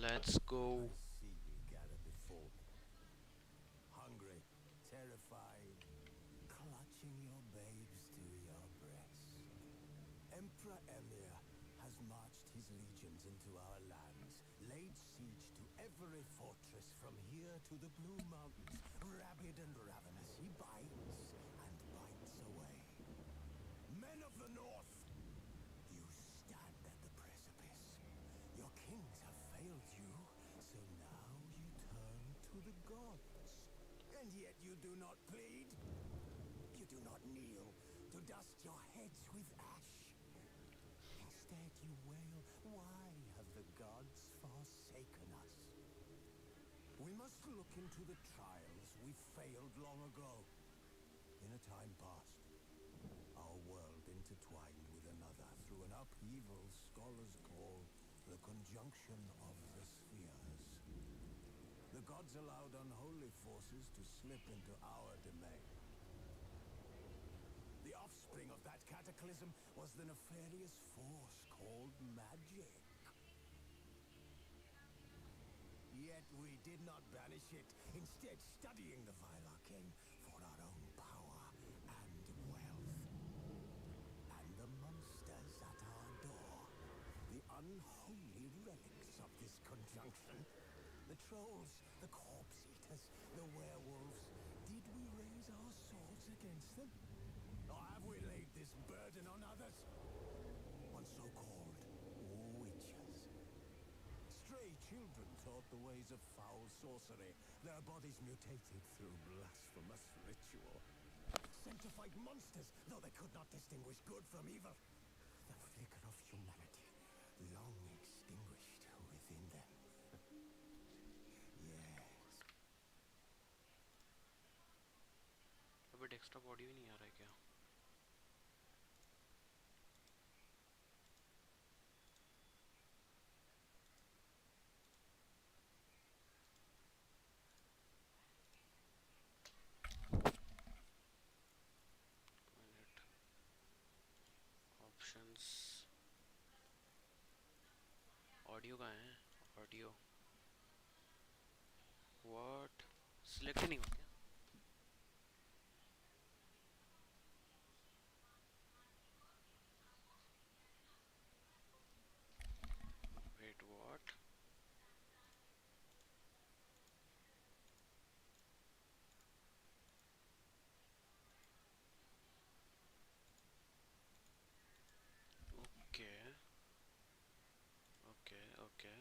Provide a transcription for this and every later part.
Let's go. I see ye gather before me. Hungry, terrified, clutching your babes to your breast. Emperor Emir has marched his legions into our lands, laid siege to every fortress from here to the Blue Mountains. Rabid and ravenous, he bites and bites away. Men of the North, you stand at the precipice. Your kings have failed you, so now you turn to the gods. And yet you do not plead. You do not kneel to dust your heads with ash. Instead you wail, why have the gods forsaken us? We must look into the trials we failed long ago. In a time past, our world intertwined with another through an upheaval scholars call the conjunction of the spheres. The gods allowed unholy forces to slip into our domain. The offspring of that cataclysm was the nefarious force called magic. Yet we did not banish it, instead studying the vile arcane for our own power and wealth. And the monsters at our door, the unholy relics of this conjunction, the trolls, the corpse eaters, the werewolves, did we raise our swords against them? Or have we laid this burden on others? On so-called witches. Stray children taught the ways of foul sorcery, their bodies mutated through blasphemous ritual. Sent to fight monsters, though they could not distinguish good from evil. The flicker of humanity, long extinguished within them. Yes. अबे desktop audio ही नहीं आ रहा है क्या? Options audio कहाँ है? Audio what select नहीं हुआ क्या? Wait what? Okay okay okay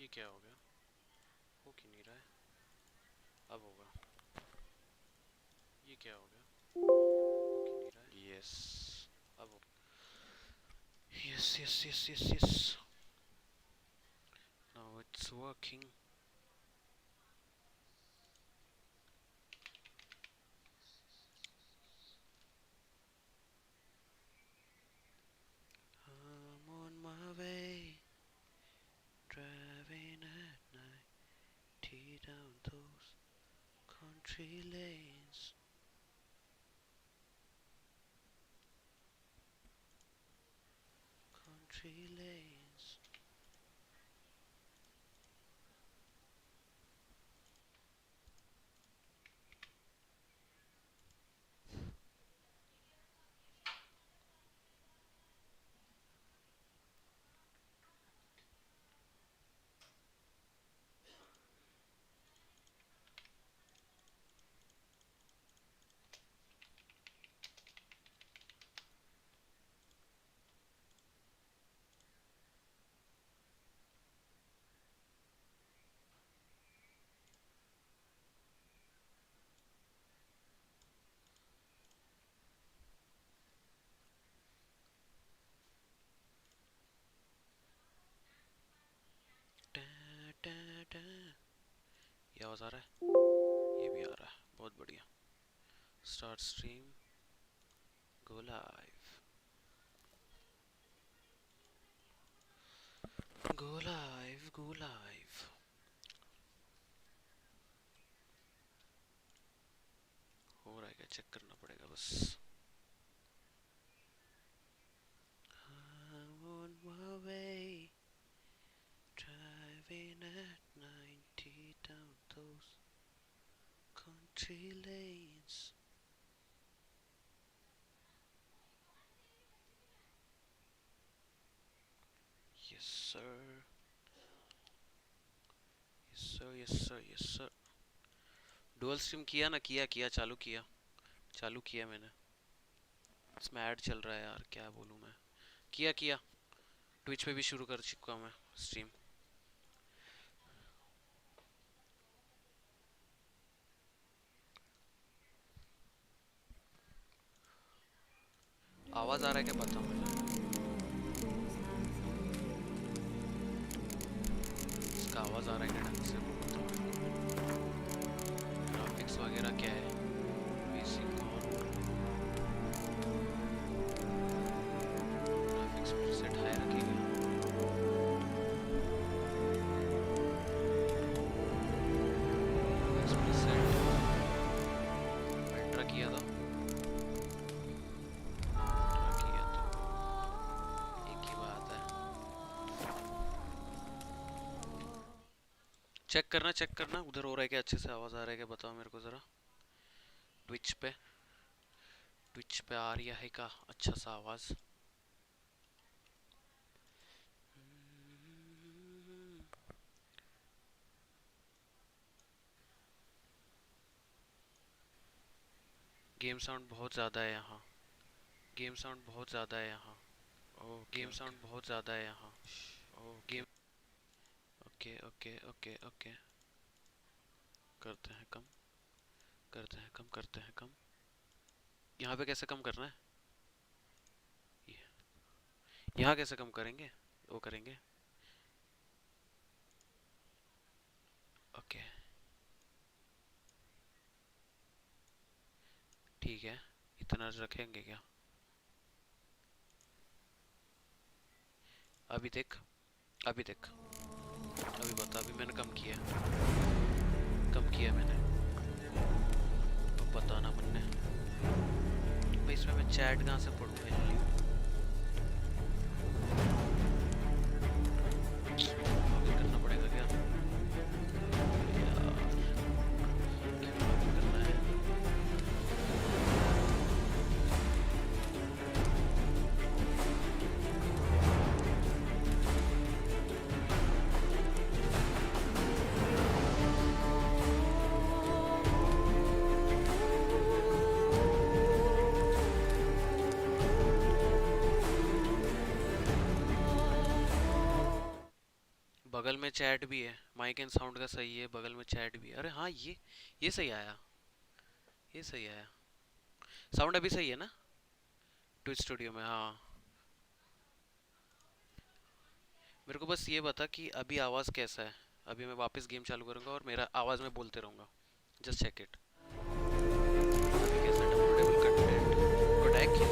ये क्या हो गया? हो क्यों नहीं रहा है? अब होगा. ये क्या हो गया? हो क्यों नहीं रहा है? यस अब हो. Yes yes yes yes yes now it's working. I'm on my way, driving at night, tea down those country lanes. Country lanes. ये आवाज आ रहा है, ये भी आ रहा है, बहुत बढ़िया। Start stream, go live, go live, go live. हो रहा है क्या, चेक करना पड़ेगा बस। I'm on my way, driving at 90 down those country lanes. Yes sir, yes sir, yes sir, yes sir. Dual stream किया ना, किया चालू किया मैंने। इसमें ऐड चल रहा है यार, क्या बोलूँ मैं। किया ट्विच पे भी शुरू कर चुका मैं स्ट्रीम। आवाज आ रहा है क्या, बताओ मुझे। इसका आवाज आ रहा है क्या ढंग से, वो बताओ मेरे को। ग्राफिक्स वगैरह क्या है, basic on, graphics preset high रखेंगे। ग्राफिक्स प्रीसेट अल्ट्रा किया था, किया तो एक ही बात है। चेक करना उधर हो रहा है क्या, अच्छे से आवाज आ रहा है क्या, बताओ मेरे को जरा। ट्विच पे आ रही है का अच्छा सा आवाज। गेम साउंड बहुत ज़्यादा है यहाँ, गेम साउंड बहुत ज़्यादा है यहाँ, गेम साउंड बहुत ज़्यादा है यहाँ। Game okay okay okay okay, करते हैं कम, करते हैं कम, करते हैं कम। यहाँ पे कैसे कम करना है, यहाँ कैसे कम करेंगे, वो करेंगे। ओके ठीक है, इतना रखेंगे क्या। अभी देख, अभी देख, अभी बता, अभी मैंने कम किया मैंने, तो बताना मुन्ने भाई। इसमें मैं चैट कहाँ से पढ़ूँ, करना पड़ेगा क्या यार, करना है। बगल में चैट भी है, माइक एंड साउंड का सही है, बगल में चैट भी है। अरे हाँ, ये सही आया, ये सही आया। साउंड अभी सही है ना ट्विच स्टूडियो में। हाँ मेरे को बस ये बता कि अभी आवाज़ कैसा है। अभी मैं वापस गेम चालू करूँगा और मेरा आवाज़ में बोलते रहूँगा, जस्ट चेक इट। अभी कैसा डाउनलोडेबल कंटेंट को टैग किया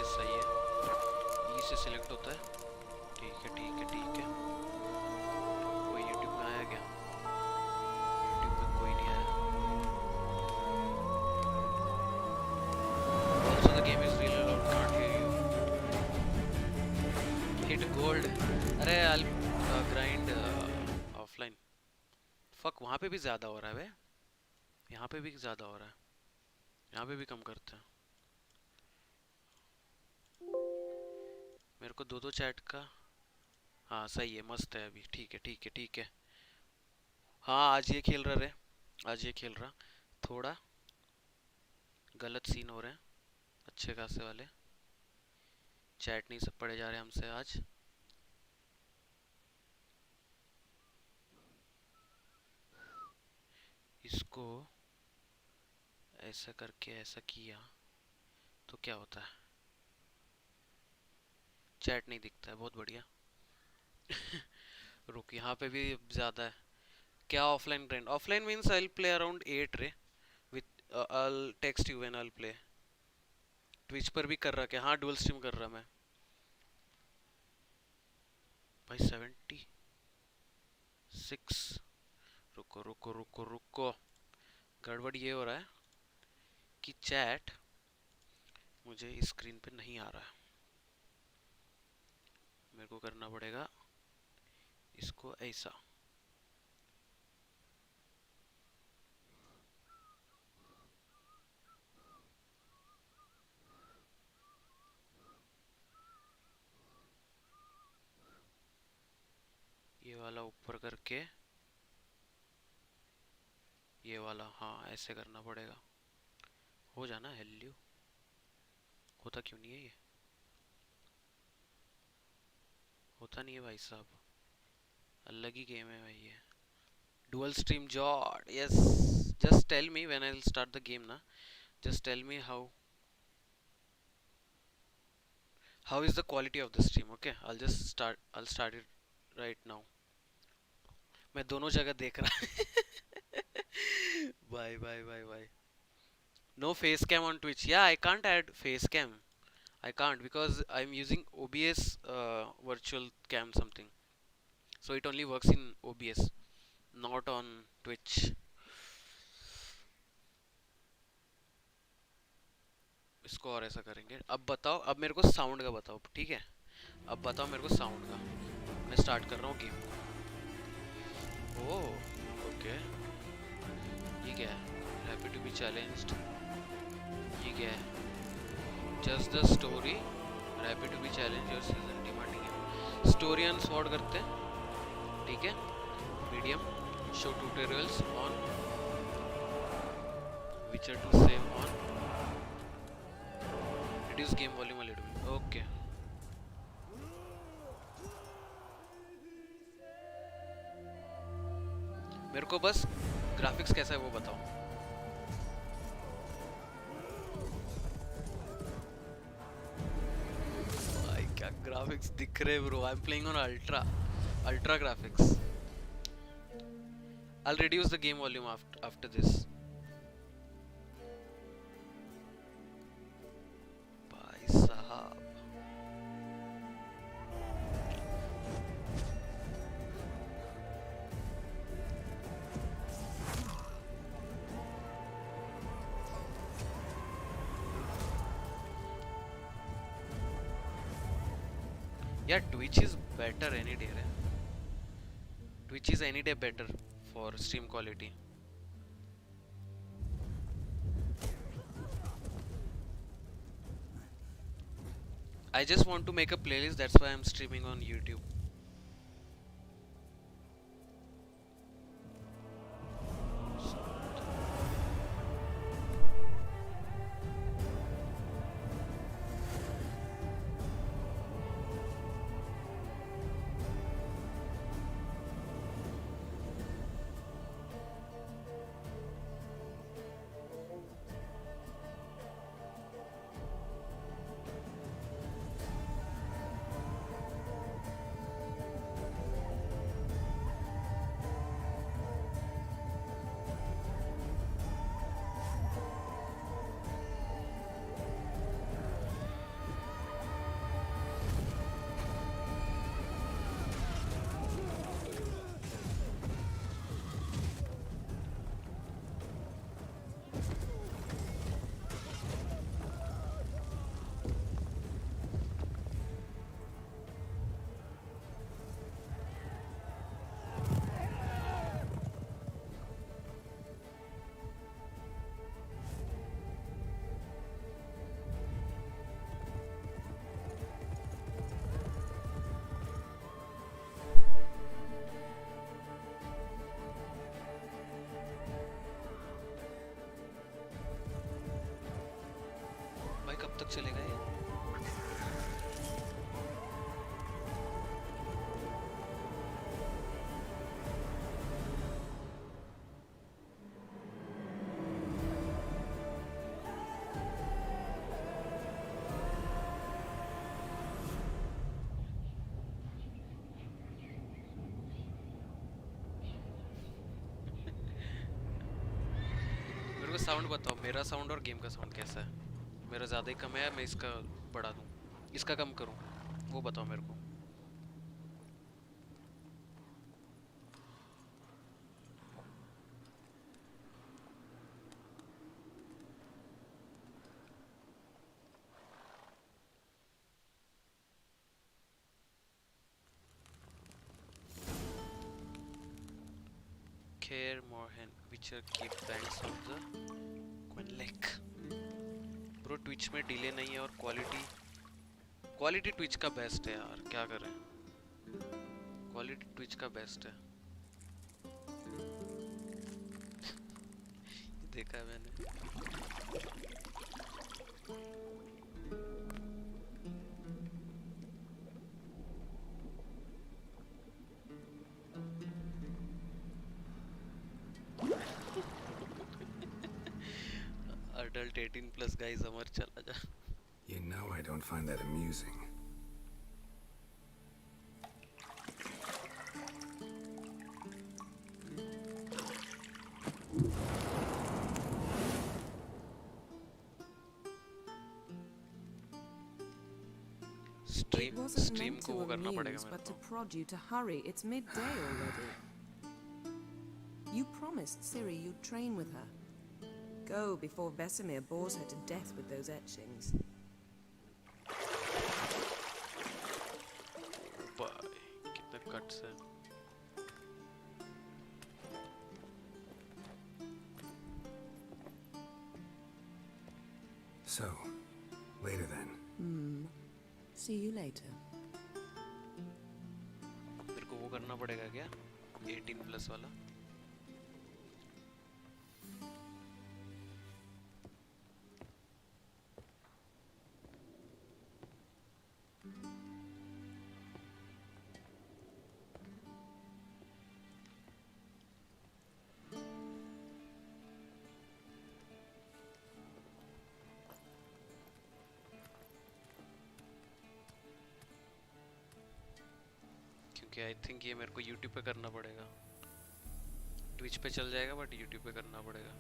सही है। ई से सिलेक्ट होता है, ठीक है ठीक है ठीक है। कोई यूट्यूब में आया क्या, यूट्यूब में कोई नहीं आया। Also the game is really loud, can't hear you. Hit gold, अरे I'll grind offline. फक, वहाँ पे भी ज़्यादा हो रहा है बे, यहाँ पे भी ज़्यादा हो रहा है, यहाँ पे भी कम करते हैं। मेरे को दो चैट का, हाँ सही है, मस्त है अभी, ठीक है ठीक है ठीक है। हाँ आज ये खेल रहा रे, आज ये खेल रहा, थोड़ा गलत सीन हो रहे हैं अच्छे खासे वाले, चैट नहीं सब पढ़े जा रहे हमसे आज। इसको ऐसा करके ऐसा किया तो क्या होता है, चैट नहीं दिखता है, बहुत बढ़िया। रुक, यहाँ पे भी ज्यादा है। क्या offline trend? Offline means I play around 8 रे with I text you when I play. Twitch पर भी कर रहा क्या? हाँ, डुअल स्ट्रीम कर रहा मैं भाई। 76। रुको रुको रुको रुको, गड़बड़ ये हो रहा है कि चैट मुझे इस स्क्रीन पे नहीं आ रहा है। मेरे को करना पड़ेगा इसको ऐसा। ये वाला ऊपर करके, ये वाला, हाँ ऐसे करना पड़ेगा। हो जाना हेल्यू। होता क्यों नहीं है ये? होता नहीं है भाई साहब, अलग ही गेम है भाई ये। Dual stream jot, yes. Just tell me when I will start the game ना। Just tell me how is the quality of the stream? Okay, I'll start it right now. मैं दोनों जगह देख रहा। Bye bye bye bye. No face cam on Twitch. Yeah, I can't add face cam. I can't because I'm using OBS virtual cam something. So it only works in OBS, not on Twitch. इसको और ऐसा करेंगे। अब बताओ, अब मेरे को sound का बताओ, ठीक है? अब बताओ मेरे को साउंड का। मैं स्टार्ट कर रहा हूँ गेम। ओह, ओके। ये क्या है? Happy to be challenged. ये क्या है? Just the story, happy to be challenge your season demanding है। स्टोरी एंड स्वॉर्ड करते हैं, ठीक है? Medium, show tutorials on Witcher to save on, reduce game volume a little bit. Okay. मेरे को बस ग्राफिक्स कैसा है वो बताओ। भाई क्या ग्राफिक्स दिख रहे bro. I am playing on ultra graphics. I'll reduce the game volume after this. भाई साहब, yeah, Twitch is better any day, right? Twitch is any day better for stream quality. I just want to make a playlist, that's why I'm streaming on YouTube. भाई कब तक चलेगा ये? Sound बताओ, मेरा sound और गेम का sound कैसा है? मेरा ज़्यादा ही कम है, मैं इसका बढ़ा दूँ, इसका कम करूँ, वो बताओ मेरे को। Care more hand which keep bands of the Quenlec. Bro Twitch में डिले नहीं है और क्वालिटी ट्विच का बेस्ट है यार, क्या करें, क्वालिटी ट्विच का बेस्ट है। देखा है मैंने। अडल्ट 18+ गाइस, अमर चला जा। You know I don't find that amusing. It wasn't stream meant को to वो करना पड़ेगा amuse, मेरे but to को। prod you to hurry. It's midday already. You promised Ciri you'd train with her. Go before Vesemir bores her to death with those etchings. भाई कितने cuts हैं। So, later then. See you later. मेरे को वो करना पड़ेगा क्या, 18+ वाला? क्योंकि आई थिंक ये मेरे को YouTube पे करना पड़ेगा। ट्विच पे चल जाएगा बट YouTube पे करना पड़ेगा।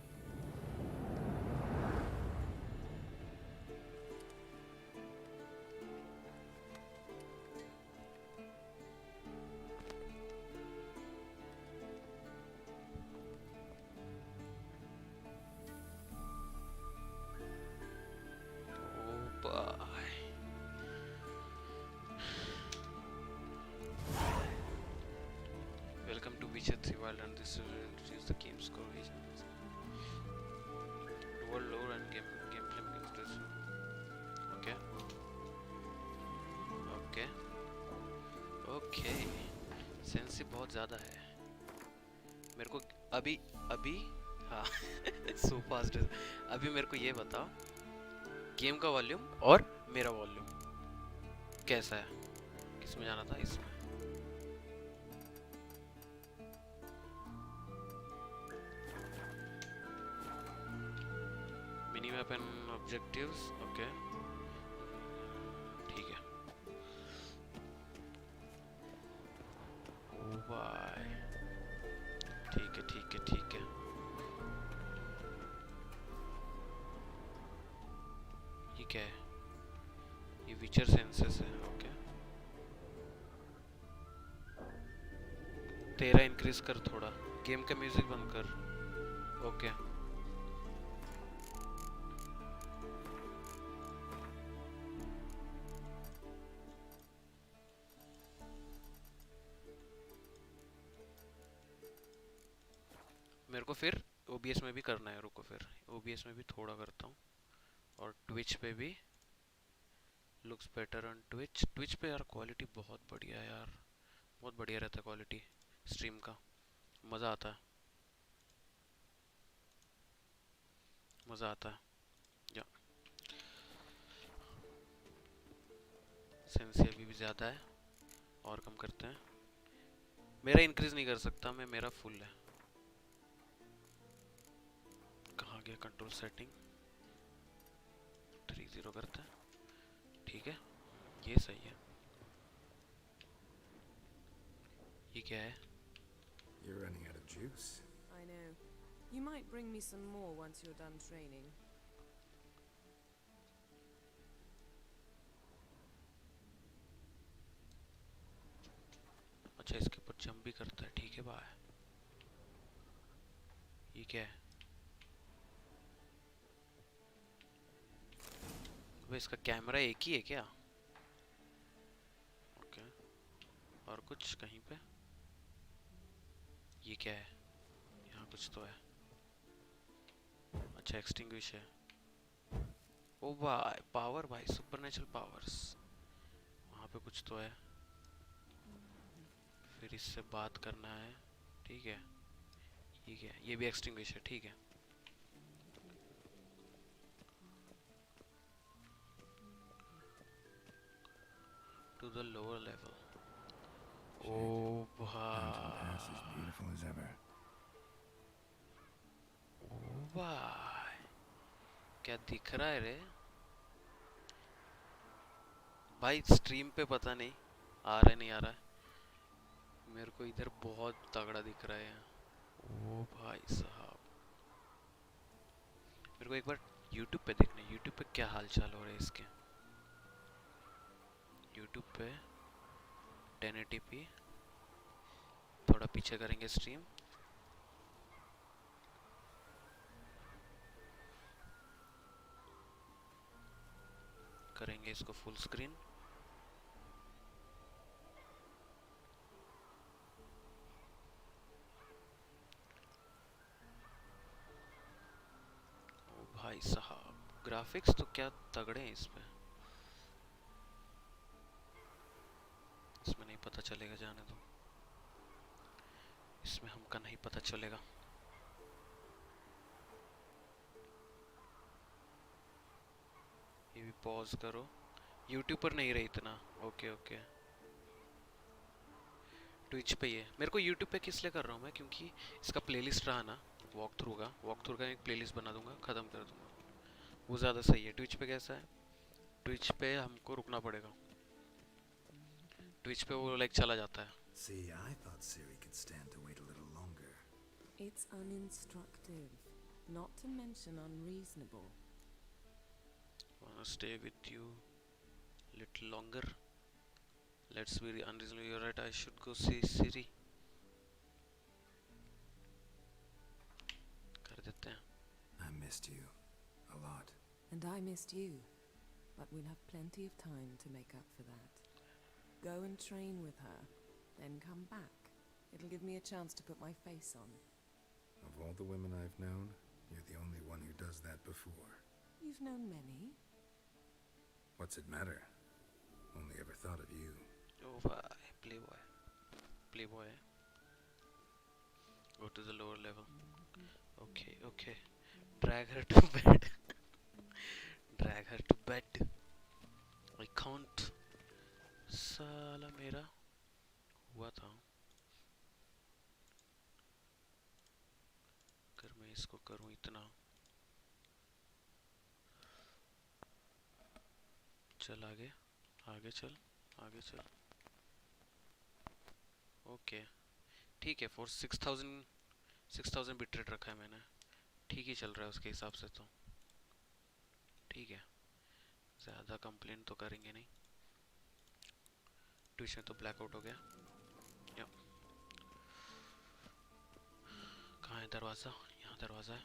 ओ भाई, welcome to Witcher 3 Valorant. This will introduce the game score region. World lore and gameplay mechanics. Okay. Okay. Okay. Sensi बहुत ज़्यादा है मेरे को अभी अभी। हाँ सो फास्ट। अभी मेरे को ये बताओ, गेम का वॉल्यूम और मेरा वॉल्यूम कैसा है? किसमें जाना था? इसमें। Mini map and objectives. Okay ठीक है। ओ भाई ठीक है ठीक है ठीक है। ये क्या है? ये विचर सेंसेस है। ओके तेरा इंक्रीज कर थोड़ा, गेम का म्यूजिक बंद कर। ओके मेरे को फिर OBS में भी करना है। रुको फिर OBS में भी थोड़ा करता हूँ और ट्विच पे भी looks better on Twitch. Twitch पे यार क्वालिटी बहुत बढ़िया है यार, बहुत बढ़िया रहता है क्वालिटी स्ट्रीम का, मज़ा आता है, मज़ा आता है। या सेंसी अभी भी ज़्यादा है, और कम करते हैं। मेरा इंक्रीज नहीं कर सकता मैं, मेरा फुल है। कहाँ गया कंट्रोल सेटिंग? 30 करते हैं, ठीक है ये सही है। ये क्या है? You're running out of juice. I know. You might bring me some more once you're done training. अच्छा इसके ऊपर जंप भी करता है, ठीक है भाई। ये क्या है? वे इसका कैमरा एक ही है क्या? ओके, और कुछ कहीं पे? ये क्या है? यहाँ कुछ तो है। अच्छा एक्सटिंग्विश है। ओ भाई पावर, भाई सुपरनेचुरल पावर्स। वहाँ पे कुछ तो है। फिर इससे बात करना है, ठीक है। ये क्या है? ये भी एक्सटिंग्विश है, ठीक है। To the lower level. Oh Mountain Pass as भाई, beautiful as ever. ओ भाई, क्या दिख रहा है रे भाई? स्ट्रीम पे पता नहीं आ रहा है नहीं आ रहा है, मेरे को इधर बहुत तगड़ा दिख रहा है। ओ भाई साहब, मेरे को एक बार YouTube पे देखना है, YouTube पे क्या हाल चाल हो रहा है इसके। YouTube पे 1080p, थोड़ा पीछे करेंगे स्ट्रीम। करेंगे इसको फुल स्क्रीन। ओ भाई साहब, ग्राफिक्स तो क्या तगड़े हैं इस पे। इसमें नहीं पता चलेगा, जाने दो, इसमें हमका नहीं पता चलेगा। ये भी पॉज करो, यूट्यूब पर नहीं रही इतना। ओके ओके, ट्विच पे ये मेरे को यूट्यूब पे किस लिए कर रहा हूँ मैं, क्योंकि इसका प्लेलिस्ट रहा ना वॉक थ्रू का एक प्लेलिस्ट बना दूंगा, ख़त्म कर दूंगा, वो ज़्यादा सही है। ट्विच पे कैसा है, ट्विच पे हमको रुकना पड़ेगा, ट्विच पे वो लाइक चला जाता है। See, I thought Siri could stand to wait a little longer. It's uninstructive, not to mention unreasonable. Wanna stay with you little longer? Let's be unreasonable. You're right, I should go see Siri. कर देते हैं। I missed you a lot. And I missed you, but we'll have plenty of time to make up for that. Go and train with her, then come back. It'll give me a chance to put my face on. Of all the women I've known, you're the only one who does that before. You've known many. What's it matter? Only ever thought of you. Oh भाई, playboy है। Go to the lower level. Okay, okay. Drag her to bed. Drag her to bed. I can't. साला मेरा हुआ था। अगर मैं इसको करूं इतना, चल आगे, आगे चल, आगे चल। ओके ठीक है, फॉर 6000 बिट रेट रखा है मैंने, ठीक ही चल रहा है उसके हिसाब से तो, ठीक है। ज़्यादा कंप्लेंट तो करेंगे नहीं। ट्विच में तो ब्लैकआउट हो गया। या कहाँ है दरवाज़ा? यहाँ दरवाज़ा है।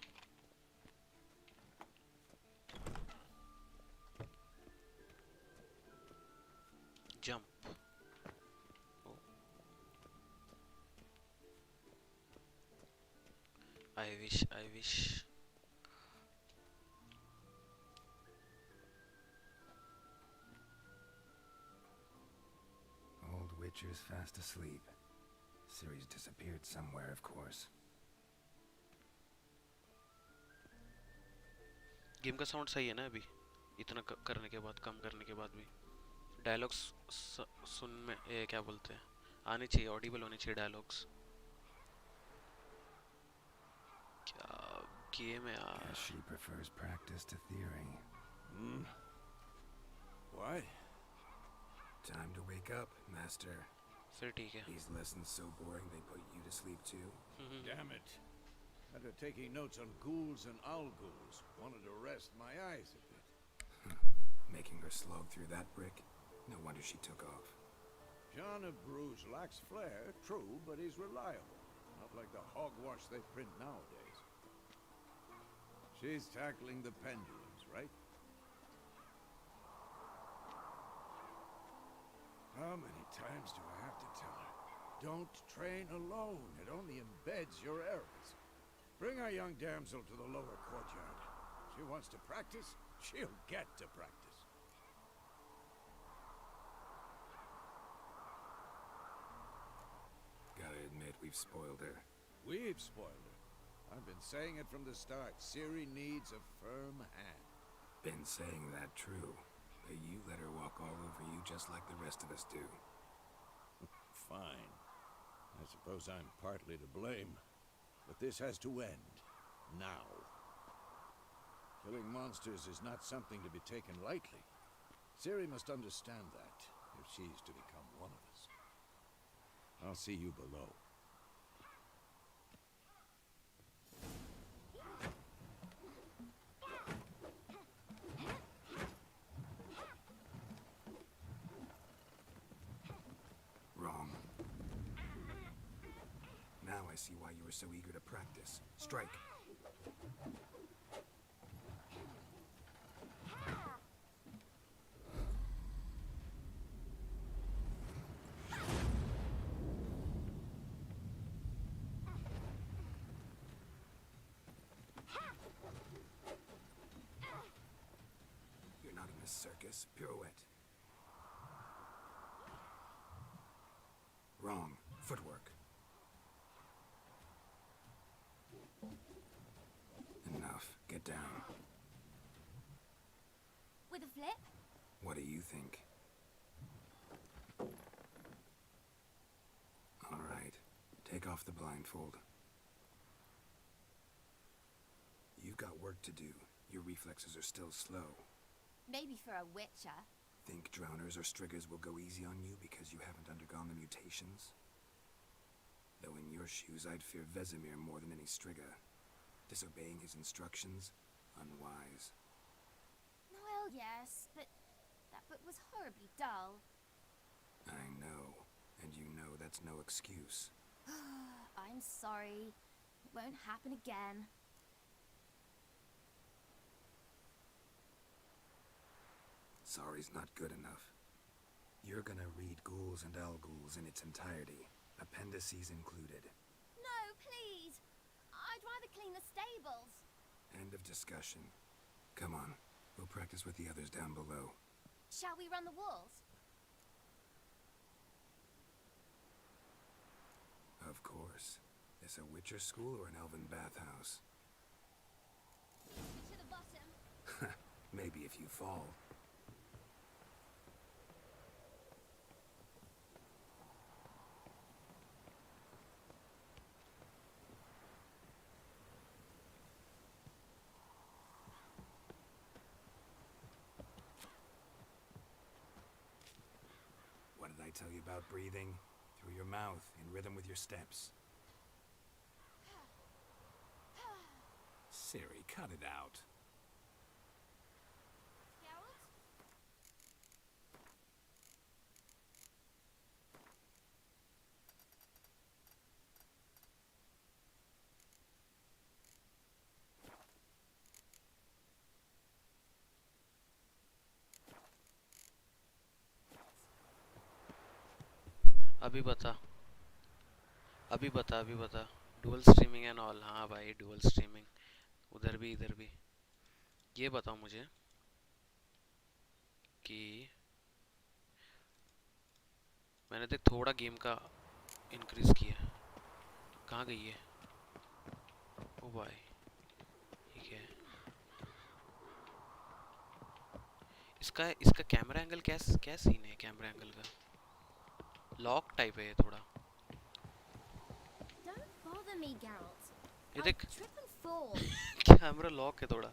Jump. I wish. Old Witcher's fast asleep. Ciri's disappeared somewhere, of course. Game का साउंड सही है ना अभी, इतना करने के बाद, कम करने के बाद भी डायलॉग्स सुन में क्या बोलते हैं, आने चाहिए, ऑडिबल होने चाहिए डायलॉग्स। क्या गेम है यार। Guess she prefers practice to theory. What? Time to wake up, Master. फिर ठीक है। These lessons so boring they put you to sleep too. Damn it. After taking notes on ghouls and ghouls, wanted to rest my eyes a bit. Making her slog through that brick? No wonder she took off. John of Bruges lacks flair, true, but he's reliable. Not like the hogwash they print nowadays. She's tackling the pendulums, right? How many times do I have to tell her? Don't train alone. It only embeds your errors. Bring our young damsel to the lower courtyard. She wants to practice, she'll get to practice. Gotta admit, we've spoiled her. We've spoiled her. I've been saying it from the start. Ciri needs a firm hand. Been saying that true. But you let her walk all over you just like the rest of us do. Fine. I suppose I'm partly to blame. But this has to end. Now. Killing monsters is not something to be taken lightly. Ciri must understand that, if she's to become one of us. I'll see you below. Wrong. Now I see why you were so eager to practice. Strike. You're not in a circus. Pirouette. Wrong. Footwork. Enough. Get down. With a flip? What do you think? All right. Take off the blindfold. You've got work to do. Your reflexes are still slow. Maybe for a witcher. Think drowners or striggers will go easy on you because you haven't undergone the mutations? Though in your shoes, I'd fear Vesemir more than any strigger. Disobeying his instructions? Unwise. Well, yes, but that book was horribly dull. I know. And you know that's no excuse. I'm sorry. It won't happen again. Sorry's not good enough. You're gonna read Ghouls and Ghouls in its entirety, appendices included. No, please! I'd rather clean the stables. End of discussion. Come on, we'll practice with the others down below. Shall we run the walls? Of course. This a Witcher school or an elven bathhouse? To the bottom. Maybe if you fall. What did I tell you about breathing? Through your mouth, in rhythm with your steps. Ciri, cut it out. Geralt? अभी बता अभी बता अभी बता dual streaming and all हाँ भाई dual streaming उधर भी इधर भी ये बताओ मुझे कि मैंने देख थोड़ा गेम का इंक्रीज किया कहाँ गई है ओ भाई ठीक है इसका इसका कैमरा एंगल क्या क्या सीन है कैमरा एंगल का लॉक टाइप है ये थोड़ा Don't bother me, Geralt. ये I'll देख trip and fall. Camera lock है थोड़ा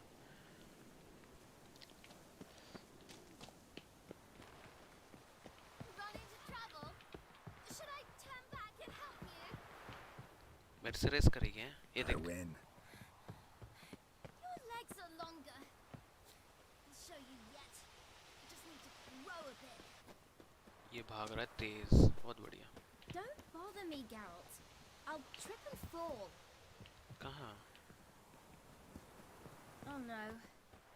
Run into trouble? Should I turn back and help you? मेरे से रेस करेगी हैं ये I देख win. ये भाग रहा है तेज, बहुत बढ़िया। Don't bother me, Geralt. I'll trip and fall. कहाँ? Oh no.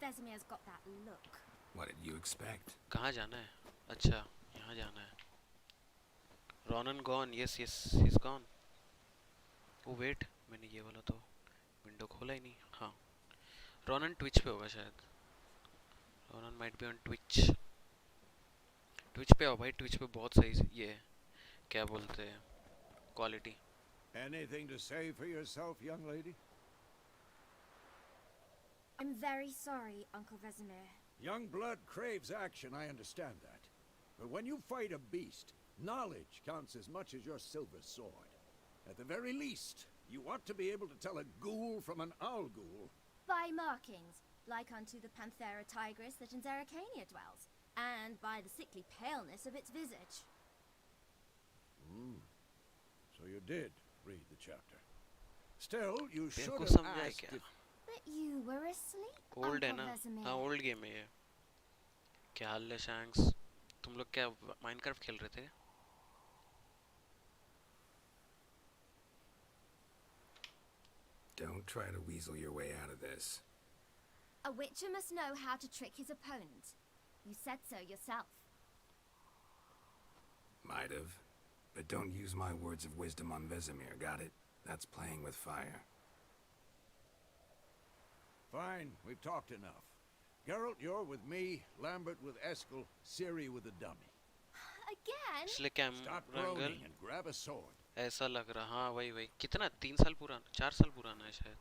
Vesemir's got that look. What did you expect? कहाँ जाना है? अच्छा, यहाँ जाना है। Ronan gone. Yes, he's gone. Oh wait, मैंने ये वाला तो विंडो खोला ही नहीं। हाँ, Ronan ट्विच पे होगा शायद। Ronan might be on Twitch. Twitch पे आओ भाई, ट्विच पे बहुत सही ये है, क्या बोलते हैं, quality. Anything to say for yourself, young lady? I'm very sorry, Uncle Vesemir. Young blood craves action, I understand that. But when you fight a beast, knowledge counts as much as your silver sword. At the very least, you ought to be able to tell a ghoul from an owl ghoul. By markings, like unto the Panthera tigris that in Zerrikania dwells, and by the sickly paleness of its visage. So you did read the chapter. Still, you तेरे should को have समझा है asked क्या? if... But you were asleep, old है Uncle ना? Vesemir. हाँ, old game है ये। क्या हाल है शैंक्स? तुम लोग क्या माइनक्राफ्ट खेल रहे थे? Don't try to weasel your way out of this. A witcher must know how to trick his opponent. You said so yourself. Might have. But don't use my words of wisdom on Vesemir, got it? That's playing with fire. Fine, we've talked enough. Geralt, you're with me, Lambert with Eskel, Ciri with the dummy. Again? इसलिए cam Stop रंगल groaning and grab a sword. ऐसा लग रहा। हाँ वही कितना, 3 साल पुराना, 4 साल पुराना है शायद।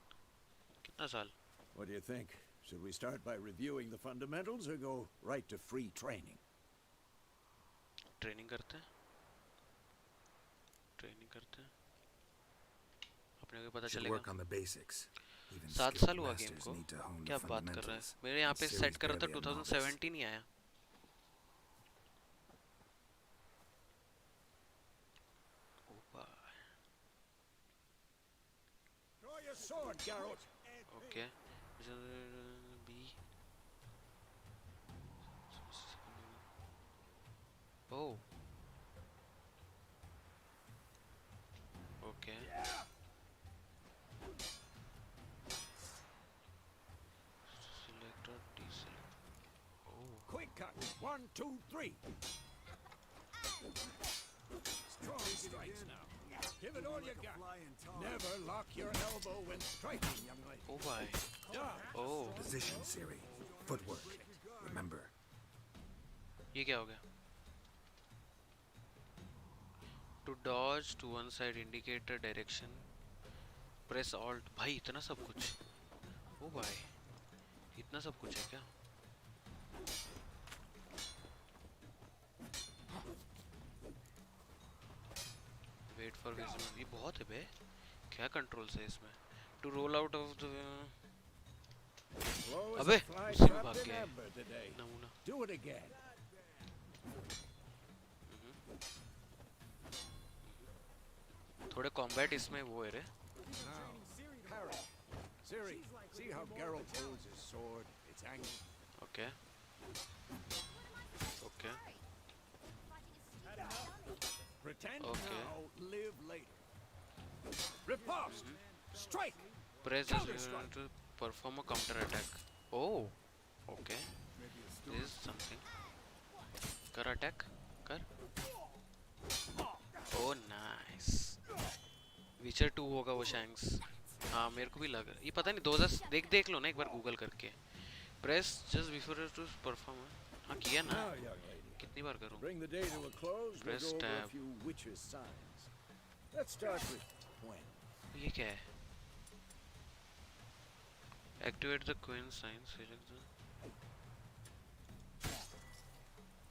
कितना साल? What do you think? Should we start by reviewing the fundamentals or go right to free training? Training करते हैं, ट्रेनिंग करते हैं, अपने को पता Should चलेगा। work on the basics. Even 7 skilled साल हुआ गेम masters को। need to hone the क्या बात कर रहा है? fundamentals. मेरे यहाँ पे And सेट Ciri's कर रहा था barely a novice. 2017 ही आया। Draw your sword, Geralt. Okay B. Oh okay, select और deselect. Oh Quick cut. 1, 2, 3. Strong strikes now. Give it all you got. Never lock your elbow when striking, young lady. ओह भाई, Done. ओह Position, Ciri. Footwork. Remember. ये क्या हो गया? To dodge to one side, indicate a direction, press alt। भाई इतना सब कुछ? ओ भाई इतना सब कुछ है क्या? वेट फॉर विजिबल, ये बहुत है बे। क्या कंट्रोल्स है इसमें? To roll out of the, Slow as अबे a fly उससे भी trapped भाग in गया amber today. नमूना। Do it again. थोड़े कॉम्बैट इसमें वो है रे। Now, parry. Ciri, see how Geralt holds his sword? It's angled. Okay okay Pretend Okay. now, live later. Riposte! Strike! press Counter-strike. to perform a counter attack। oh okay, this is something। कर attack कर। oh nice, विचर 2 होगा वो shanks. हाँ मेरे को भी लग रहा है, ये पता नहीं 2000 देख लो ना एक बार गूगल करके। Press just before to perform. हाँ किया ना, Now, young lady, कितनी बार करूँ? bring the day to a close. We'll Press go over a tab. few witches' signs. Let's start with when. ये क्या है? Activate the Queen sign. Select the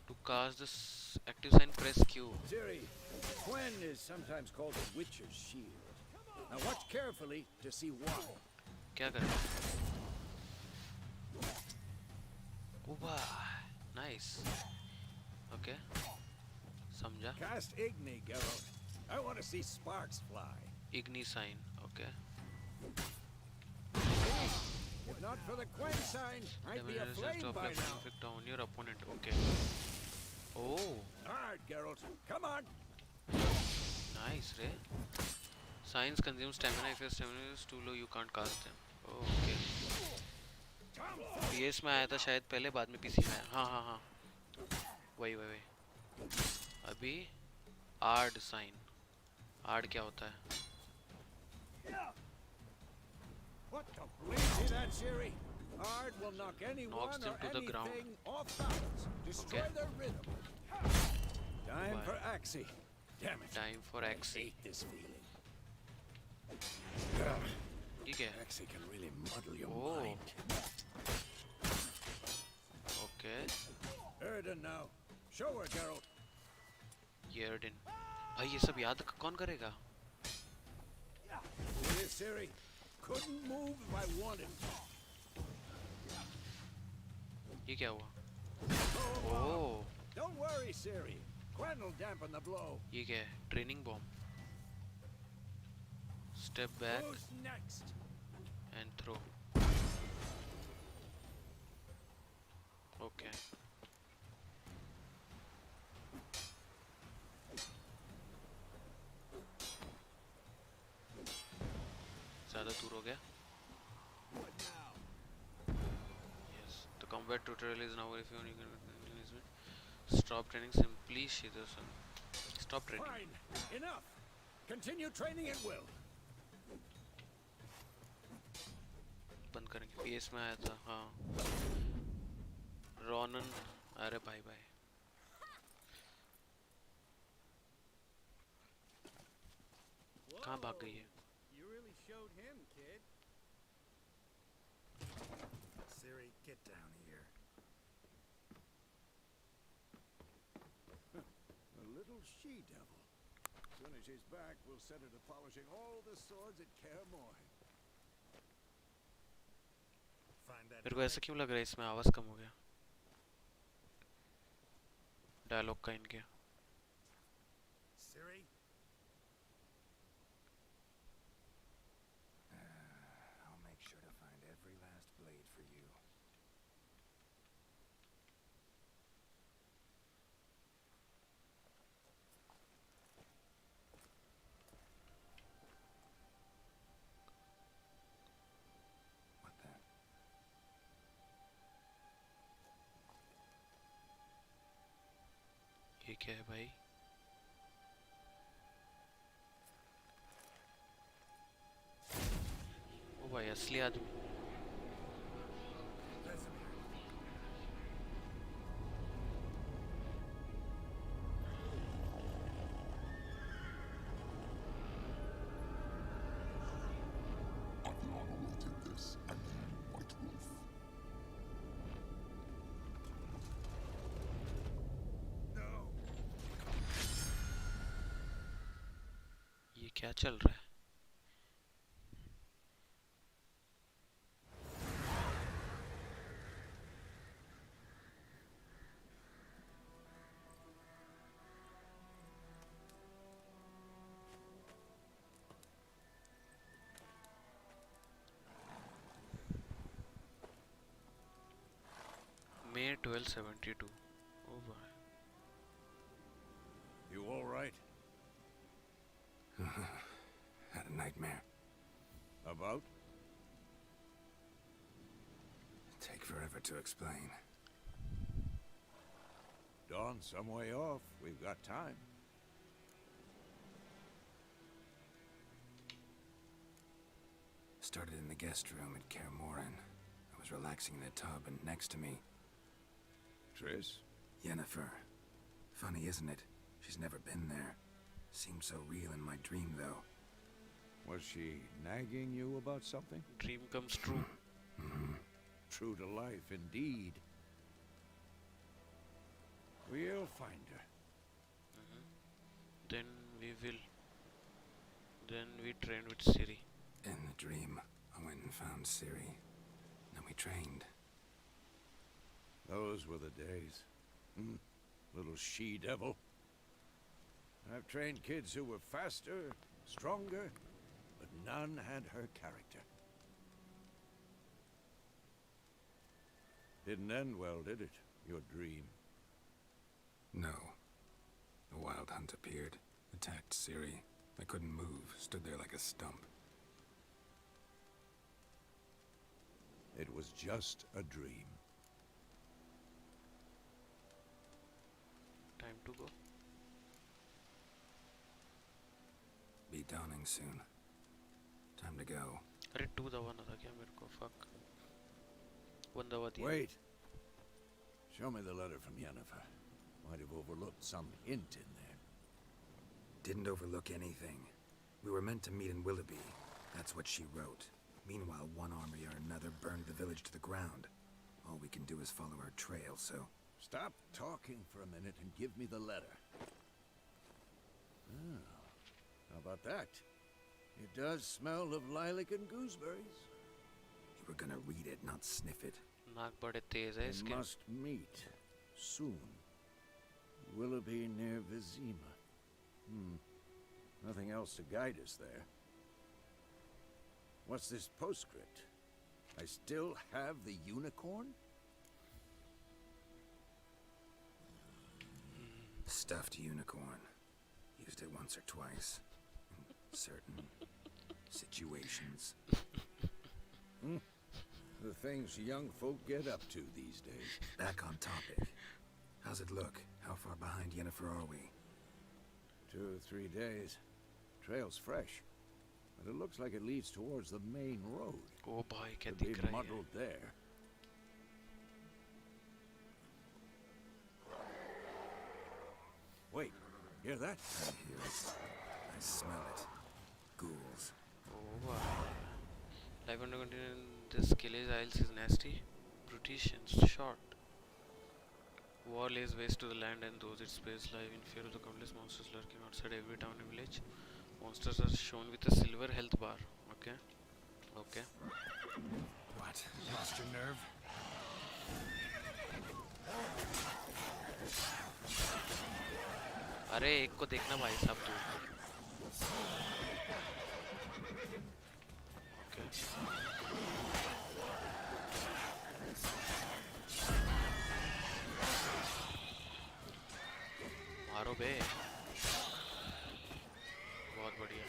to cast this active sign. Press Q. Ciri, Quen is sometimes called a witcher's shield. Now watch carefully to see why. क्या कर रहा है? Oh nice, okay समझा। Cast Igni, Geralt. I want to see sparks fly. Ignition, okay. If not for the Quen sign, I'd be aflame by now. Inflict on your opponent, okay. Oh Hard, Geralt. Geralt. Come on. Nice, Ray. Science consumes stamina. If your stamina is too low, you can't cast them. Oh, okay. PS में आया था शायद पहले, बाद में PC में आया. हाँ हाँ हाँ. वही वही वही. अभी आर्ड साइन. आर्ड क्या होता है? What the bleed? See that, Siri? Ard will knock anyone Knocks them or to the ground. anything off balance. Destroy Okay. their rhythm. Time Why? for Axie. Damn it. Time for I Axie. hate this feeling. ठीक है. Axie can really muddle your Oh. mind. Okay. Erden now. Show her, Geralt. Yerden. भाई ये सब याद कौन करेगा? See this, Siri? Couldn't move if I wanted. ये क्या हुआ? Throw 'em off. Oh. Don't worry, Siri. Gwen will dampen the blow. ये क्या है? Training bomb. Step back Who's next? and throw. Okay. ज़्यादा दूर हो गया. What now? Yes. The combat tutorial is now if you stop training simply Shidosan. Stop training. Fine. Enough. Continue training at will. बंद करेंगे. PS में आया था. हाँ. रोनन. अरे भाई भाई. कहाँ भाग गई है? You really showed him, kid. Siri, get down here. A little she-devil. As soon as she's back, we'll set her to polishing all the swords at Kaer Morhen. Find that मेरे को ऐसा क्यों लग रहा है इसमें आवाज़ कम हो गया? डायलॉग का इनके. Siri? I'll make sure to find every last blade for you. What then? ये क्या है भाई? ओ भाई असली आदमी. ये क्या चल रहा है? May 1272. Oh boy. You all right? Had a nightmare. About? Take forever to explain. Dawn's some way off. We've got time. Started in the guest room at Kaer Morhen. I was relaxing in a tub, and next to me, Triss? Yennefer. Funny, isn't it? She's never been there. Seemed so real in my dream, though. Was she nagging you about something? Dream comes true. True to life, indeed. We'll find her. Then we will. Then we train with Siri. In the dream, I went and found Ciri. Then we trained. Those were the days. Little she-devil. I've trained kids who were faster, stronger, but none had her character. Didn't end well, did it? Your dream. No. The Hunt appeared, attacked Siri. I couldn't move, stood there like a stump. It was just a dream. Time to go. Be dawning soon. Time to go. अरे 2 दबाना था क्या मेरे को? Fuck. 1 दबा दिया. Wait. Show me the letter from Yennefer. Might have overlooked some hint in there. Didn't overlook anything. We were meant to meet in Willoughby. That's what she wrote. Meanwhile, one army or another burned the village to the ground. All we can do is follow our trail, so... Stop talking for a minute and give me the letter. Oh, how about that? It does smell of lilac and gooseberries. You were gonna read it, not sniff it. नाक बड़े तेज है We इसके. must meet soon. Willoughby near Vizima. Nothing else to guide us there. What's this postscript? I still have the unicorn? Stuffed unicorn. Used it once or twice. In certain situations. The things young folk get up to these days. Back on topic. How's it look? How far behind Yennefer are we? 2 or 3 days. Trail's fresh. But it looks like it leads towards the main road. ओ भाई क्या Could be दिख रहा है? muddled there. Wait, hear that? I hear it. I smell it. Ghouls. Oh wow. Life under contain this Killis Isles is nasty, brutish and short. War lays waste to the land and those it spares live in fear of the countless monsters lurking outside every town and village. Monsters are shown with a silver health bar. Okay. Okay. What? Lost your nerve? अरे एक को देखना भाई साहब तू. Okay. मारो बे. बहुत बढ़िया.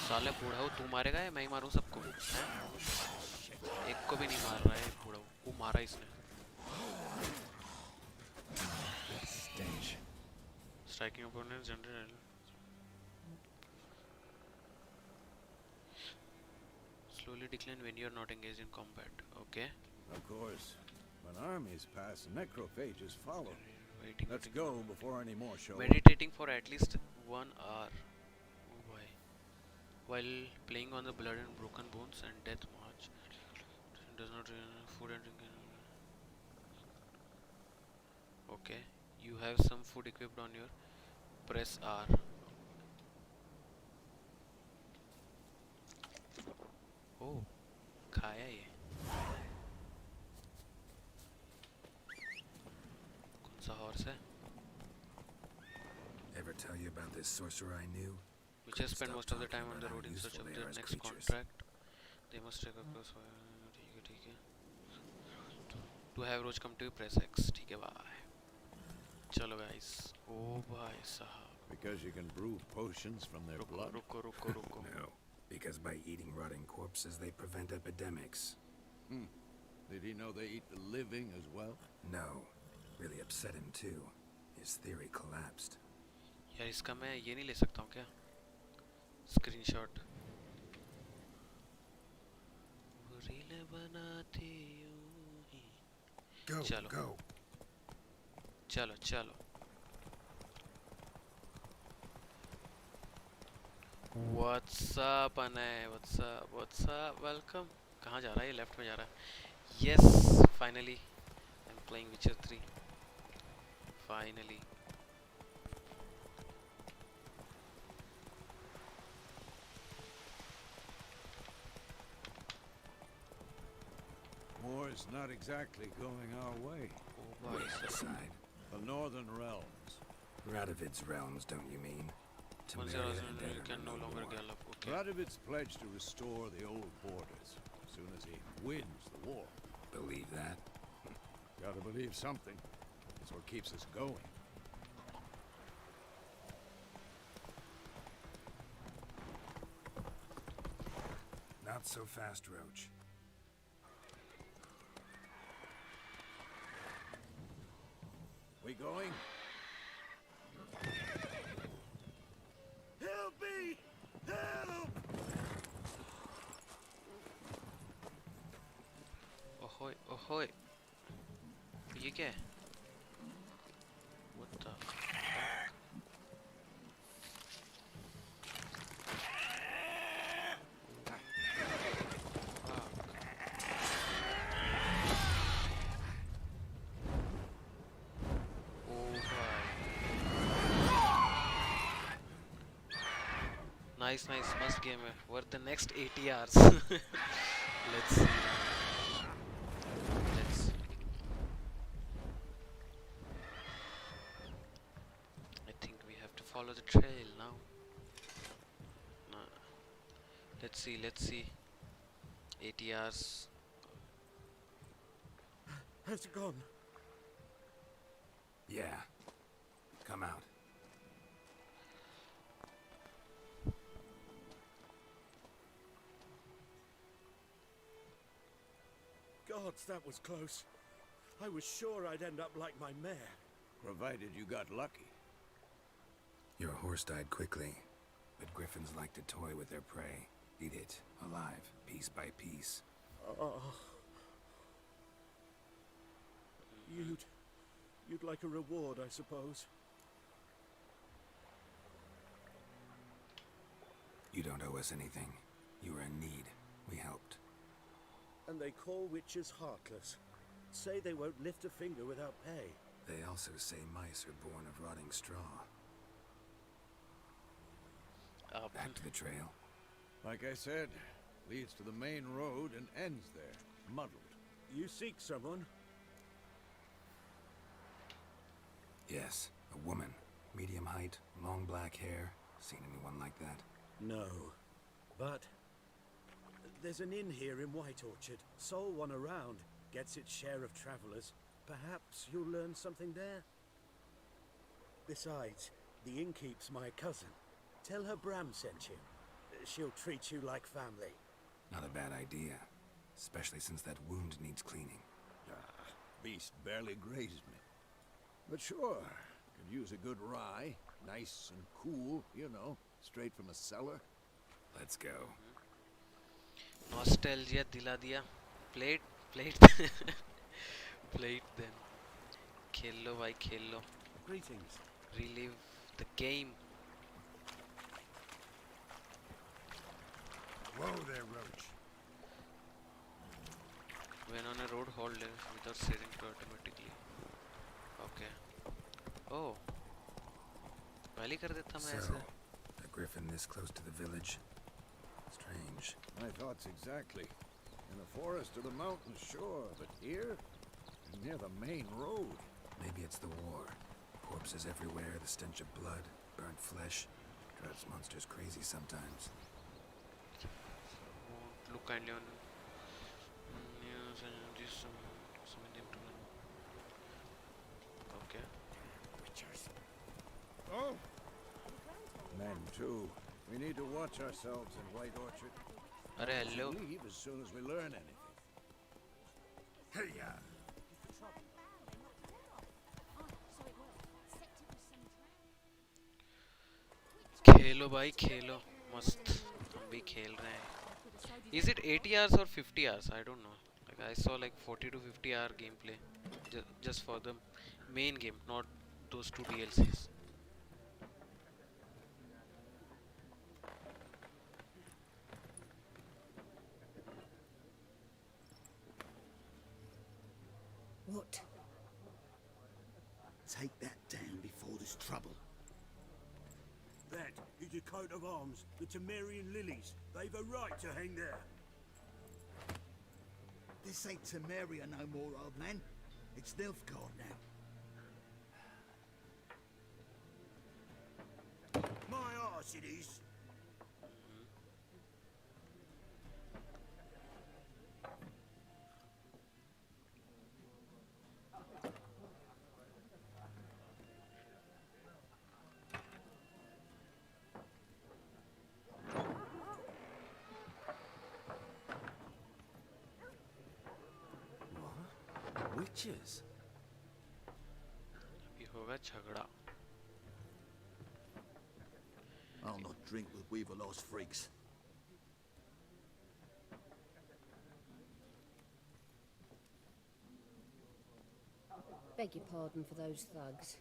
साले बूढ़ा हो तू मारेगा या मैं ही मारूं सबको? हैं? एक को भी नहीं मार रहा है बूढ़ा. वो मारा इसने. Stench. Striking opponents general. Slowly decline when you are not engaged in combat. Okay. Of course. When armies pass, necrophages follow. Waiting. Let's go before any more show up. Meditating for at least 1 hour. Oh boy. While playing on the blood and broken bones and death march. Does not food and drink. Okay. You have some food equipped on your press R. Oh. खाया ये. कौन सा horse है? Ever tell you about this sorcerer I knew? We just spend Stop most of the talking time on the about road how in search useful of they their are as next creatures. contract. They must take across. ठीक है. To have Roach come to you, press X. ठीक है bye. चलो guys. Oh भाई साहब. Because you can brew potions from their रुको blood? रुको रुको रुको. No. Because by eating rotting corpses, they prevent epidemics. Did he know they eat the living as well? No. Really upset him too. His theory collapsed. यार इसका मैं ये नहीं ले सकता हूँ क्या? Screenshot. रीलें बनाती यूं ही. Go, Chalo. go. चलो चलो. What's up Anay? What's up? What's up? Welcome. कहाँ जा रहा है ये? लेफ्ट में जा रहा है. Yes, finally. I'm playing Witcher 3. Finally. War's not exactly going our way. Oh boy. Side. The northern realms. Radovid's realms, don't you mean? Once Temeria you're and you Eder can are no no longer more. gallop. Okay. Radovid's pledged to restore the old borders as soon as he wins the war. Believe that? Gotta believe something. It's what keeps us going. Not so fast, Roach. We going? Help me! Help! Ahoy, ahoy. ये क्या है? What the fuck? Nice, nice, must game है. Worth the next 80 hours. Let's see. Let's. I think we have to follow the trail now. No. Let's see, let's see. 80 hours. Has it gone? Yeah. Come out. Gods, that was close. I was sure I'd end up like my mare. Provided you got lucky. Your horse died quickly, but griffins like to toy with their prey. Eat it, alive, piece by piece. Oh. You'd like a reward, I suppose. You don't owe us anything. You were in need. We helped. And they call witches heartless. Say they won't lift a finger without pay. They also say mice are born of rotting straw. Back to the trail. Like I said, leads to the main road and ends there, muddled. You seek someone? Yes, a woman. Medium height, long black hair. Seen anyone like that? No. But there's an inn here in White Orchard. Sole one around. Gets its share of travelers. Perhaps you'll learn something there? Besides, the innkeep's my cousin. Tell her Bram sent you. She'll treat you like family. Not a bad idea. Especially since that wound needs cleaning. Beast barely grazed me. But sure, could use a good rye. Nice and cool, you know, straight from a cellar. Let's go. Nostalgia दिला दिया. Plate. Plate then. खेल लो भाई, खेल लो. Greetings. Relive the game. Whoa there, Roach. When on a road, hold left without setting to automatically. Okay. Oh. पहले कर देता मैं So, ऐसे. a griffin this close to the village? Strange. My thoughts exactly. In the forest or the mountains, sure, but here, near the main road. Maybe it's the war. Corpses everywhere, the stench of blood, burnt flesh. Drives monsters crazy sometimes. Won't look kindly on news and this some them to learn. Okay. Witchers. Oh! Men, too. We need to watch ourselves in White Orchard. अरे hello. Leave as soon as we learn anything. Hey-ya! खेलो भाई खेलो मस्त हम भी खेल रहे हैं. Is it 80 hours or 50 hours? I don't know. Like I saw like 40 to 50 hour gameplay just for the main game, not those two DLCs. What? Take that down before there's trouble. That is a coat of arms, the Temerian lilies. They've a right to hang there. This ain't Temeria no more, old man. It's Nilfgaard now. My arse it is. Witches? अभी होगा झगड़ा. I'll not drink with Weaverlo's freaks. Beg your pardon for those thugs.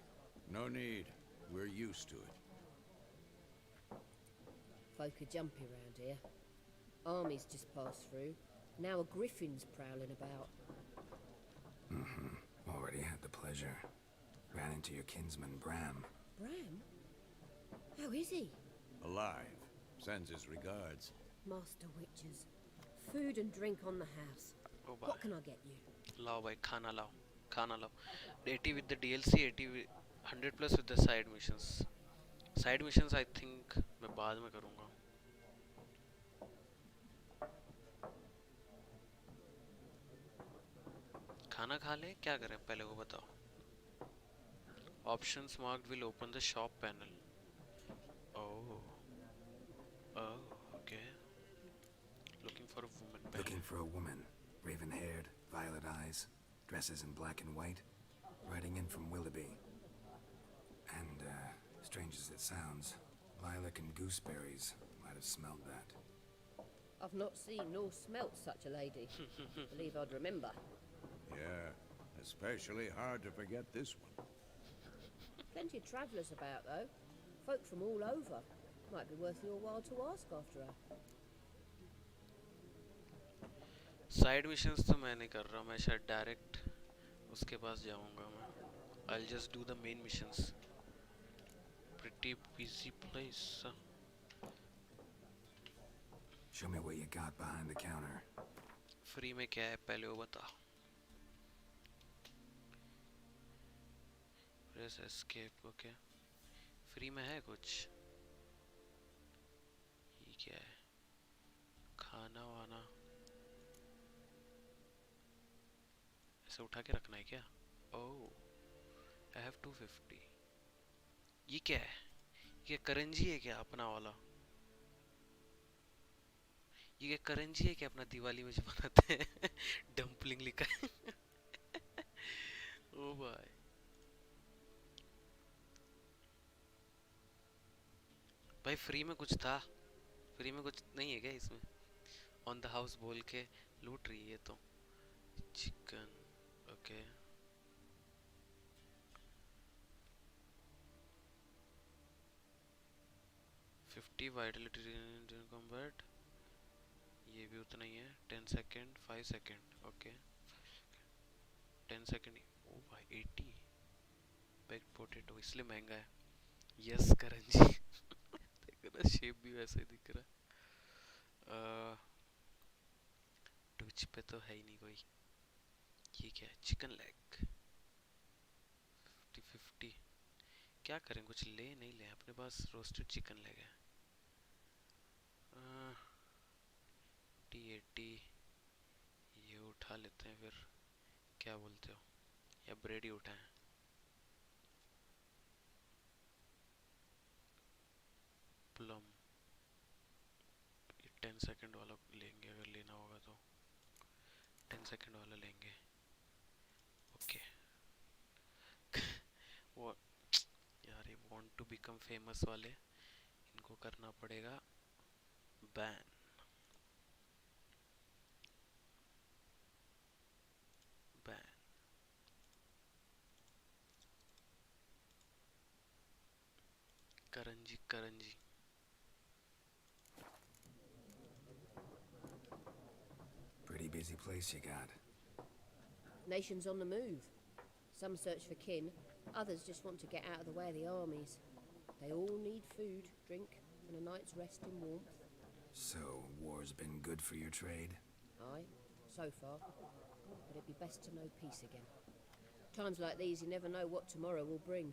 No need. We're used to it. Folk are jumpy round here. Armies just passed through. Now a griffin's prowling about. Already had the pleasure. Ran into your kinsman, Bram. Bram? How is he? Alive. Sends his regards. Master witches. Food and drink on the house. O What can I get you? लाओ भाई, खाना लाओ, खाना लाओ. 80 with the DLC, 80 with 100 plus with the side missions. Side missions I think मैं बाद में करूँगा. खाना खा ले, क्या करें पहले वो बताओ. Options marked will open the shop panel. Oh, okay. Looking for a woman. Looking for a woman. Raven-haired, violet eyes, dresses in black and white. Riding in from Willoughby. And, strange as it sounds, lilac and gooseberries might have smelled that. I've not seen nor smelt such a lady. Believe I'd remember. Yeah, especially hard to forget this one. Plenty of travellers about, though. Folk from all over. Might be worth your while to ask after her. Side missions तो मैं नहीं कर रहा, मैं शायद direct उसके पास जाऊंगा मैं. I'll just do the main missions. Pretty busy place. Show me what you got behind the counter. Free में क्या है पहले वो बता. Press escape, okay. फ्री में है कुछ. ये क्या है? खाना वाना ऐसे उठा के रखना है क्या? Oh, I have 250. ये क्या है? ये करंजी है क्या अपना वाला? ये करंजी है क्या अपना दिवाली में जो बनाते हैं? डम्पलिंग लिखा है. ओ भाई. भाई फ्री में कुछ था? फ्री में कुछ नहीं है क्या इसमें? ऑन द हाउस बोल के लूट रही है तो. Chicken, okay. Fifty Vitality in combat. ये भी उतना ही है. 10 सेकेंड, 5 सेकेंड, ओके. 10 सेकेंड. ओ भाई 80 बेक्ड पोटैटो, इसलिए महंगा है. यस करंजी. देखो ना शेप भी वैसे ही दिख रहा है. ट्विच पे तो है ही नहीं कोई. ये क्या है? Chicken leg. 50-50. क्या करें, कुछ ले नहीं ले, अपने पास रोस्टेड चिकन लेग है. 80 ये उठा लेते हैं फिर. क्या बोलते हो, या ब्रेड ही उठाएं? प्लम. 10 सेकंड वाला लेंगे अगर लेना होगा तो. 10 सेकंड वाला लेंगे. ओके. वो यार ये वांट टू बिकम फेमस वाले, इनको करना पड़ेगा ban. Ban. Karanji Karanji. Pretty busy place you got. Nations on the move. Some search for kin, others just want to get out of the way of the armies. They all need food, drink, and a night's rest in warmth. So, war's been good for your trade? Aye, so far. But it'd be best to know peace again. Times like these, you never know what tomorrow will bring.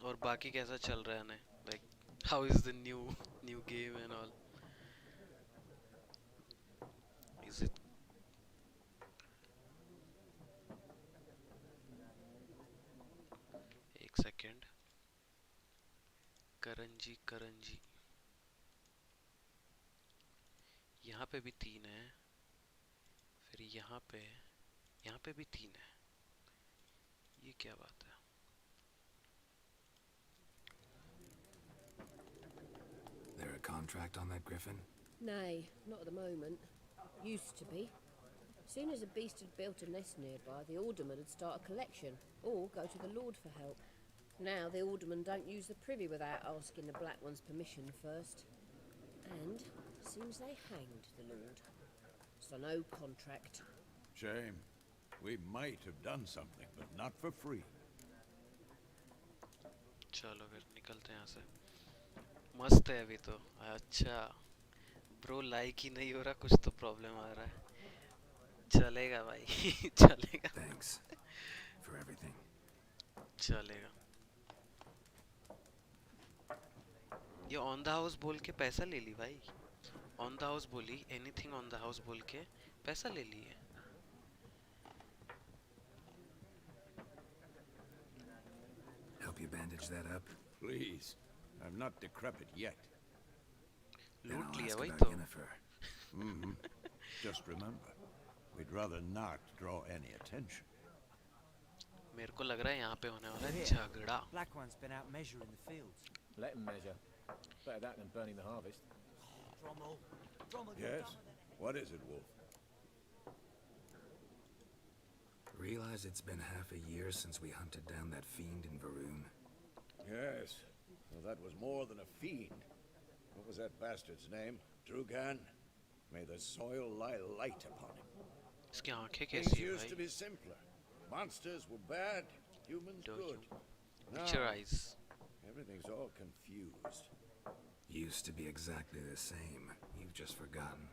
और बाकी कैसा चल रहा है ने? Like, how is the new game and all? Is it? एक second. Karanji Karanji. यहाँ पे भी 3 है. यहाँ पे भी 3 है, ये क्या बात है? There a contract on that Griffin? Nay, not at the moment. Used to be. Soon as a beast had built a nest nearby, the alderman would start a collection, or go to the Lord for help. Now the aldermen don't use the privy without asking the Black One's permission first. And seems they hanged the Lord. So no contract. Shame. We might have done something, but not for free. चलो फिर निकलते हैं यहाँ से। मस्त है अभी तो। अच्छा ब्रो, लाइक ही नहीं हो रहा, कुछ तो प्रॉब्लम आ रहा है। चलेगा भाई चलेगा। Thanks for everything. चलेगा। ये ऑन द हाउस बोल के पैसा ले ली भाई। ऑन द हाउस बोली, एनीथिंग ऑन द हाउस बोल के पैसा ले लिए। Help you bandage that up? Please. I'm not decrepit yet. Then लूट I'll लिया ask भाई about तो। Yennefer. Just remember, we'd rather not draw any attention. मेरे को लग रहा है यहाँ पे होने वाला है झगड़ा। Black One's been out measuring the fields. Let them measure. Better that than burning the harvest. Drommel. Drommel, Yes? What is it, Wolf? Realize it's been half a year since we hunted down that fiend in Varun. Yes. Well, that was more than a fiend. What was that bastard's name? Drugan? May the soil lie light upon him. इसकी आंखें Things कैसी है used to भाई? be simpler. Monsters were bad, humans good. Put your eyes. Everything's all confused. Used to be exactly the same. You've just forgotten.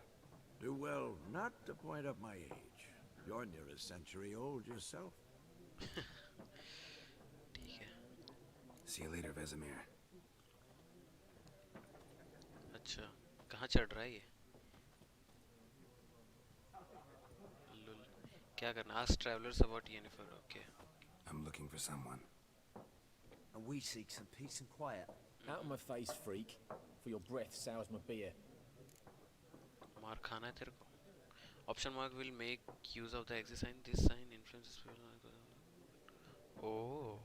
Do well not to point up my age. You're near a century old yourself. ठीक है। See you later, Vesemir. अच्छा कहाँ चढ़ रहा है ये? लुल क्या करना? Ask travelers about Yennefer. Okay. I'm looking for someone. And we seek some peace and quiet. Out of my face, freak. For your breath sours my beer. मार खाना है तेरे को। Option mark will make use of the exit sign. This sign influences people. Oh.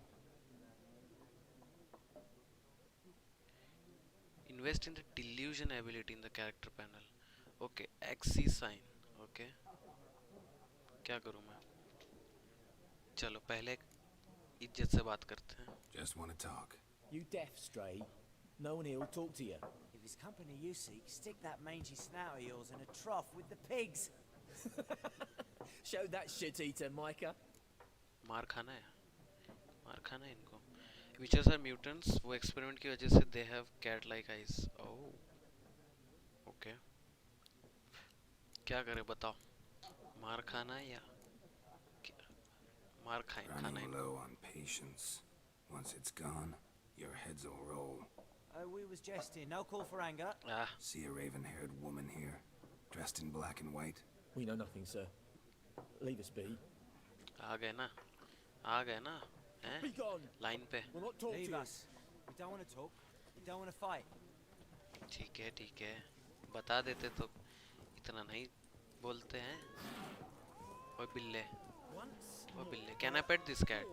Invest in the delusion ability in the character panel. Okay, XC sign. Okay. क्या करूँ मैं? चलो पहले इज्जत से बात करते हैं। Just want to talk. You deaf, Stray? No one here will talk to you. If it's company you seek, stick that mangy snout of yours in a trough with the pigs. Show that shit-eater, Micah. मार खाना है। मार खाना है इनको। Witches are mutants. वो experiment की वजह से they have cat-like eyes. Oh. Okay. क्या करें बताओ? मार खाना है या मार खाना है Running इनको? low on patience. Once it's gone, your heads will roll. Oh, we was jesting. No call for anger. Ah, See a raven-haired woman here, dressed in black and white? We know nothing, sir. Leave us be. आ गए ना? आ गए ना? हैं? Be gone! Line पे। We'll not talk to Leave you. us. We don't want to talk. We don't want to fight. ठीक है ठीक है। बता देते तो इतना नहीं बोलते हैं। ओए बिल्ले। ओए बिल्ले। Can I pet this cat?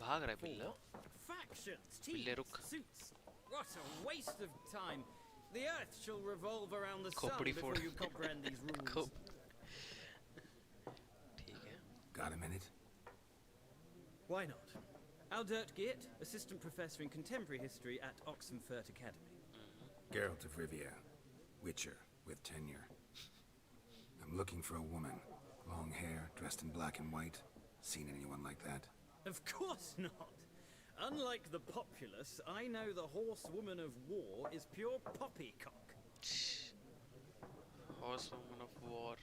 भाग रहा है बिल्ला। Factions, बिल्ले teams, रुक। suits. What a waste of time. The earth shall revolve around the sun खोपड़ी before फोड़। you comprehend these rules. ठीक है। Got a minute? Why not? Aldert Geert, Assistant Professor in Contemporary History at Oxenfurt Academy. Geralt of Rivia, Witcher with tenure. I'm looking for a woman. Long hair, dressed in black and white. Seen anyone like that? Of course not. Unlike the populace, I know the horsewoman of war is pure poppycock. Horsewoman of war.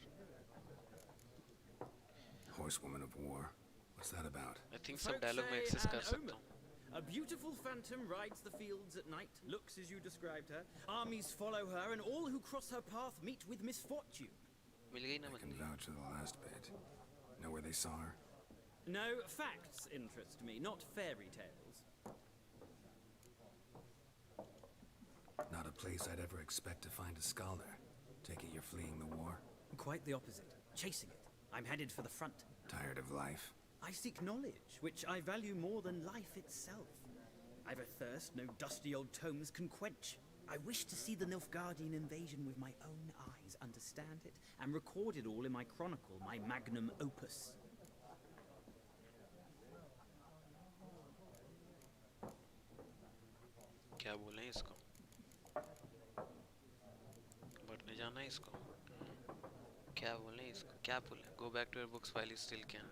Horsewoman of War. What's that about? I think सब Folks dialogue मैं say access कर an सकता omen. हूँ। A beautiful phantom rides the fields at night, looks as you described her. Armies follow her, and all who cross her path meet with misfortune. मिल गई ना I can बंदी? vouch for the last bit. Know where they saw her? No, facts interest me, not fairy tales. Not a place I'd ever expect to find a scholar. Take it you're fleeing the war? Quite the opposite. chasing it. I'm headed for the front. Tired of life? I seek knowledge, which I value more than life itself. I've a thirst no dusty old tomes can quench. I wish to see the Nilfgaardian invasion with my own eyes, understand it, and record it all in my chronicle, my magnum opus. क्या बोलें इसको? भरने जाना है इसको? क्या बोलें इसको? क्या बोलें? Go back to your books while you still can.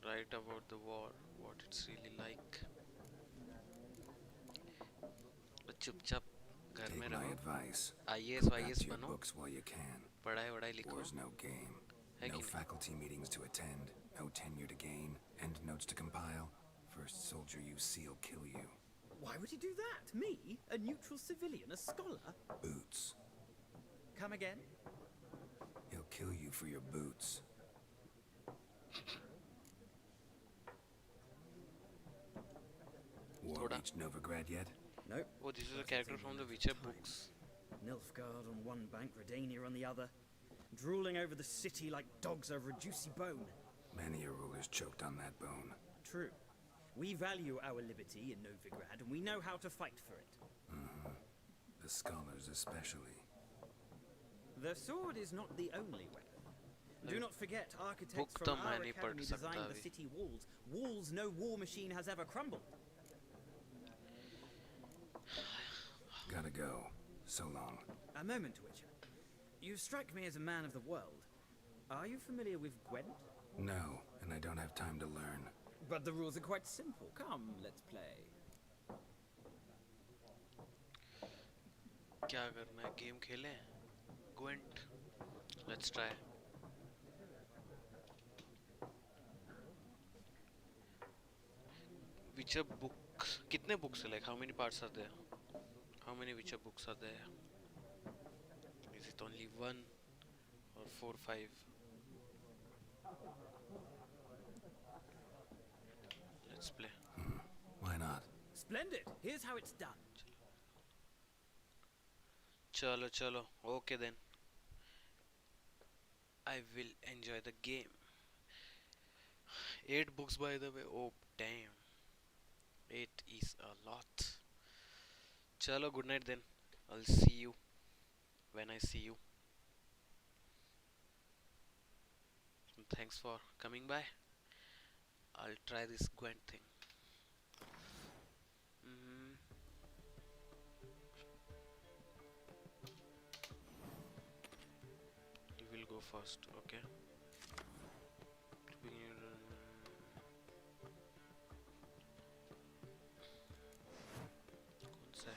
Write about the war, what it's really like. चुपचाप घर में रहो. IAS बनो. Books while you can. पढ़ाई लिखो. War's no game. No faculty meetings to attend, no tenure to gain, end notes to compile. First soldier you see'll kill you. Why would he do that? Me? A neutral civilian? A scholar? Boots. Come again? He'll kill you for your boots. War reached Novigrad yet? Nope. Oh, this is a character from the Witcher books. Nilfgaard on one bank, Redania on the other, drooling over the city like dogs over a juicy bone. Many a ruler's choked on that bone. True. We value our liberty in Novigrad, and we know how to fight for it. The scholars especially. The sword is not the only weapon. Do not forget, architects Book from तो our मैं नहीं पढ़ academy सकता designed the अभी. city walls. Walls no war machine has ever crumbled. Gotta go. So long. A moment, Witcher. You strike me as a man of the world. Are you familiar with Gwent? No, and I don't have time to learn. But the rules are quite simple. Come, let's play. क्या करना है? Game खेलें? Gwent. Let's try. Witcher books. कितने books है? Like how many parts are there? How many Witcher books are there? Is it only 1 or 4, 5? Let's play. Why not? Splendid. Here's how it's done. Chalo. Okay then. I will enjoy the game. 8 books by the way. Oh damn. 8 is a lot. Chalo, good night then. I'll see you when I see you. And thanks for coming by. I'll try this Gwent thing. You will go first, okay? To begin, कौन सा है?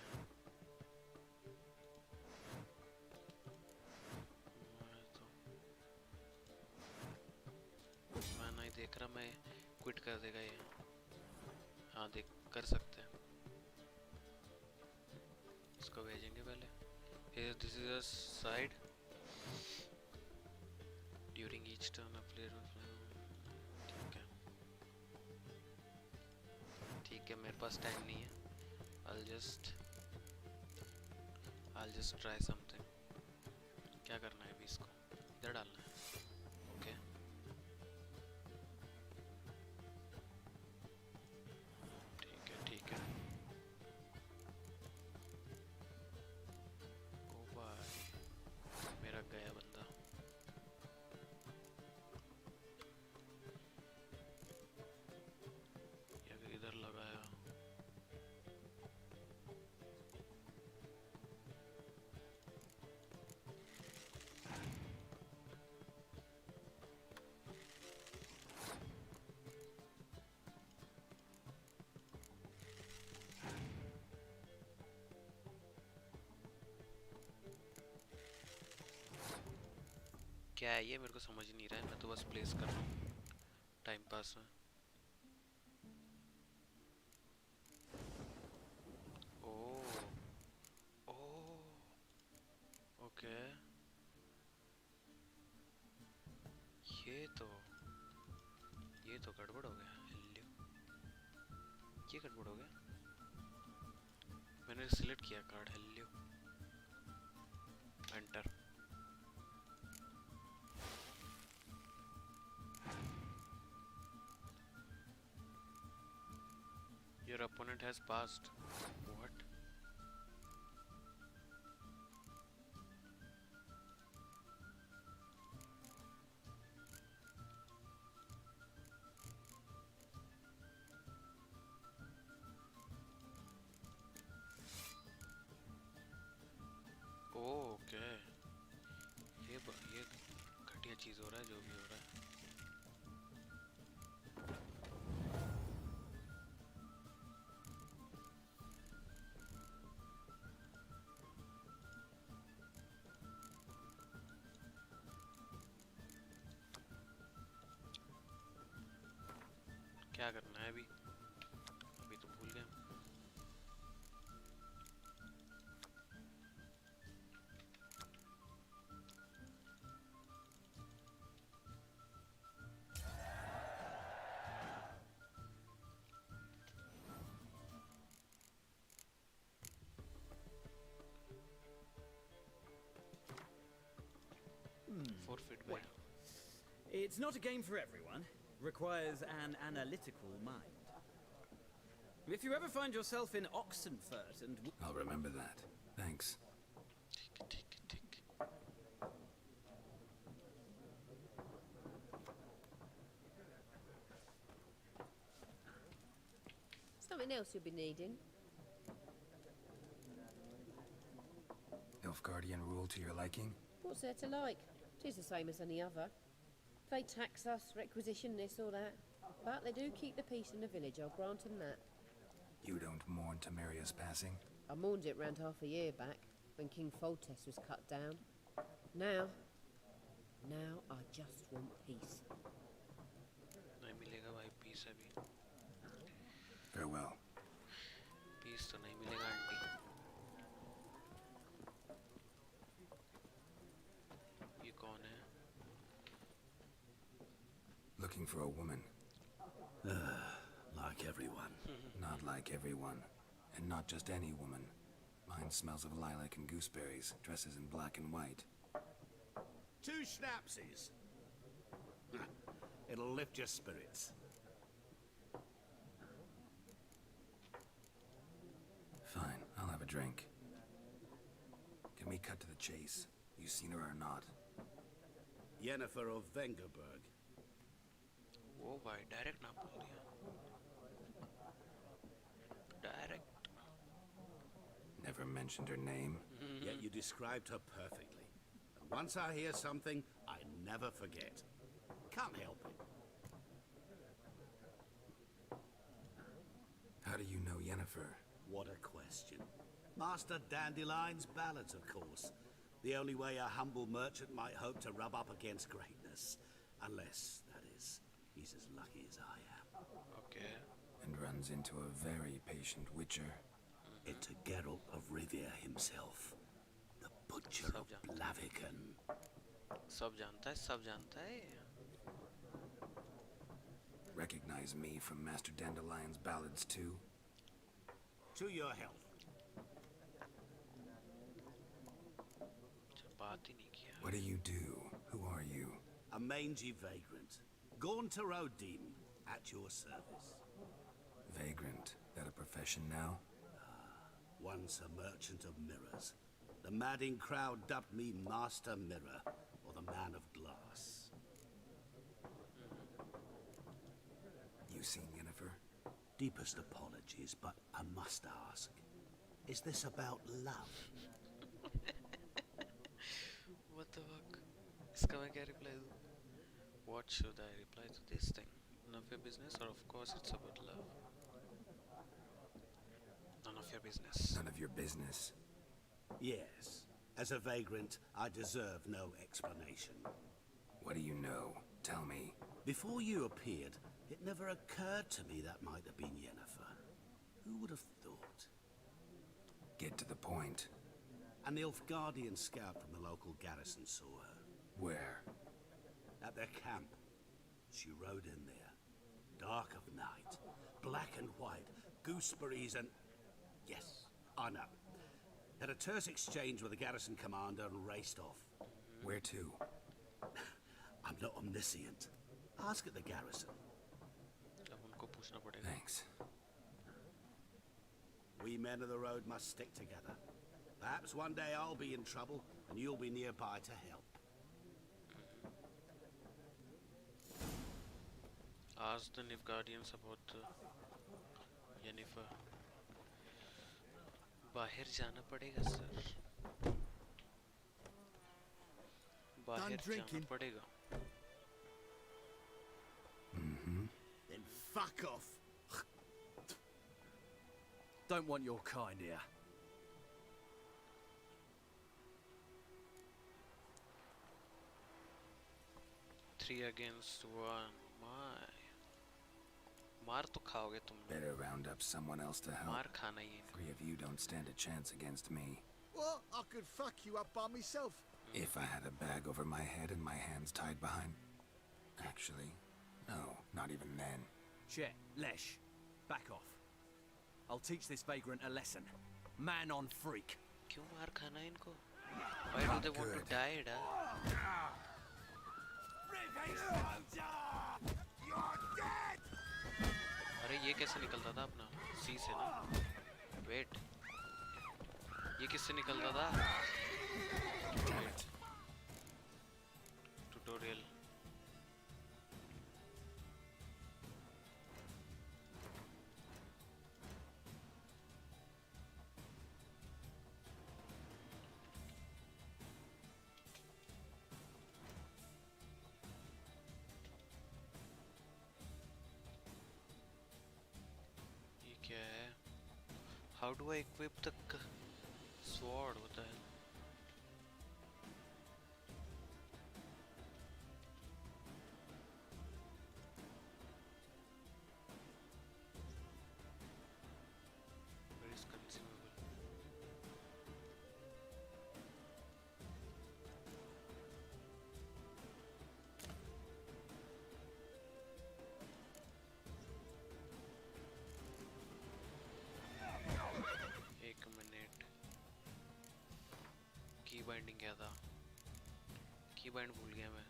मैं नहीं देख रहा, मैं quit कर देगा ये. हाँ देख कर सकते हैं. इसको भेजेंगे पहले. Here this is a side. During each turn a player will. ठीक है मेरे पास टाइम नहीं है. I'll just try something. क्या करना है अभी इसको? इधर डालना है. ओके. ठीक है. ओ भाई मेरा गया बंदा. ये इधर लगाया. क्या है ये? मेरे को समझ नहीं रहा है. मैं तो बस प्लेस कर रहा हूँ टाइम पास में. ओके. ये तो गड़बड़ हो गया. ये गड़बड़ हो गया. मैंने सिलेक्ट किया card. Hello enter. has passed. What? Okay ये घटिया चीज हो रहा है जो भी हो रहा है. क्या करना है अभी तो भूल गए. Forfeit by. It's not a game for everyone. Requires an analytical mind. If you ever find yourself in Oxenfurt and... I'll remember that. Thanks. Tick. Something else you'll be needing. Nilfgaardian rule to your liking? What's there to like? 'Tis the same as any other. They tax us, requisition this or that. But they do keep the peace in the village, I'll grant them that. You don't mourn Temeria's passing? I mourned it round half a year back, when King Foltest was cut down. Now I just want peace. नहीं मिलेगा भाई peace अभी. Farewell. Peace तो नहीं मिलेगा aunty. ये कौन है? Looking for a woman. Like everyone. Not like everyone. And not just any woman. Mine smells of lilac and gooseberries, dresses in black and white. 2 schnapsies. It'll lift your spirits. Fine, I'll have a drink. Can we cut to the chase? You seen her or not? Yennefer of Vengerberg. वो भाई direct नाम बोल दिया. Direct. Never mentioned her name. Yet you described her perfectly. And once I hear something, I never forget. Can't help it. How do you know Yennefer? What a question. Master Dandelion's ballads, of course. The only way a humble merchant might hope to rub up against greatness. Unless, that is, he's as lucky as I am. Okay. And runs into a very patient witcher. Into Geralt of Rivia himself. The Butcher of Blaviken. सब जानता है. Recognize me from Master Dandelion's ballads too? To your health. बात ही नहीं किया. What do you do? Who are you? A mangy vagrant. Gaunter O'Deem, at your service. Vagrant. That a profession now? Once a merchant of mirrors. The madding crowd dubbed me Master Mirror, or the Man of Glass. You seen Yennefer? Deepest apologies, but I must ask. Is this about love? What the fuck? इसका मैं क्या reply दूँ? What should I reply to this thing? None of your business, or of course it's about love. None of your business. None of your business. Yes. As a vagrant, I deserve no explanation. What do you know? Tell me. Before you appeared, it never occurred to me that might have been Yennefer. Who would have thought? Get to the point. An Nilfgaardian scout from the local garrison saw her. Where? At their camp. She rode in there. Dark of night. Black and white. Gooseberries and... Yes, I know. Had a terse exchange with the garrison commander and raced off. Where to? I'm not omniscient. Ask at the garrison. अब उनको पूछना पड़ेगा. Thanks. We men of the road must stick together. Perhaps one day I'll be in trouble and you'll be nearby to help. Ask the Nilfgaardians about the Yennefer. बाहर जाना पड़ेगा sir. बाहर जाना पड़ेगा. Then fuck off. Don't want your kind here. 3 against 1. My. मार तो खाओगे तुम. Better round up someone else to help. मार खाना ही है. 3 of you don't stand a chance against me. What? I could fuck you up by myself. If I had a bag over my head and my hands tied behind... Actually, no, not even then. Chet, Lesh, back off. I'll teach this vagrant a lesson. Man on freak. क्यों मार खाना है इनको? Why do they want to die, da? अरे ये कैसे निकलता था अपना? C से ना? Wait. ये किससे निकलता था? Tutorial. How do I equip the sword? What the hell? Where is consumable? की बाइंडिंग क्या था? की बाइंड भूल गया मैं.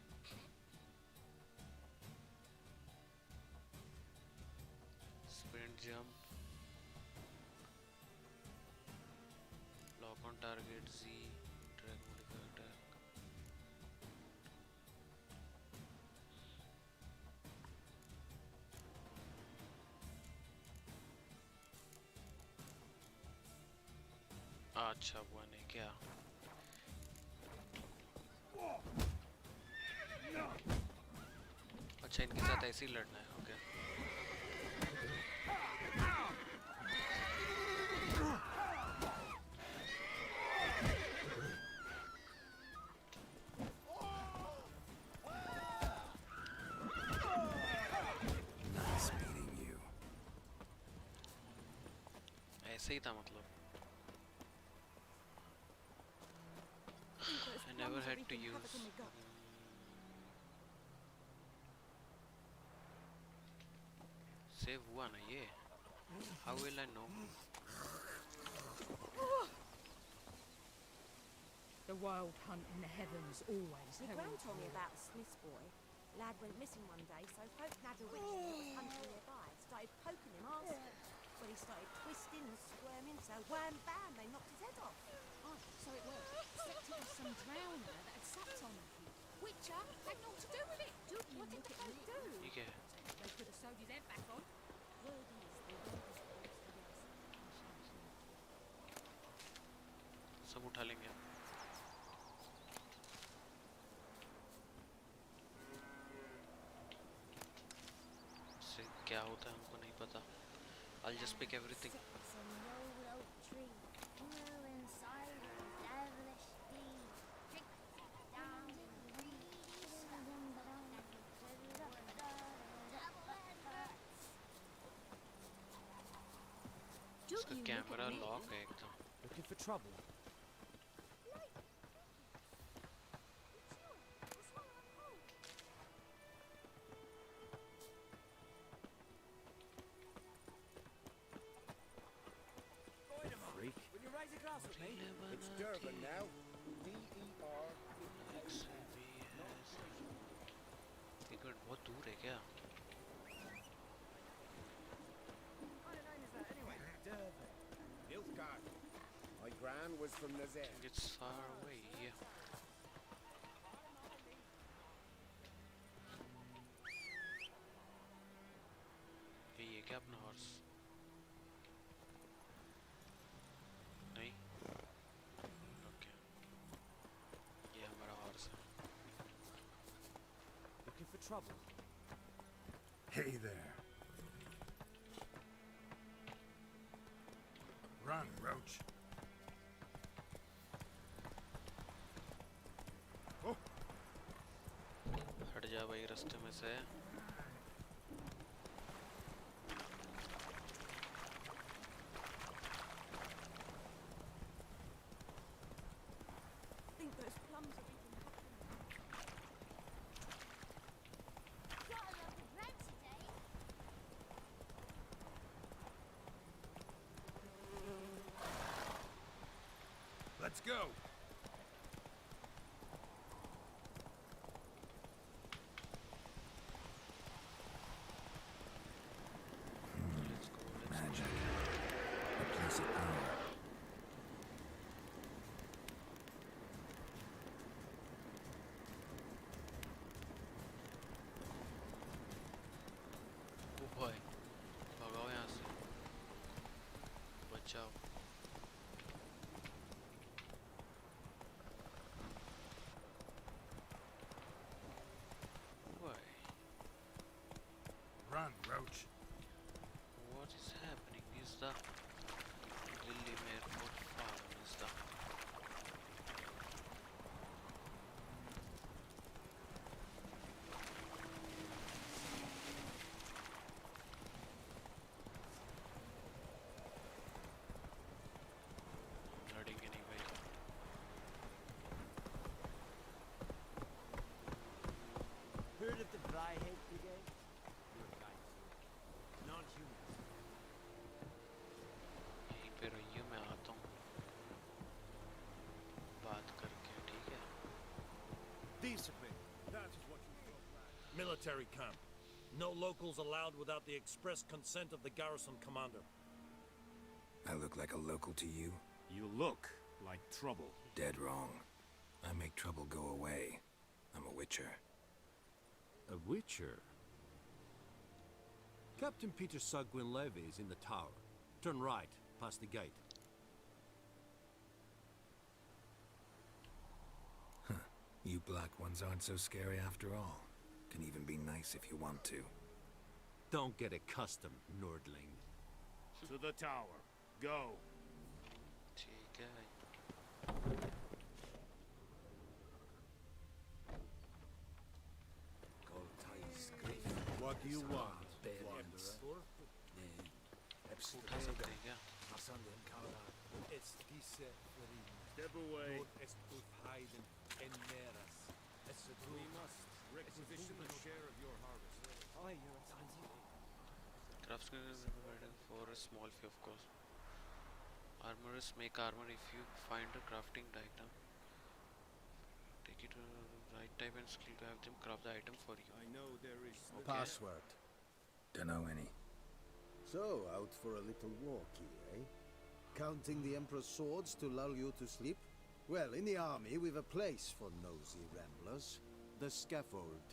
Sprint jump, lock on target, Z, drag modifier attack. अच्छा हुआ नहीं क्या? अच्छा इनके साथ ऐसे ही लड़ना है. ओके. Nice meeting you. ऐसे ही था मतलब. I never had to use. Save हुआ ना ये? How will I know? The wild hunt in the heavens always. My gran told me about a Smith's boy. Lad went missing one day, so folk nabbed a witch that was hunting nearby. Started poking him, asking. Well, he started twisting and squirming, so wham bam, they knocked his head off. Oh, so it was. Except it was some drowner that had sat on him. Witcher had naught to do with it. What did the folk do? ठीक है. They could have sewed his head back on. सब उठा लेंगे. से क्या होता है हमको नहीं पता. I'll just pick everything. इसका कैमरा लॉक है एकदम. Looking for trouble? Freak. Will you raise a glass with me? It's Durban now. DER. एक मिनट बहुत दूर है क्या? What kind of name is that anyway? Durban. Asgard. My gran was from Nazir. It's far away. Yeah. ये क्या अपना horse नहीं okay ये हमारा हॉर्स है Looking for trouble? Hey there. Run, Roach. हट जा भाई रास्ते में से Think those plums are even Got a local brand today. Let's go. Magic. A place of power. ओ भाई भगाओ यहाँ से बचाओ भाई Run, Roach. what is happening is the Lily Airport farm is the flooding anyway. Heard of the Vryheid Brigade? You're kind, sir. Non-human. यहीं पे रहिए मैं आता हूँ बात करके ठीक है Discipline. That is what you call Military camp. No locals allowed without the express consent of the garrison commander. I look like a local to you? You look like trouble. Dead wrong. I make trouble go away. I'm a witcher. A witcher? Captain Peter Sugwin Levy is in the tower. Turn right, past the gate. You black ones aren't so scary after all. Can even be nice if you want to. Don't get accustomed, Nordling. To the tower. Go. ठीक है भाई What do you want? उठा सकते हैं क्या Step away. We must requisition a share of your harvest. Oh, you're a tiny. craftsman is provided for a small fee of course armorers make armor if you find a crafting item take it to the right type and skill to have them craft the item for you I know there is Password. Dunno any. So, out for a little walk here, eh? Counting the Emperor's swords to lull you to sleep? Well, in the army, we've a place for nosy ramblers. The scaffold.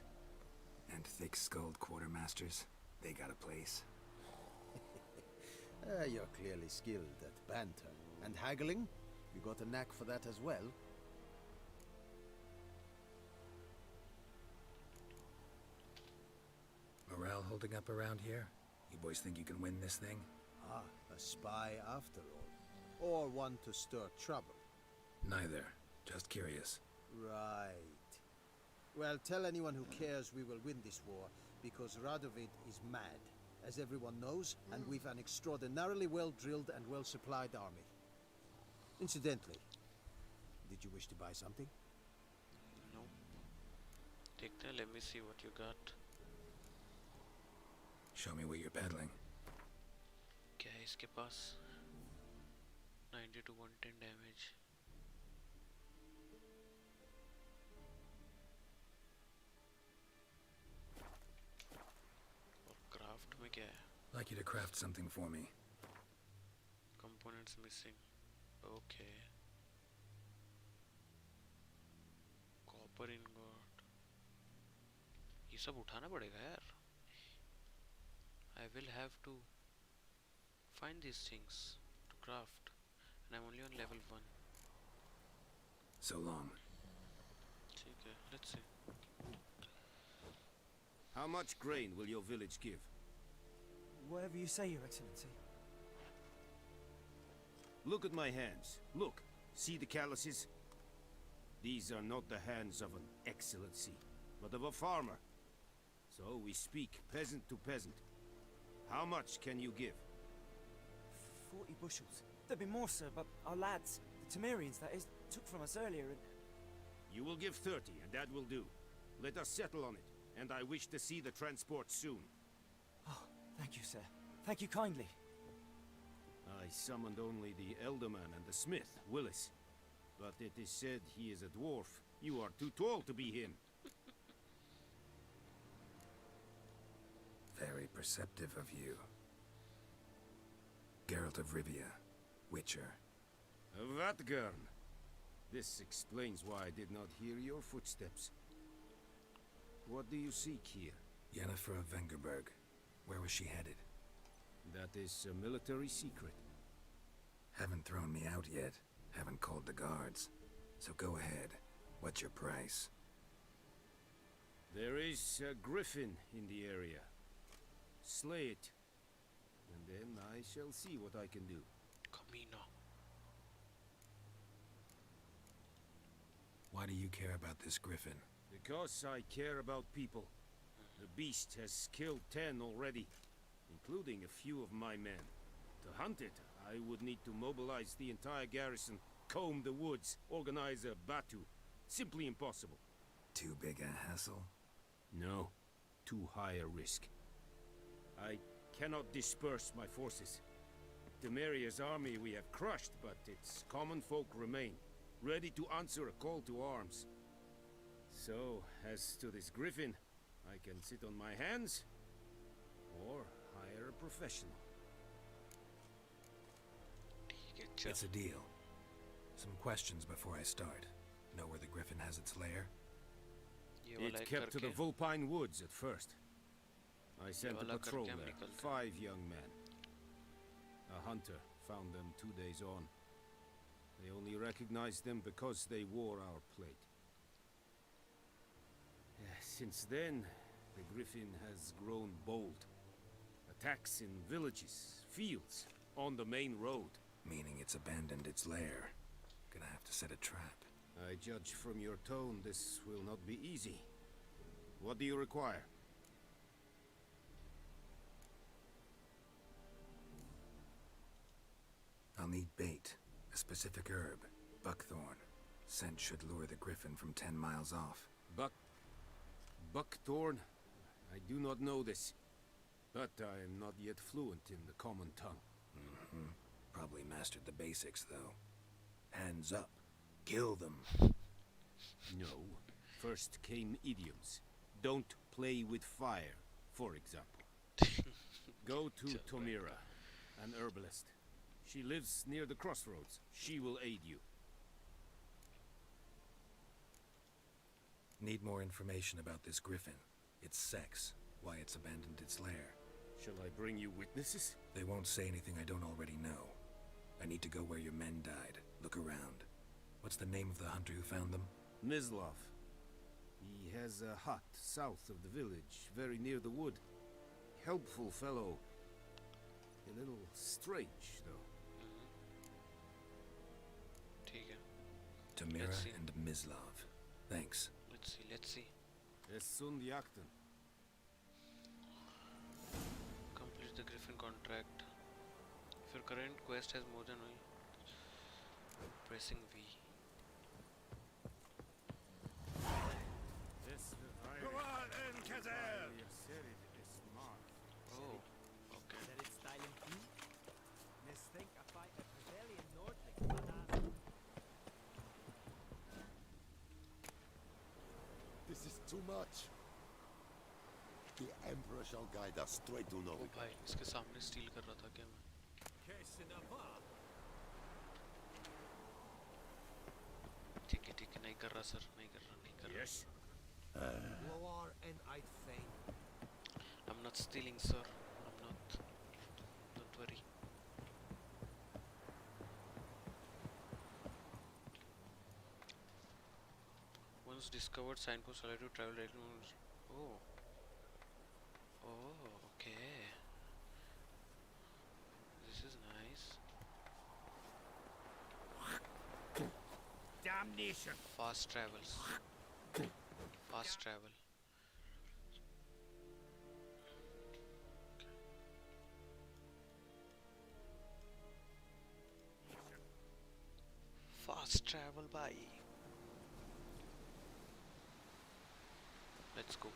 And thick-skulled quartermasters? They got a place. You're clearly skilled at banter. And haggling? You got a knack for that as well? Morale holding up around here? You boys think you can win this thing? Ah, a spy after all. Or one to stir trouble. Neither. Just curious. Right. Well, tell anyone who cares we will win this war, because Radovid is mad, as everyone knows, and we've an extraordinarily well-drilled and well-supplied army. Incidentally, did you wish to buy something? no देखते हैं let me see what you got Show me what you're peddling. क्या है इसके पास 90 to 110 damage और craft में क्या है Like you to craft something for me. component components missing. Okay. Copper ingot. ये सब उठाना पड़ेगा यार. I will have to find these things to craft, and I'm only on level 1. So long. Okay, let's see. How much grain will your village give? Whatever you say, Your Excellency. Look at my hands. Look. See the calluses? These are not the hands of an excellency, but of a farmer. So we speak peasant to peasant. How much can you give? 40 bushels. There'd be more, sir, but our lads, the Temerians that is, took from us earlier and... You will give 30, and that will do. Let us settle on it, and I wish to see the transport soon. Oh, thank you, sir. Thank you kindly. I summoned only the Elderman and the smith, Willis. But it is said he is a dwarf. You are too tall to be him. Very perceptive of you. Geralt of Rivia, Witcher. Vatgern. This explains why I did not hear your footsteps. What do you seek here? Yennefer of Vengerberg. Where was she headed? That is a military secret. Haven't thrown me out yet. Haven't called the guards. So go ahead. What's your price? There is a griffin in the area. Slay it. And then I shall see what I can do. Camino. Why do you care about this griffin? Because I care about people. The beast has killed 10 already, including a few of my men. To hunt it, I would need to mobilize the entire garrison, comb the woods, organize a batu. Simply impossible. Too big a hassle? No. Too high a risk. I cannot disperse my forces. Temeria's army we have crushed, but its common folk remain, ready to answer a call to arms. So, as to this griffin, I can sit on my hands, or hire a professional. It's a deal. Some questions before I start. Know where the griffin has its lair? It kept to the Vulpine Woods at first. I sent a patrol there, 5 young men. A hunter found them 2 days on. They only recognized them because they wore our plate. Since then, the griffin has grown bold. Attacks in villages, fields, on the main road. Meaning it's abandoned its lair. Gonna have to set a trap. I judge from your tone this will not be easy. What do you require? I'll need bait. A specific herb. Buckthorn. Scent should lure the griffin from 10 miles off. Buckthorn? I do not know this. But I am not yet fluent in the common tongue. Mm-hmm. Probably mastered the basics, though. Hands up. Kill them. No. First came idioms. Don't play with fire, for example. Go to Tomira, an herbalist. She lives near the crossroads. She will aid you. Need more information about this griffin. Its sex, why it's abandoned its lair. Shall I bring you witnesses? They won't say anything I don't already know. I need to go where your men died. Look around. What's the name of the hunter who found them? Mislav. He has a hut south of the village, very near the wood. Helpful fellow. A little strange, though. Tamira and Mislav. Thanks. Let's see. Yakten. Complete the Griffin contract. If your current quest has more than one, pressing V. Oh, okay. This is too much. The Emperor shall guide us straight to Novigrad. भाई इसके सामने steel कर रहा था क्या मैं? ठीक है, नहीं कर रहा सर, नहीं कर रहा, नहीं कर Yes. Lower and I'd fain. रहा। I'm not stealing sir, I'm not, don't worry. Once discovered, signpost allowed to travel directly. Oh, oh, okay, this is nice. Damnation. Fast travels, fast travel. Fast travel by. Let's go.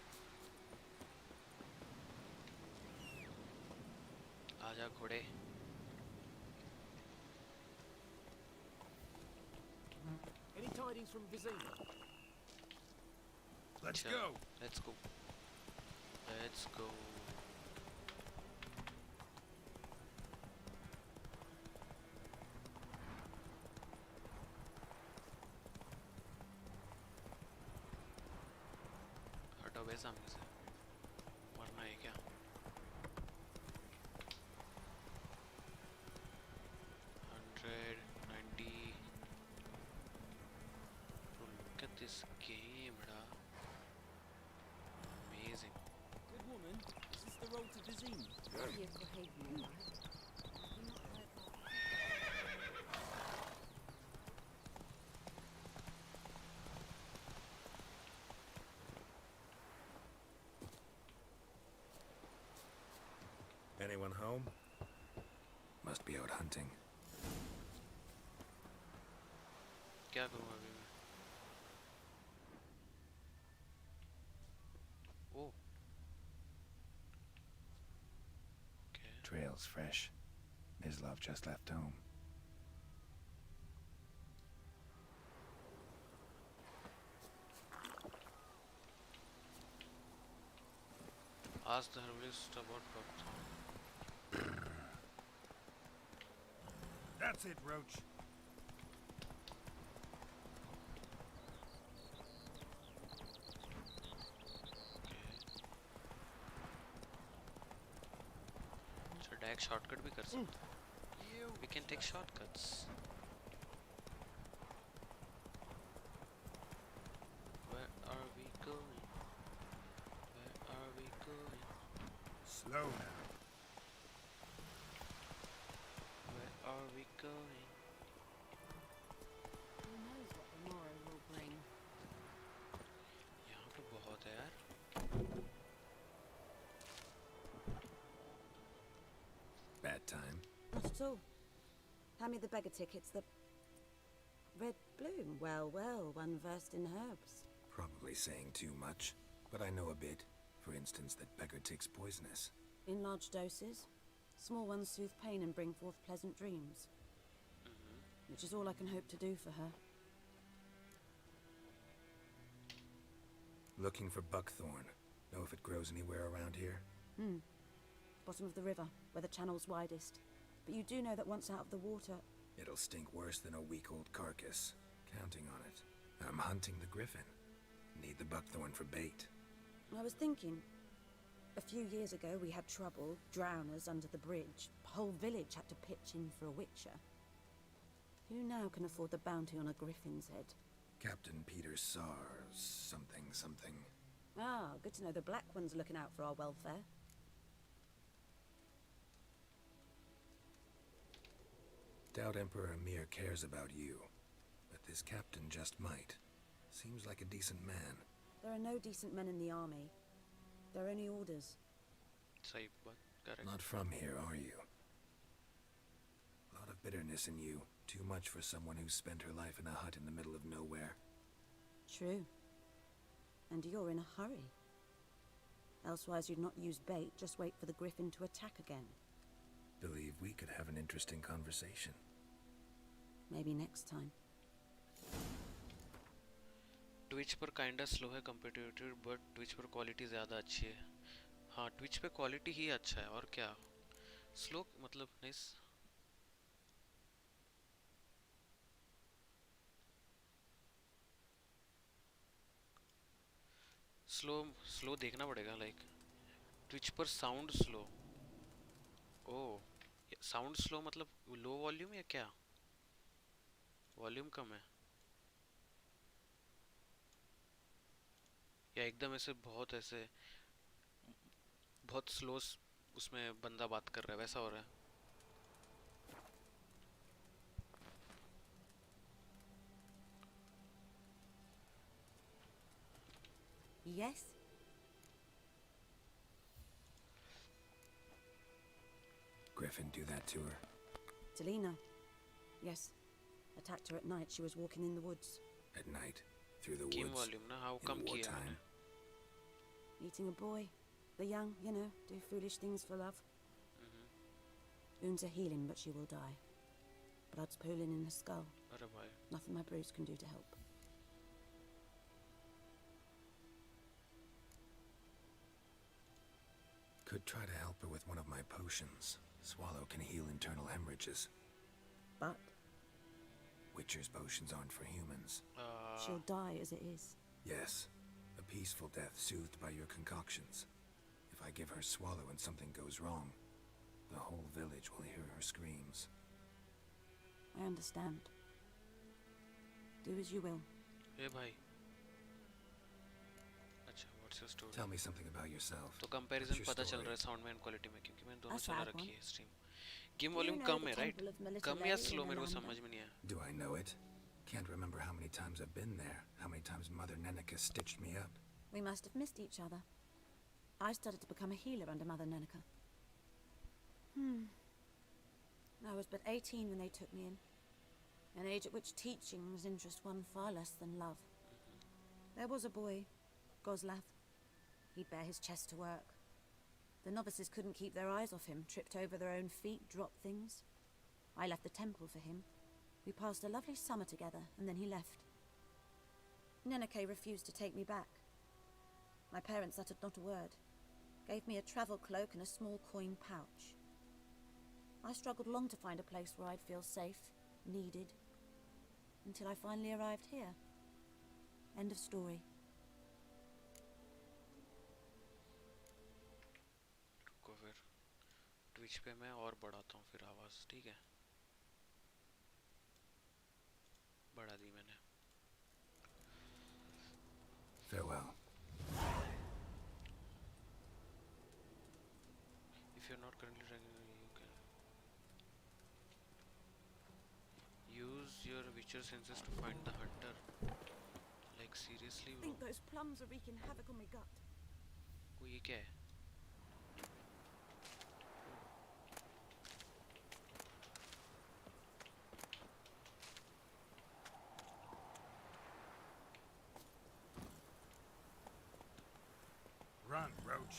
आजा घोड़े. Any tidings from Xenyx? Let's Sure. go. Let's go. Let's go. हटो बे सामने से. मरना है क्या? 190. Look at this game, bro. Amazing. Good woman, is this the road to Vizine? You behave me, lad. Anyone home? Must be out hunting. क्या करूँ अभी मैं? Oh. Okay. Trail's fresh. Mislov just left home. Ask the herbalist about buckthorn. That's it, Roach. So direct shortcut भी कर सकते हैं. We can take shortcuts. Where are we going? Where are we going? Slow now. Where are we going? Who knows what the morrow will bring? यहाँ पे बहुत है यार. Bad time. Not at all. Hand me the beggar tickets, the red bloom. Well, well, one versed in herbs. Probably saying too much, but I know a bit. For instance, that beggar tick's poisonous. In large doses. Small ones soothe pain and bring forth pleasant dreams. Which is all I can hope to do for her. Looking for buckthorn. Know if it grows anywhere around here? Bottom of the river, where the channel's widest. But you do know that once out of the water... It'll stink worse than a week-old carcass. Counting on it. I'm hunting the griffin. Need the buckthorn for bait. I was thinking... A few years ago we had trouble, drowners under the bridge. The whole village had to pitch in for a witcher. Who now can afford the bounty on a griffin's head? Captain Peter Sars... something something. Ah, good to know the Black One's looking out for our welfare. Doubt Emperor Emir cares about you. But this captain just might. Seems like a decent man. There are no decent men in the army. There are only orders. सही बात, correct. Not from here, are you? A lot of bitterness in you. Too much for someone who spent her life in a hut in the middle of nowhere. True. And you're in a hurry. Elsewise you'd not use bait, just wait for the griffin to attack again. Believe we could have an interesting conversation. Maybe next time. Twitch पर kinda slow है competitive, but Twitch पर quality ज़्यादा अच्छी है. हाँ, Twitch पे quality ही अच्छा है, और क्या? Slow मतलब nice. स्लो स्लो देखना पड़ेगा लाइक ट्विच पर साउंड स्लो। ओह साउंड स्लो मतलब लो वॉल्यूम या क्या? वॉल्यूम कम है या एकदम ऐसे बहुत स्लो उसमें बंदा बात कर रहा है वैसा हो रहा है? Yes? Griffin do that to her? Delina. Yes. Attacked her at night. She was walking in the woods. At night? Through the Game woods? volume ना how in come किया wartime? मैंने? Meeting a boy. The young, you know, do foolish things for love. Wounds are healing, but she will die. Blood's pooling in her skull. अरे भाई. Nothing my bruise can do to help. Could try to help her with one of my potions. Swallow can heal internal hemorrhages. But? Witcher's potions aren't for humans. She'll die as it is. Yes. A peaceful death soothed by your concoctions. If I give her Swallow and something goes wrong, the whole village will hear her screams. I understand. Do as you will. ए भाई. अच्छा, what's your story? Tell me something about yourself. तो comparison पता चल रहा है sound में and quality में क्योंकि मैंने दोनों चला रखी है stream. Game volume कम है, right? कम या slow मेरे को समझ में नहीं आया. Do I know it? Can't remember how many times I've been there. How many times Mother Nenica stitched me up. We must have missed each other. I started to become a healer under Mother Nenica. I was but 18 when they took me in. An age at which teachings interest one far less than love. There was a boy, Goslath. He'd bare his chest to work. The novices couldn't keep their eyes off him, tripped over their own feet, dropped things. I left the temple for him. We passed a lovely summer together, and then he left. Nenike refused to take me back. My parents uttered not a word. Gave me a travel cloak and a small coin pouch. I struggled long to find a place where I'd feel safe, needed, until I finally arrived here. End of story. रुको फिर Twitch पे मैं और बढ़ाता हूँ फिर आवाज़, ठीक है? बढ़ा दी मैंने. Farewell. If you're not currently tracking, you can use your Witcher senses to find the hunter. Like seriously, I bro? think those plums are wreaking havoc on my gut. वो ये क्या है? Run, Roach.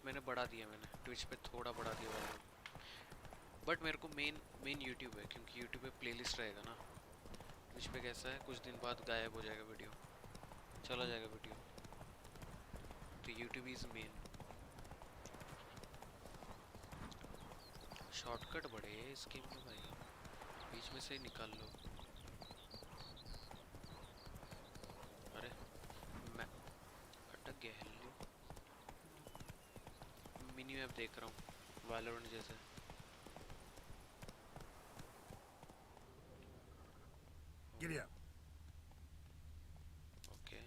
मैंने बढ़ा दिया, मैंने Twitch पे थोड़ा बढ़ा दिया वॉल्यूम. बट मेरे को मेन यूट्यूब है क्योंकि यूट्यूब पे प्लेलिस्ट रहेगा ना. ट्विच पे कैसा है, कुछ दिन बाद गायब हो जाएगा वीडियो, चला जाएगा वीडियो. तो यूट्यूब इज मेन. शॉर्टकट बड़े हैं इस गेम में भाई, बीच में से ही निकाल लो. अरे मैं अटक गया. हेलो मिनी मैप देख रहा हूँ वैलोरेंट जैसे. Giddy up. ओके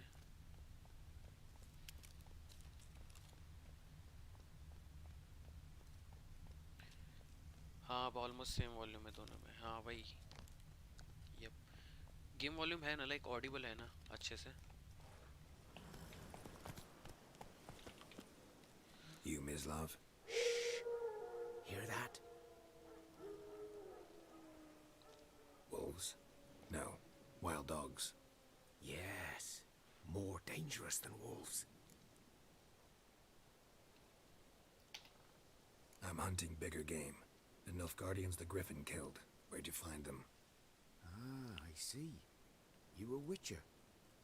हाँ, अब ऑलमोस्ट सेम वॉल्यूम है दोनों में. हाँ वही. यप. गेम वॉल्यूम है ना, लाइक ऑडिबल है ना अच्छे से. You, Mislav? Hear that? Wolves? No. Wild dogs. Yes. More dangerous than wolves. I'm hunting bigger game. The Nilfgaardians the Griffin killed. Where'd you find them? Ah, I see. You a witcher.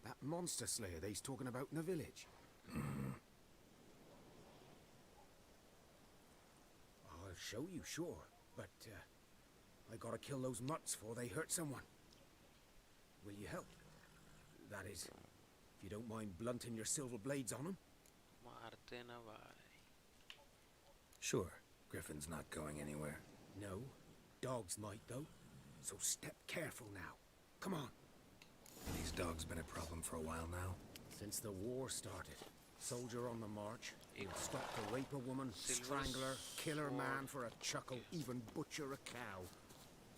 That monster slayer they's talking about in the village. I'll show you, sure. But, I gotta kill those mutts before they hurt someone. Will you help? That is, if you don't mind blunting your silver blades on them. मारते ना भाई. Sure, Griffin's not going anywhere. No, dogs might though. So step careful now. Come on. These dogs been a problem for a while now. Since the war started. Soldier on the march. He'll stop to rape a woman, strangle her, kill her man for a chuckle, even butcher a cow.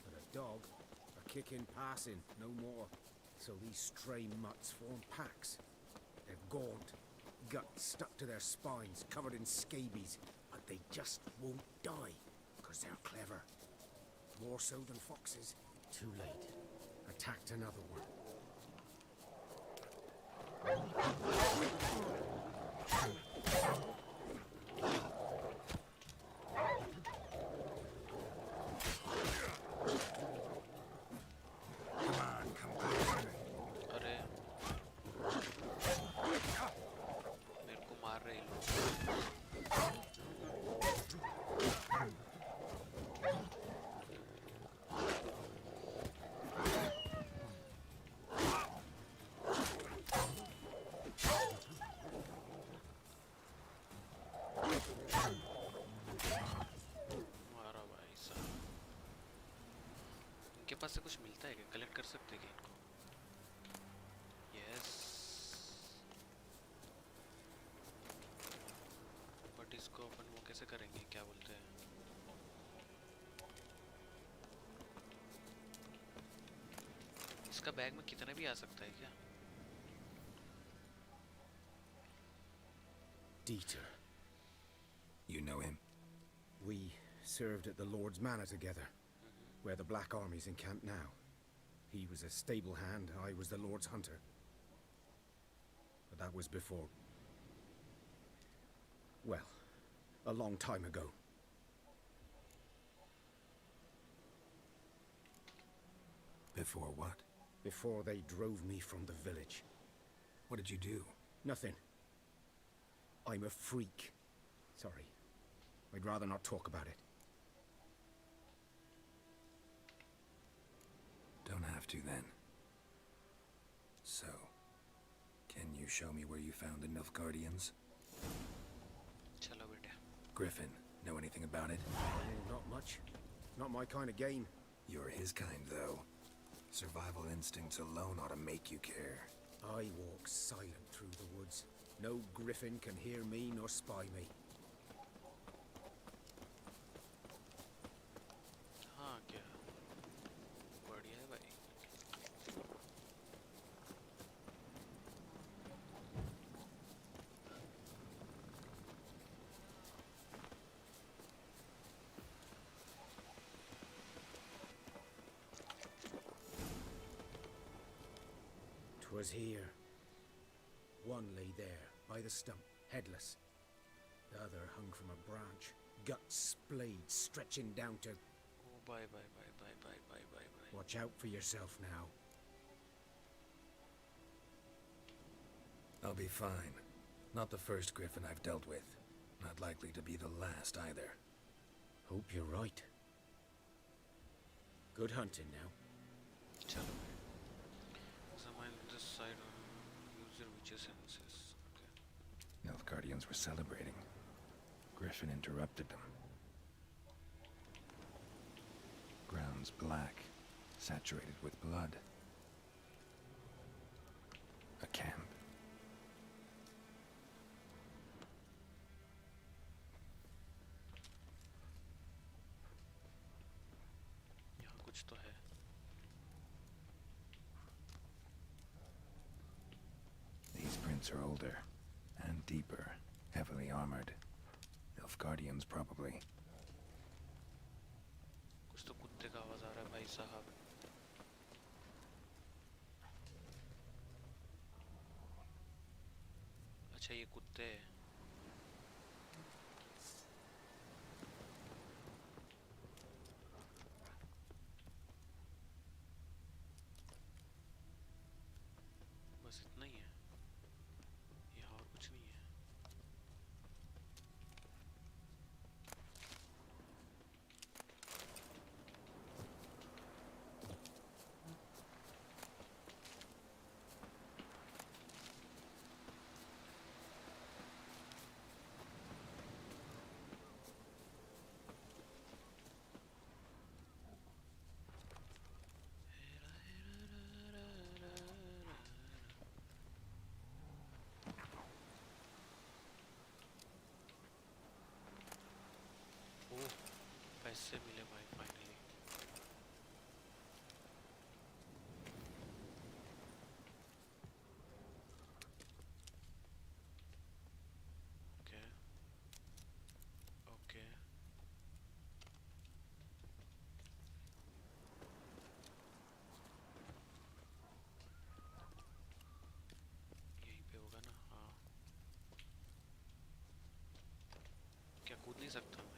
But a dog, a kick in passing, no more. So these stray mutts form packs. They're gaunt, guts stuck to their spines, covered in scabies, but they just won't die, because they're clever. More so than foxes. Too late. Attacked another one. अरे मेरे को मार रहे लोग. मारा भाई साहब. इनके पास से कुछ मिलता है क्या? कलेक्ट कर सकते हैं क्या इनको? यस. बट इसको अपन वो कैसे करेंगे? क्या बोलते हैं? इसका बैग में कितना भी आ सकता है क्या? Dieter. You know him? We served at the Lord's Manor together, where the Black Army's encamped now. He was a stable hand, I was the Lord's hunter. But that was before... well, a long time ago. Before what? Before they drove me from the village. What did you do? Nothing. I'm a freak. Sorry. I'd rather not talk about it. Don't have to then. So, can you show me where you found the Nilfgaardians? चलो बेटा. Griffin, know anything about it? Oh, not much. Not my kind of game. You're his kind, though. Survival instincts alone ought to make you care. I walk silent through the woods. No griffin can hear me nor spy me. हाँ क्या? बढ़िया है भाई. Was here. One lay there, by the stump, headless. The other hung from a branch, guts splayed, stretching down to... Oh, bye. Watch out for yourself now. I'll be fine. Not the first griffin I've dealt with. Not likely to be the last either. Hope you're right. Good hunting now. चलो. Examine this side on user witches senses. Okay. Nilfgaardians were celebrating. Griffin interrupted them. Ground's black, saturated with blood. A camp. यहाँ कुछ तो है. These prints are older and deeper, heavily armored. Nilfgaardians probably. कुछ तो कुत्ते का आवाज आ रहा है भाई साहब. अच्छा ये कुत्ते हैं. बस इतना ही है. यहाँ और कुछ नहीं है. इससे मिले भाई फाइनली। ओके ओके यहीं पे होगा ना? हाँ, क्या कूद नहीं सकता मैं?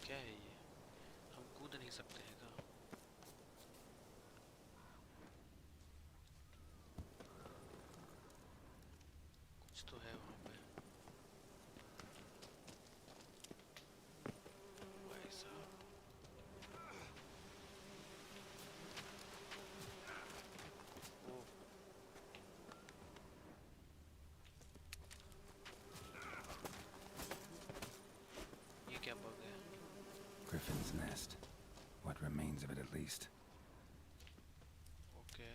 क्या है ये? हम कूद नहीं सकते हैं क्या? कुछ तो है वहाँ पे भाई साहब। ओ ये क्या बग है? Griffin's nest. What remains of it, at least. Okay.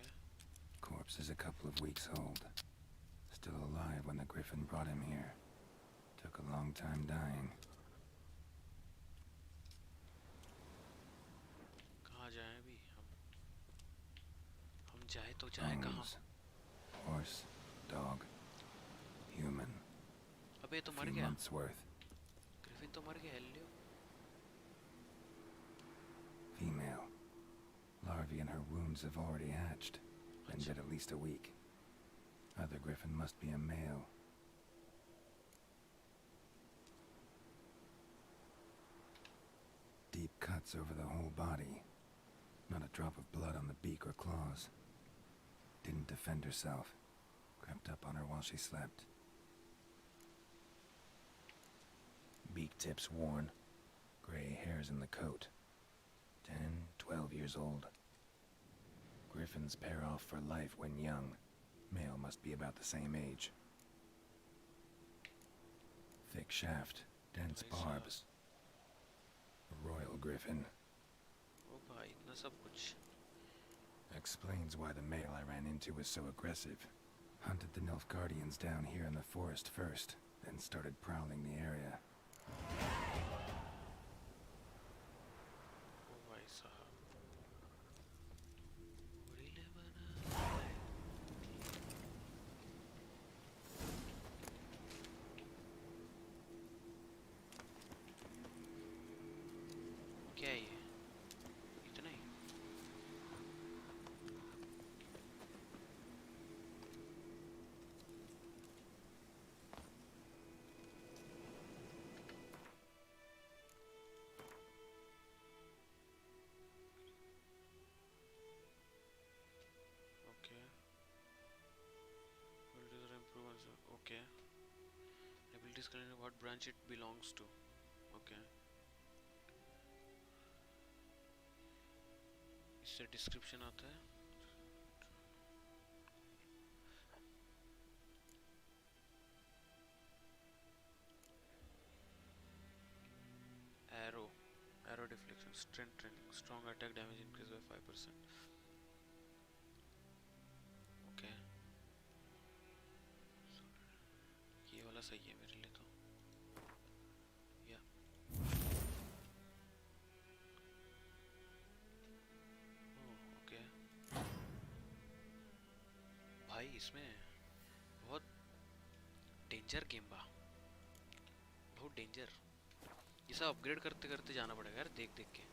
Corpse is a couple of weeks old. Still alive when the Griffin brought him here. Took a long time dying. कहाँ जाएं अभी हम? हम जाए तो जाए कहाँ? Bones. Horse, dog, human. अबे तो मर Few गया। months worth. ग्रिफिन तो मर गया हेल्लियो। Female. Larvae in her wounds have already hatched. Been dead at least a week. Other Griffin must be a male. Deep cuts over the whole body. Not a drop of blood on the beak or claws. Didn't defend herself. Crept up on her while she slept. Beak tips worn. Gray hairs in the coat. 10, 12 years old. Griffins pair off for life when young. Male must be about the same age. Thick shaft, dense barbs. A royal griffin. ओ भाई इतना सब कुछ। Explains why the male I ran into was so aggressive. Hunted the Nilfgaardians down here in the forest first, then started prowling the area. ओ भाई साहब। क्या है ये? इतना ही? Okay. Abilities are improved. Okay. Abilities can what branch it belongs to. Okay. इससे description आता है। Arrow deflection, strength training, strong attack damage increase by 5%. Okay. ये वाला सही है मेरे लिए तो। या ओके भाई इसमें बहुत डेंजर गेम बा, बहुत डेंजर। ये सब अपग्रेड करते करते जाना पड़ेगा यार, देख देख के।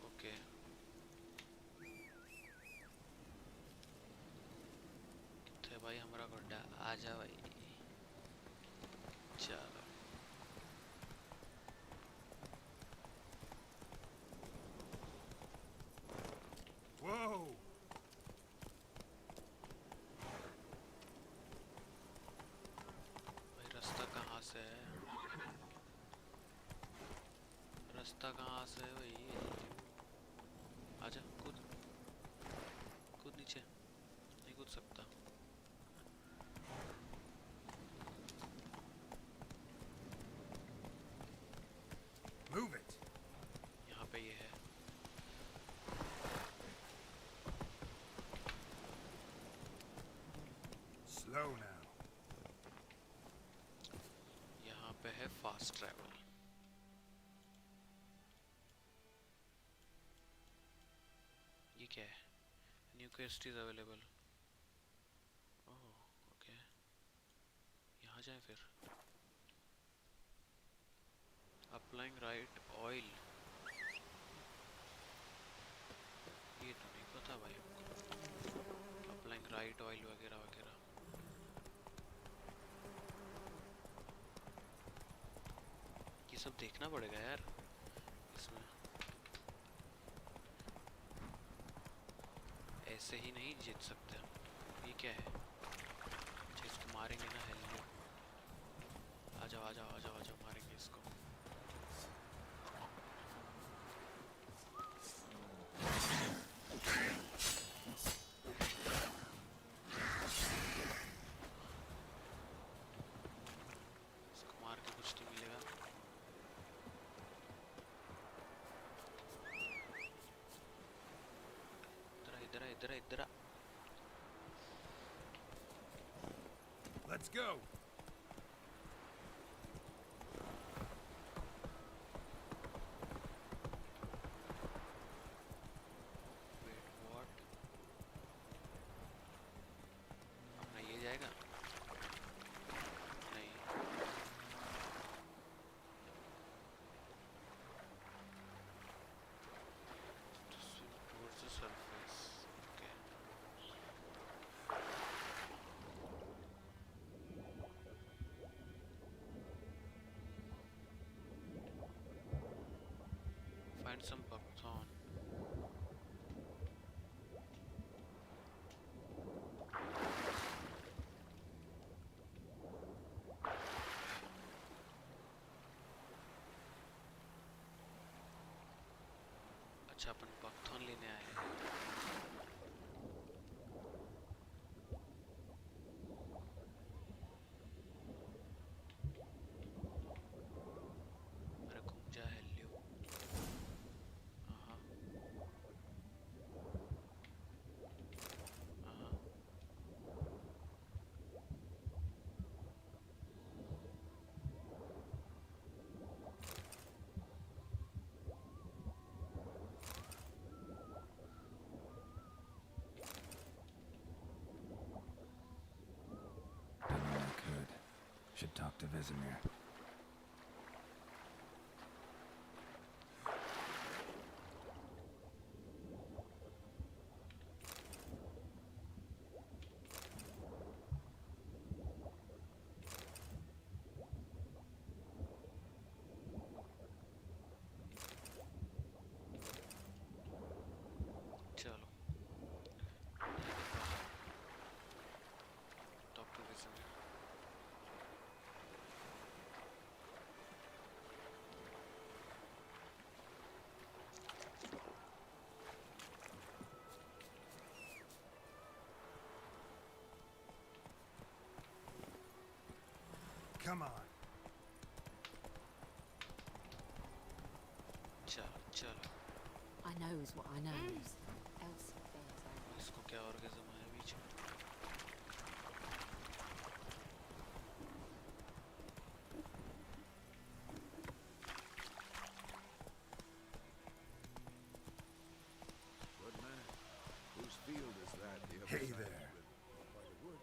ओके कितने भाई हमारा गड्ढा, आजा भाई। चलो Whoa! भाई रास्ता कहाँ से है? रास्ता कहाँ से है भाई? आजा कूद, कूद नीचे। नहीं कूद सकता। पे है फास्ट ट्रैवल। ये क्या है? New quest is available. Oh okay, यहाँ जाए फिर। अप्लाइंग राइट ऑयल, ये तो नहीं पता भाई हमको। अप्लाइंग राइट ऑयल वगैरह वगैरह। ये सब देखना पड़ेगा यार इसमें, ऐसे ही नहीं जीत सकते हम। ये क्या है? अच्छा इसको मारेंगे ना, हेल्लो। आ जाओ आ जाओ आ जाओ आ जाओ, मारेंगे इसको। इसको मार के कुछ नहीं मिलेगा। इधर इधर इधर। Let's go. Wait, what? अपना ये जाएगा? नहीं। To swim towards the surface. Okay. Find some buckthorn. अच्छा अपन buckthorn लेने आए हैं। अरे घूम जा हेल्यो। हाँ हाँ। Done all I could. Should talk to Vesemir. चलो top to Vesemir। Come on. चलो चलो। I knows what I knows. Else bears out. इसको क्या orgasm आया बीच में? Good man. Whose field is that? The other Hey side of the there. river? By the wood.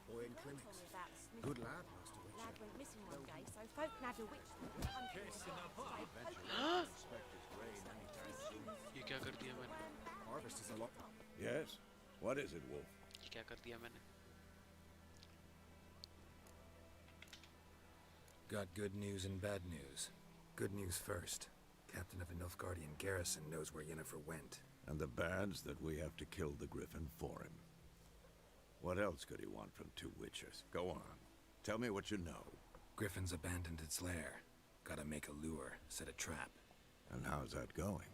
Boy in Told clinics. me about Smith. Good lad, Master Witcher. Lad went missing one day, so folk had a witch hunting Case him. enough, Started huh? poking Eventually, him. expected rain anytime soon. ये क्या कर दिया मैंने? Harvest is a lot. Yes? What is it, Wolf? ये क्या कर दिया मैंने? Got good news and bad news. Good news first. Captain of the Nilfgaardian garrison knows where Yennefer went. And the bad's that we have to kill the Griffin for him. What else could he want from two witches? Go on. Tell me what you know. Griffin's abandoned its lair. Gotta make a lure, set a trap. And how's that going?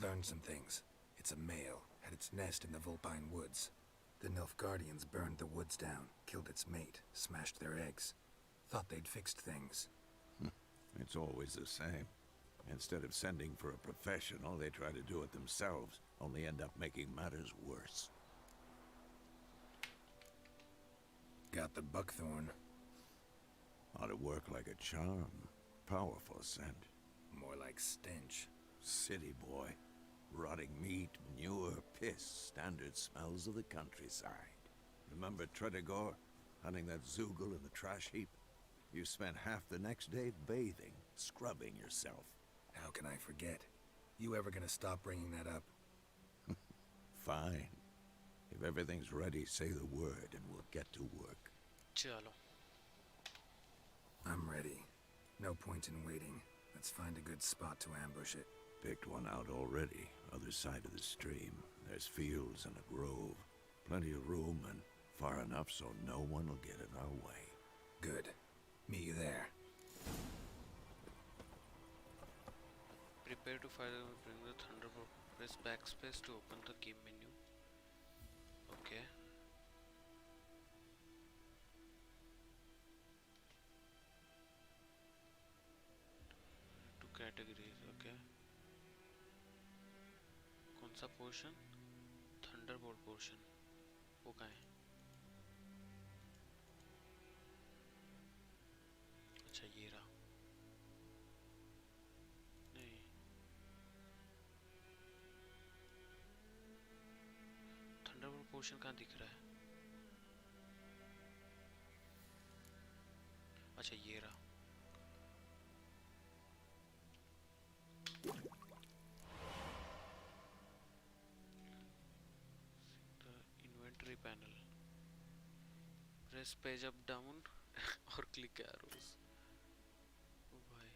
Learned some things. It's a male, had its nest in the Vulpine Woods. The Nilfgaardians burned the woods down, killed its mate, smashed their eggs. Thought they'd fixed things. It's always the same. Instead of sending for a professional, they try to do it themselves, only end up making matters worse. Got the buckthorn. Ought to work like a charm. Powerful scent. More like stench. City boy. Rotting meat, manure, piss. Standard smells of the countryside. Remember Tredegor? Hunting that zoogle in the trash heap? You spent half the next day bathing, scrubbing yourself. How can I forget? You ever gonna stop bringing that up? Fine. If everything's ready, say the word and we'll get to work. चलो. I'm ready. No point in waiting. Let's find a good spot to ambush it. Picked one out already. Other side of the stream. There's fields and a grove. Plenty of room and far enough so no one will get in our way. Good. Meet you there. Prepare to fire. Bring the Thunderbolt. Press backspace to open the game menu. Okay. Two categories. Okay. कौन सा portion? Thunderbolt portion. वो कहाँ है? अच्छा ये रहा. नहीं. Thunderbolt portion कहाँ दिख रहा है? अच्छा ये रहा. Inventory panel. Press page up down or click arrows. Oh boy.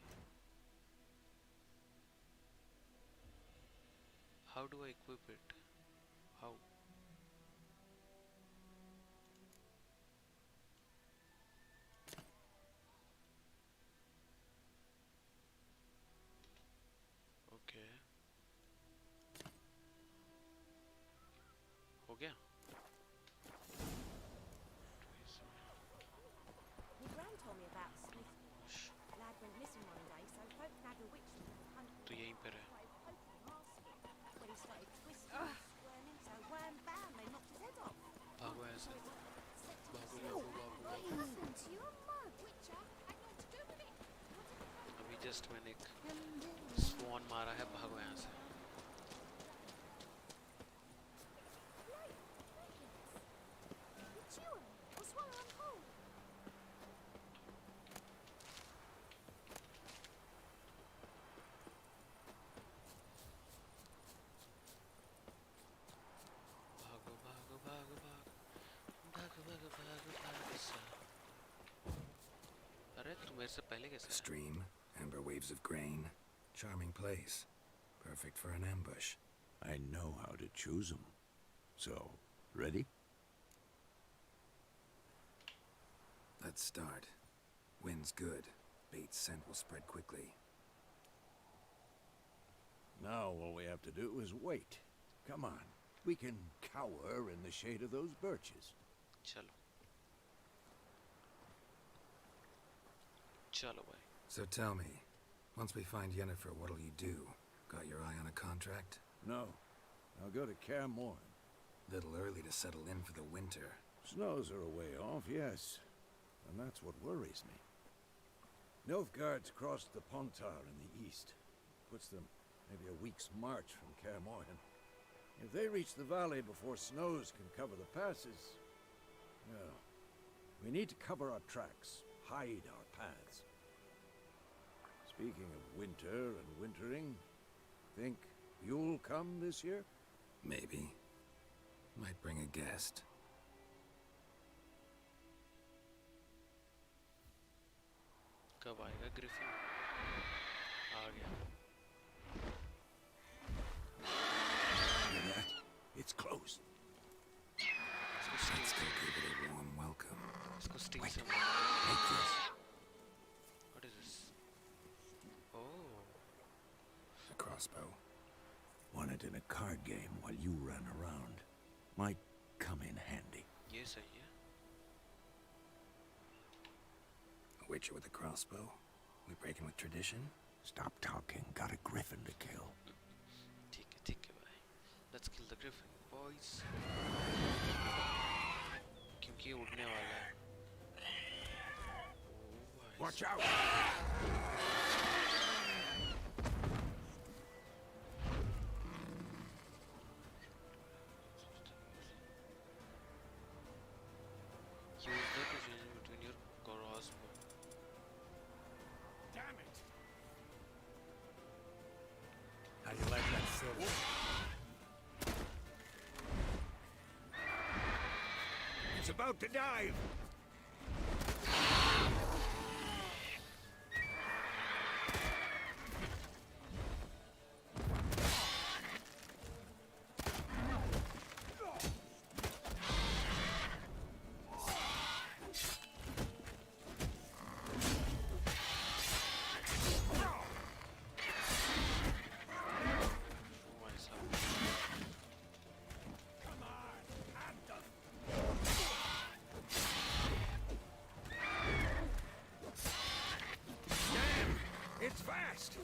How do I equip it? How? Okay. हो गया? My gran told me about Smith. Lad went missing one day, so folk had a witch hunt. तो यहीं पर है. When he started twisting and squirming, so wham bam, they knocked his head off. भागो ऐसे. भागो Oh, भागो भागो what भागो. happened to your mug? Witcher had not to do with it. अभी जस्ट मैंने एक स्वान मारा है. भागो यहाँ से. You chew 'em or swallow 'em whole. भागो भागो भागो भागो. भागो भागो भागो भागो सा. अरे तू मेरे से पहले कैसे? Stream, amber waves of grain. Charming place. Perfect for an ambush. I know how to choose them. So, ready? Let's start. Wind's good. Bait's scent will spread quickly. Now all we have to do is wait. Come on. We can cower in the shade of those birches. चलो. चलो भाई. So tell me, once we find Yennefer, what'll you do? Got your eye on a contract? No. I'll go to Kaer Morhen. Little early to settle in for the winter. Snows are a way off, yes. And that's what worries me. Nilfgaard's crossed the Pontar in the east. Puts them maybe a week's march from Kaer Morhen. If they reach the valley before snows can cover the passes, well, we need to cover our tracks, hide our paths. Speaking of winter and wintering, think you'll come this year? Maybe. Might bring a guest. कब आएगा Griffin? आ गया. Hear that? It's close. Let's go give it a warm welcome. इसको sting से. Make this. What is this? Oh. A crossbow. Won it in a card game while you ran around. Might come in handy. ये सही है. A witcher with a crossbow? We breaking with tradition? Stop talking. Got a griffin to kill. ठीक है भाई. Let's kill the griffin, boys. क्योंकि ये उड़ने वाला है. Watch out! Use that to change between your crossbow. Damn it! How do you like that silver? It's about to dive! It's fast!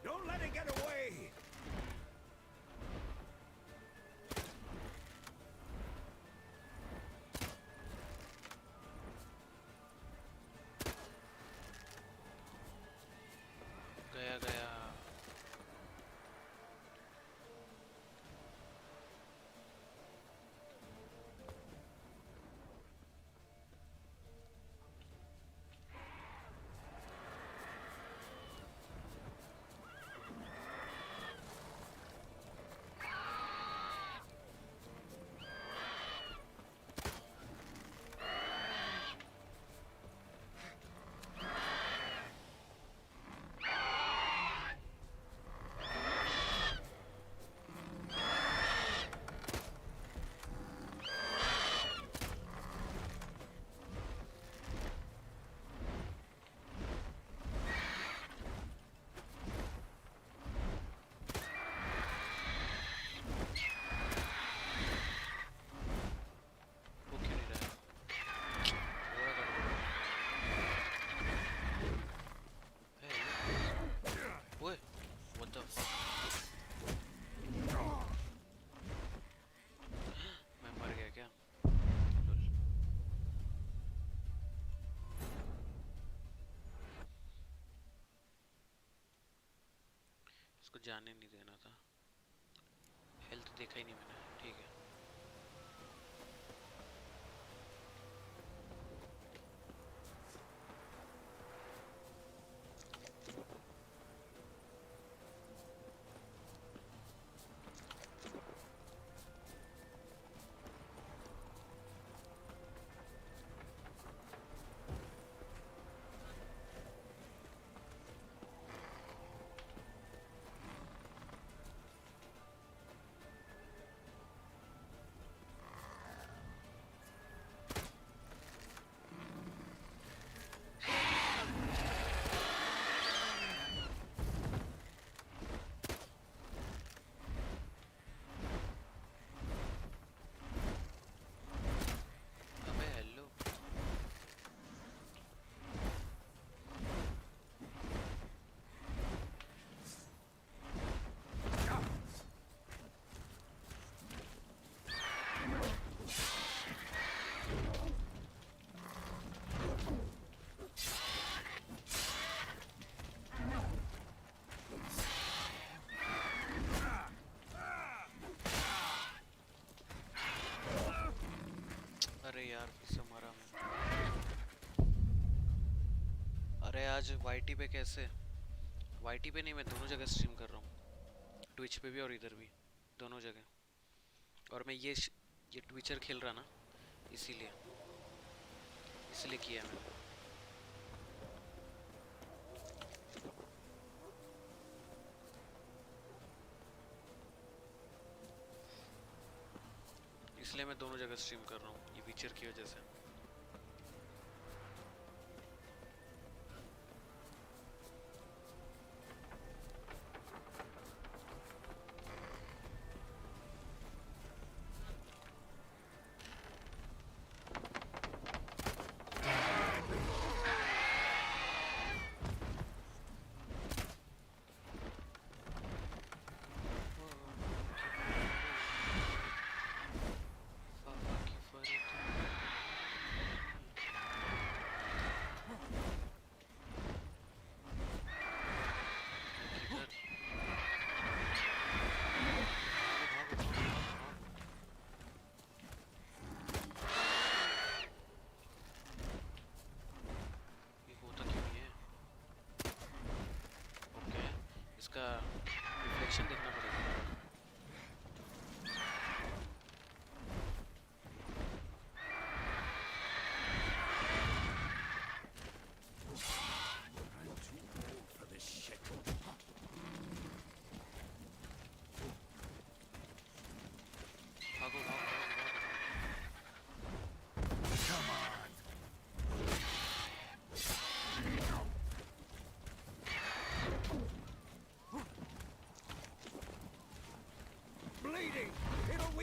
Don't let it get away! गया गया वो क्यों नहीं रहा थोड़ा गड़बड़ है ओए what the fuck मैं मर गया क्या लुल। इसको जाने नहीं देना था हेल्थ देखा ही नहीं मैंने ठीक है अबे हेलो अरे यार फिर से मरा मैं अरे आज वाईटी पे कैसे वाईटी पे नहीं मैं दोनों जगह स्ट्रीम कर रहा हूँ ट्विच पे भी और इधर भी दोनों जगह और मैं ये ट्विचर खेल रहा ना इसीलिए किया मैंने इसलिए मैं दोनों जगह स्ट्रीम कर रहा हूँ ये फीचर की वजह से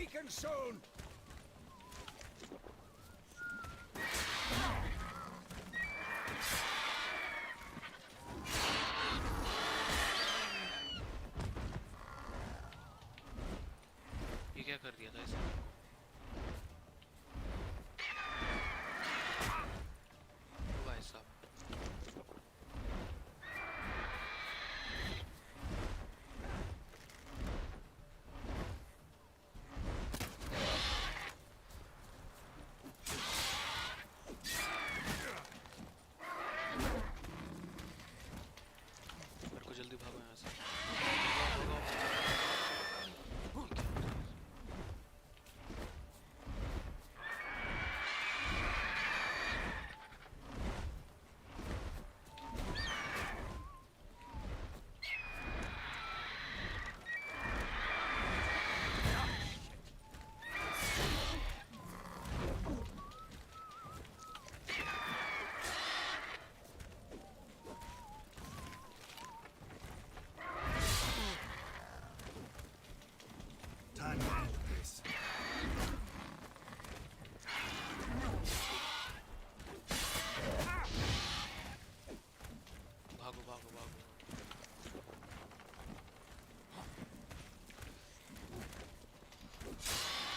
weaken soon! ये क्या कर दिया था इसे? भाई साहब मेरे को जल्दी भागो यहाँ से। भागो, भागो। Time to end this. भागो भागो भागो।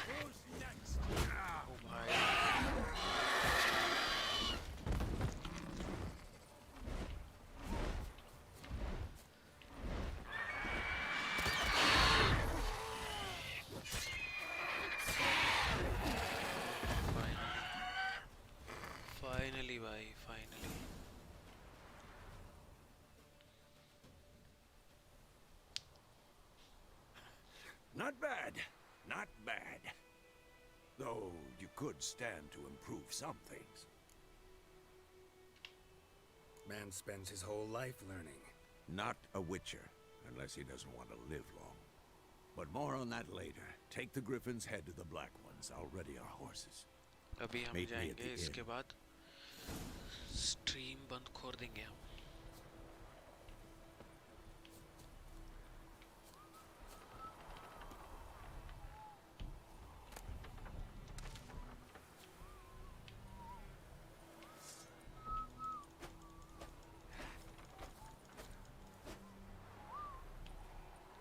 Who's next? ओ भाई फाइनली भाई finally. Not bad. Not bad. Though you could stand to improve some things. Man spends his whole life learning. Not a witcher, unless he doesn't want to live long. But more on that later. Take the Griffin's head to the Black Ones. I'll ready our horses. अभी हम Meet me at जाएंगे the इसके inn. बाद stream बंद कर देंगे हम।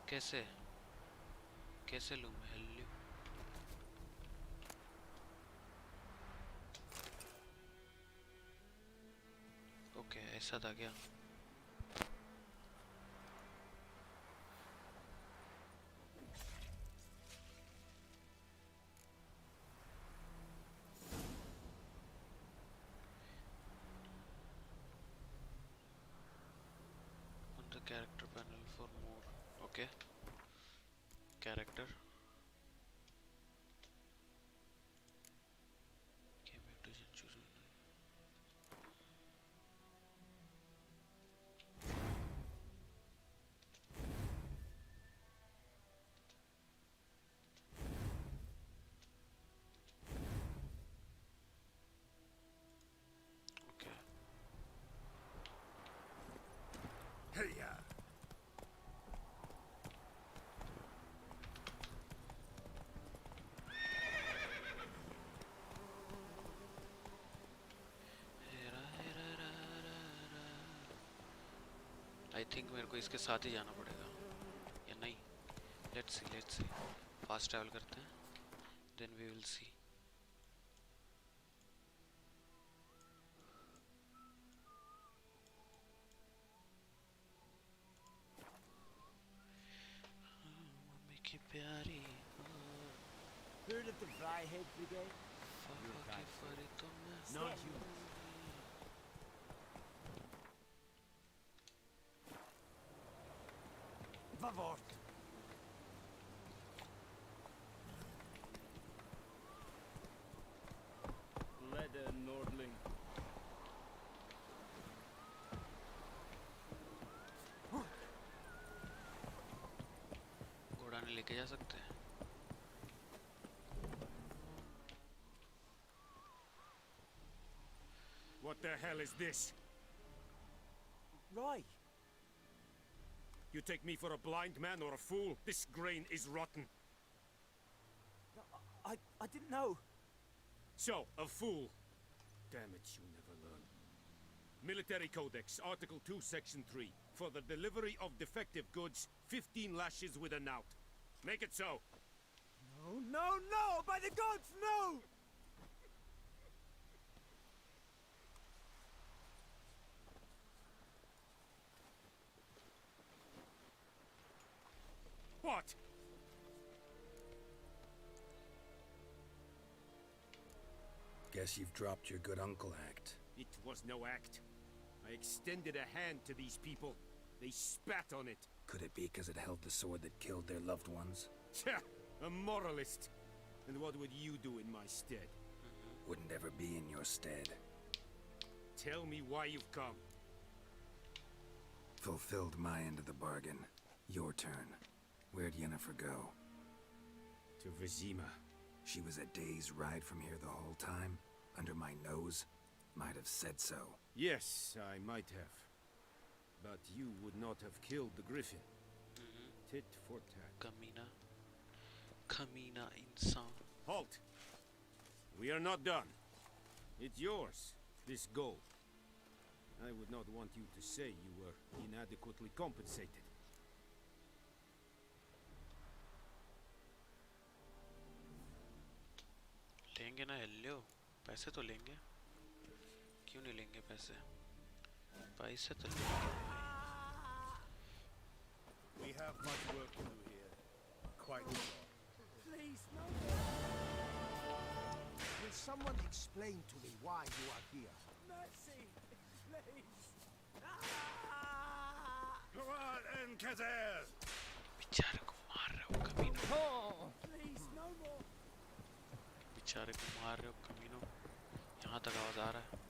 कैसे कैसे लूँ मैं लूँ? ओके ऐसा था क्या? On the character panel for more. Okay. Character. Game mutation choose. Okay. Hey-ya! I think मेरे को इसके साथ ही जाना पड़ेगा या नहीं? लेट्स सी फास्ट ट्रैवल करते हैं then we will see. Mummy की प्यारी Heard of the Vryhead Brigade? पापा की फरी तो मैं Not you. Vavort. Leather Nordling. घोड़ा नहीं लेके जा सकते? What the hell is this? Rye. You take me for a blind man or a fool? This grain is rotten. No, I didn't know. So, a fool. Damn it, you never learn. Military Codex, Article 2, Section 3. For the delivery of defective goods, 15 lashes with a knout. Make it so. No, no, no! By the gods, no! What? Guess you've dropped your good uncle act. It was no act. I extended a hand to these people. They spat on it. Could it be because it held the sword that killed their loved ones? Tja, a moralist. And what would you do in my stead? Wouldn't ever be in your stead. Tell me why you've come. Fulfilled my end of the bargain. Your turn. Where'd Yennefer go? To Vizima. She was a day's ride from here the whole time? Under my nose? Might have said so. Yes, I might have. But you would not have killed the griffin. Tit for tat. Kamina insan. Halt! We are not done. It's yours, this gold. I would not want you to say you were inadequately compensated. लेंगे ना hello पैसे तो लेंगे क्यों नहीं लेंगे पैसे पैसे तो लेंगे We have much work to do here. Quite a lot. Please, no. Will someone explain to me why you are here? Mercy, please. Come on, Encazer! बेचारे को मार रहे हो कमीनों Please, no more. बेचारे को मार रहे हो कमीनों यहाँ तक आवाज आ रहा है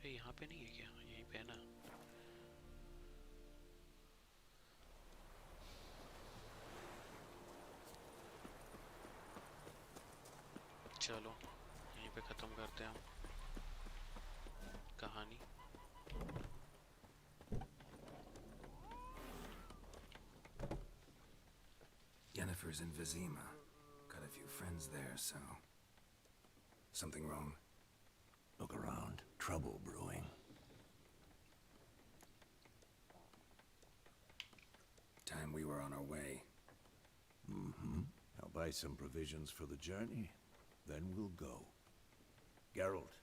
यहाँ पे नहीं है क्या यहीं पे है ना चलो यहीं पे खत्म करते हैं हम कहानी Yennefer's in Vizima. Got a few friends there, so... Something wrong? Look around. Trouble brewing. Time we were on our way. Mm-hmm. I'll buy some provisions for the journey. Then we'll go. Geralt,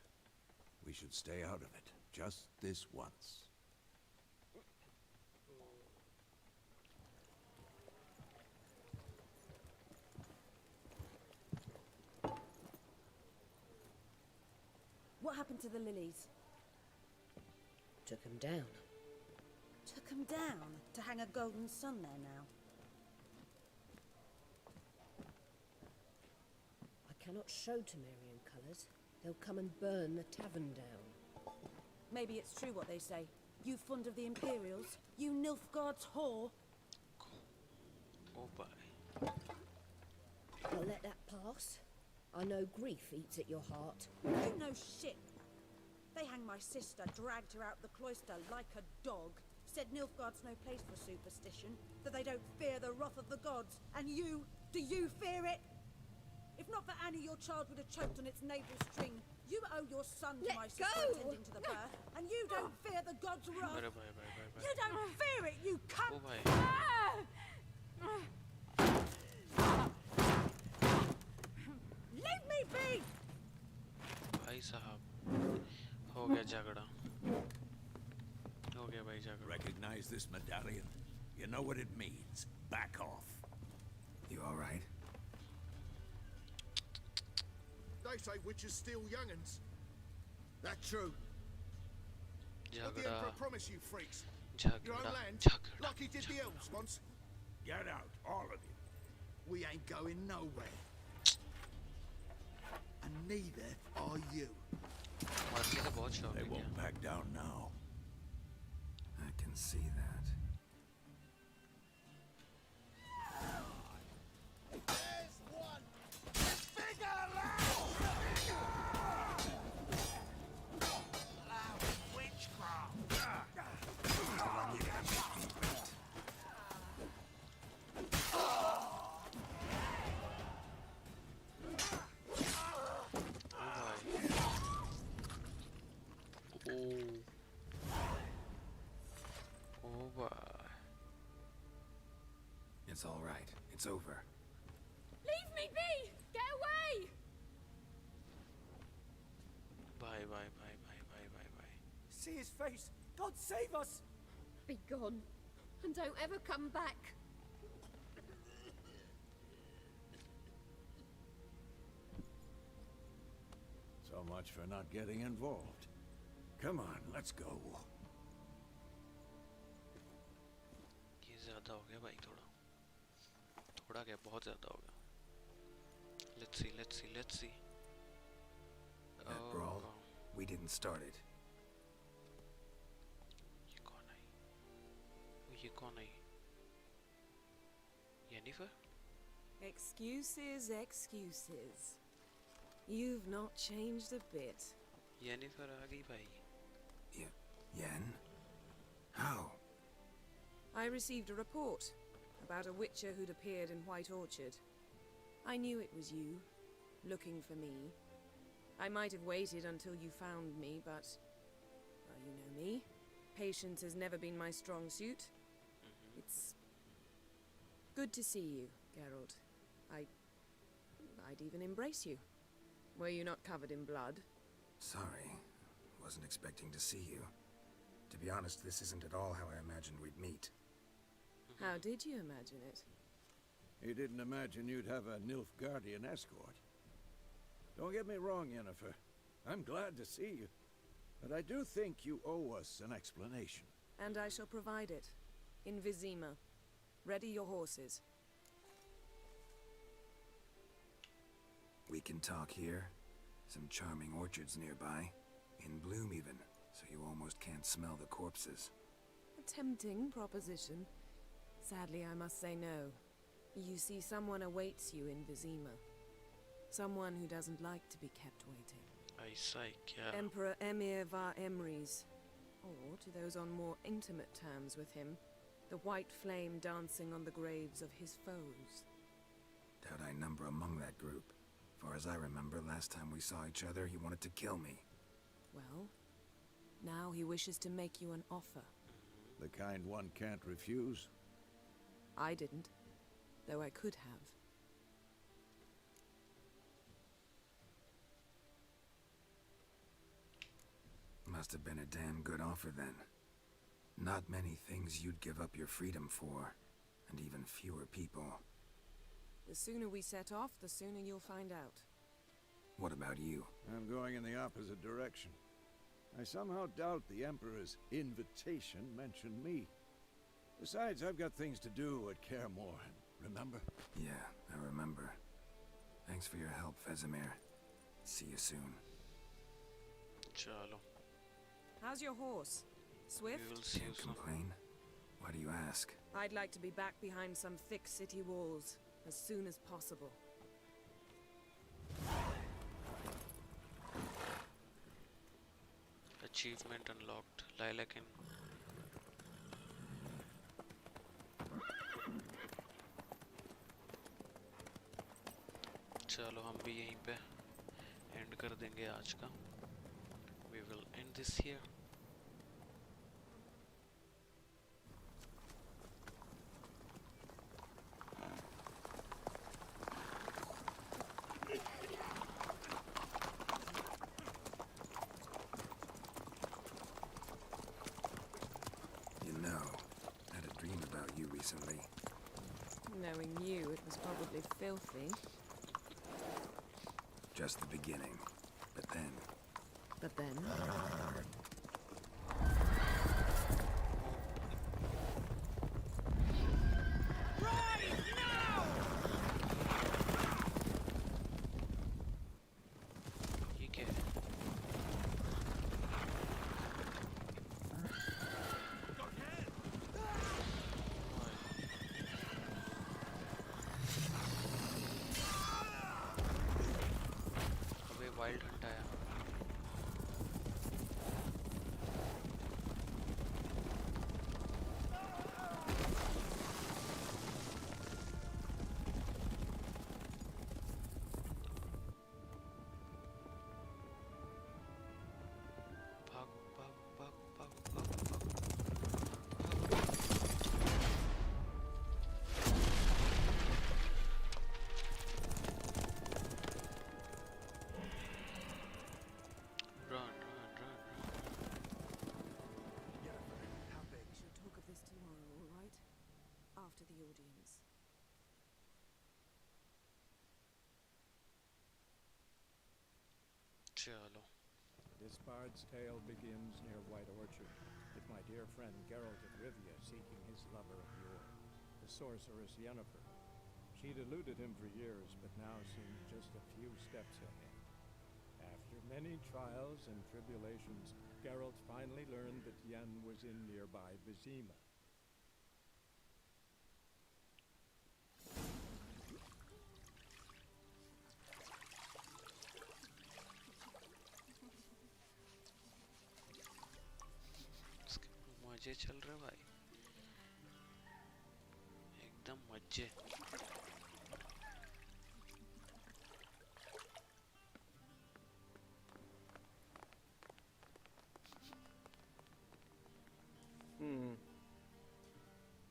we should stay out of it. Just this once. What happened to the lilies? Took him down. Took them down to hang a golden sun there now. I cannot show Temerian colours. They'll come and burn the tavern down. Maybe it's true what they say. You fond of the Imperials? You Nilfgaard's whore? Oh boy. I'll let that pass. I know grief eats at your heart. You know shit. They hanged my sister, dragged her out the cloister like a dog. Said Nilfgaard's no place for superstition, that they don't fear the wrath of the gods. And you, do you fear it? If not for Annie, your child would have choked on its navel string. You owe your son to my sister attending to the birth, and you don't fear the gods' wrath. You don't fear it, you cunt! Leave me be! भाई साहब हो गया झगड़ा हो गया भाई झगड़ा Recognize this medallion? You know what it means. Back off. You all right? They say witches steal young'uns. That true? What the झगड़ा Emperor promise you freaks? झगड़ा Your own land, झगड़ा like he did the elves once. Get out, all of you. We ain't going nowhere. And neither are you. मरने का बहुत शौक They है won't क्या back down now. I can see that. There's one! Figure out! Oh boy. It's all right. It's over. Leave me be! Get away! Bye bye bye bye bye bye bye. See his face! God save us! Be gone, and don't ever come back. So much for not getting involved. Come on, let's go. ये ज़्यादा हो गया भाई थोड़ा. थोड़ा क्या बहुत ज़्यादा हो गया. Let's see, let's see, let's see. That brawl, we didn't start it. ये कौन है? ये कौन है? Jennifer? Excuses, excuses. You've not changed a bit. Jennifer आ गई भाई. Yen? How? I received a report about a witcher who'd appeared in White Orchard. I knew it was you, looking for me. I might have waited until you found me, but... well, you know me. Patience has never been my strong suit. It's... good to see you, Geralt. I'd even embrace you. Were you not covered in blood? Sorry. Wasn't expecting to see you. To be honest, this isn't at all how I imagined we'd meet. How did you imagine it? You didn't imagine you'd have a Nilfgaardian escort. Don't get me wrong, Yennefer. I'm glad to see you. But I do think you owe us an explanation. And I shall provide it. In Vizima. Ready your horses. We can talk here. Some charming orchards nearby. In bloom even, so you almost can't smell the corpses. A tempting proposition. Sadly, I must say no. You see, someone awaits you in Vizima. Someone who doesn't like to be kept waiting. I psych, yeah. Emperor Emir var Emrys. Or, to those on more intimate terms with him, the white flame dancing on the graves of his foes. Doubt I number among that group. Far as I remember, last time we saw each other, he wanted to kill me. Well, now he wishes to make you an offer. The kind one can't refuse. I didn't, though I could have. Must have been a damn good offer then. Not many things you'd give up your freedom for, and even fewer people. The sooner we set off, the sooner you'll find out. What about you? I'm going in the opposite direction. I somehow doubt the Emperor's invitation mentioned me. Besides, I've got things to do at Kaer Morhen, remember? Yeah, I remember. Thanks for your help, Vesemir. See you soon. Chalo. How's your horse? Swift? We will see you Can't soon. complain. Why do you ask? I'd like to be back behind some thick city walls as soon as possible. Achievement unlocked. Lilac in. चलो हम भी यहीं पे and कर देंगे आज का. We will end this here. You know, I had a dream about you recently. Knowing you, it was probably filthy. Just the beginning. But then... But then... ये क्या है? अबे वाइल्ड हंट आया. चलो This bard's tale begins near White Orchard, with my dear friend Geralt of Rivia seeking his lover of yore, the sorceress Yennefer. She'd eluded him for years, but now seemed just a few steps ahead. After many trials and tribulations, Geralt finally learned that Yen was in nearby Vizima. मजे चल रहे भाई एकदम मजे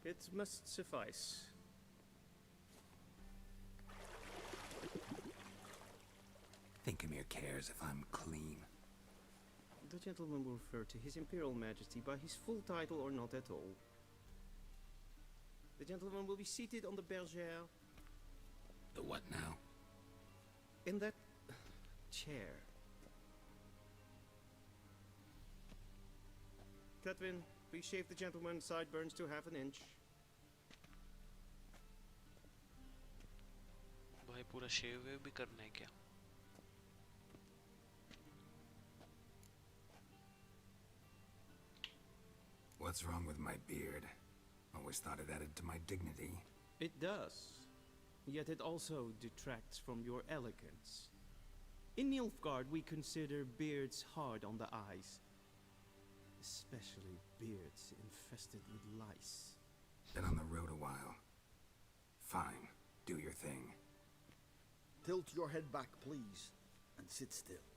It must suffice. Thinkamere cares if I'm clean. The gentleman will refer to His Imperial Majesty by his full title or not at all. The gentleman will be seated on the bergère. The what now? In that chair. Catwin, please shave the gentleman's sideburns to half an inch. भाई पूरा शेव wave भी करना है क्या? What's wrong with my beard? Always thought it added to my dignity. It does. Yet it also detracts from your elegance. In Nilfgaard, we consider beards hard on the eyes. Especially beards infested with lice. Been on the road a while. Fine. Do your thing. Tilt your head back, please, and sit still.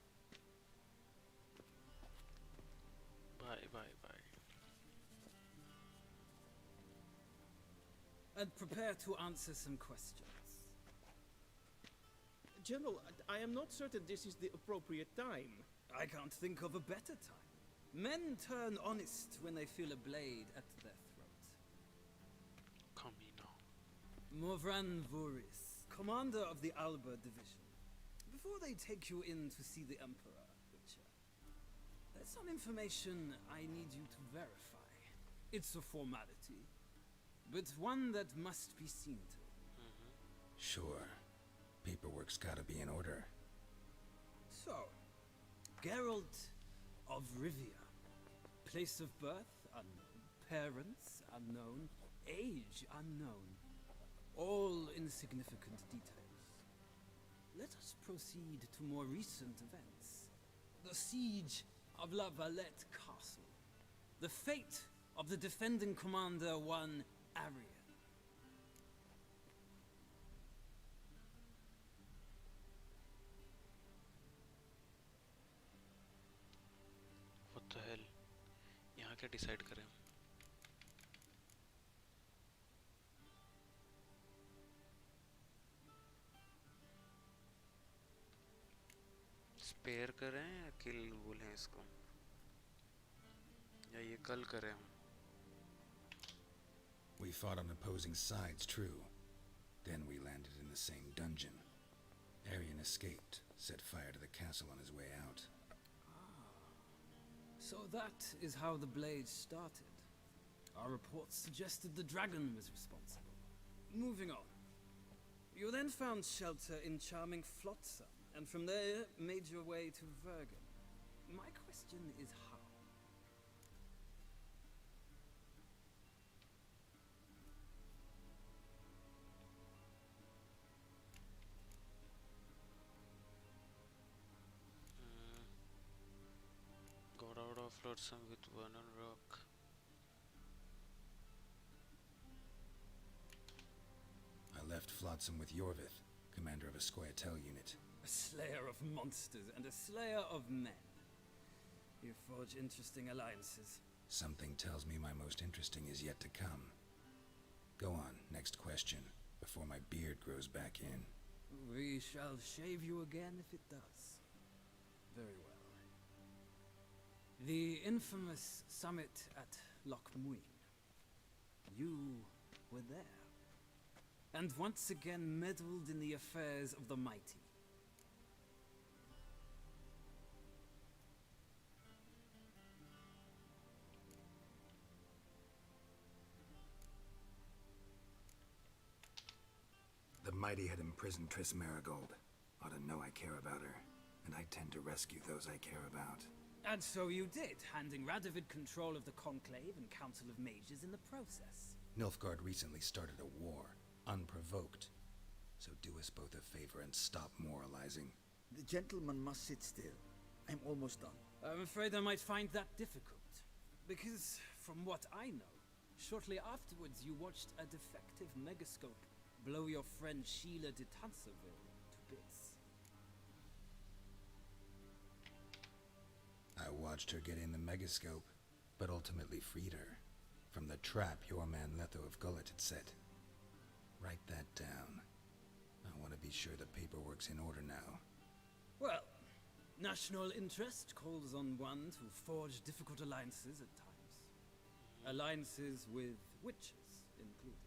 Bye, bye, bye. And prepare to answer some questions. General, I am not certain this is the appropriate time. I can't think of a better time. Men turn honest when they feel a blade at their throat. Camino. Morvran Voris, commander of the Alba Division. Before they take you in to see the Emperor, Witcher, there's some information I need you to verify. It's a formality, but one that must be seen to. Sure. Paperwork's gotta be in order. So, Geralt of Rivia. Place of birth unknown. Parents unknown. Age unknown. All insignificant details. Let us proceed to more recent events. The siege of La Valette Castle. The fate of the defending commander, one Arian. What the hell? यहाँ क्या decide करें? Spare करें या किल बोलें इसको? या ये कल करें हम? We fought on opposing sides, true. Then we landed in the same dungeon. Arian escaped, set fire to the castle on his way out. So that is how the blade started. Our reports suggested the dragon was responsible. Moving on. You then found shelter in charming Flotsam, and from there made your way to Vergen. My question is how? Got out of Flotsam with Vernon Rock. I left Flotsam with Yorvith, commander of a Scoia'tael unit. A slayer of monsters and a slayer of men. You forge interesting alliances. Something tells me my most interesting is yet to come. Go on, next question, before my beard grows back in. We shall shave you again if it does. Very well. The infamous summit at Loch Muin. You were there. And once again meddled in the affairs of the mighty. Almighty had imprisoned Triss Marigold. Ought to know I care about her, and I tend to rescue those I care about. And so you did, handing Radovid control of the Conclave and Council of Mages in the process. Nilfgaard recently started a war, unprovoked. So do us both a favor and stop moralizing. The gentleman must sit still. I'm almost done. I'm afraid I might find that difficult. Because, from what I know, shortly afterwards you watched a defective megascope blow your friend Sheila de Tancerville to bits. I watched her get in the megascope, but ultimately freed her from the trap your man Letho of Gullet had set. Write that down. I want to be sure the paperwork's in order now. Well, national interest calls on one to forge difficult alliances at times. Alliances with witches included.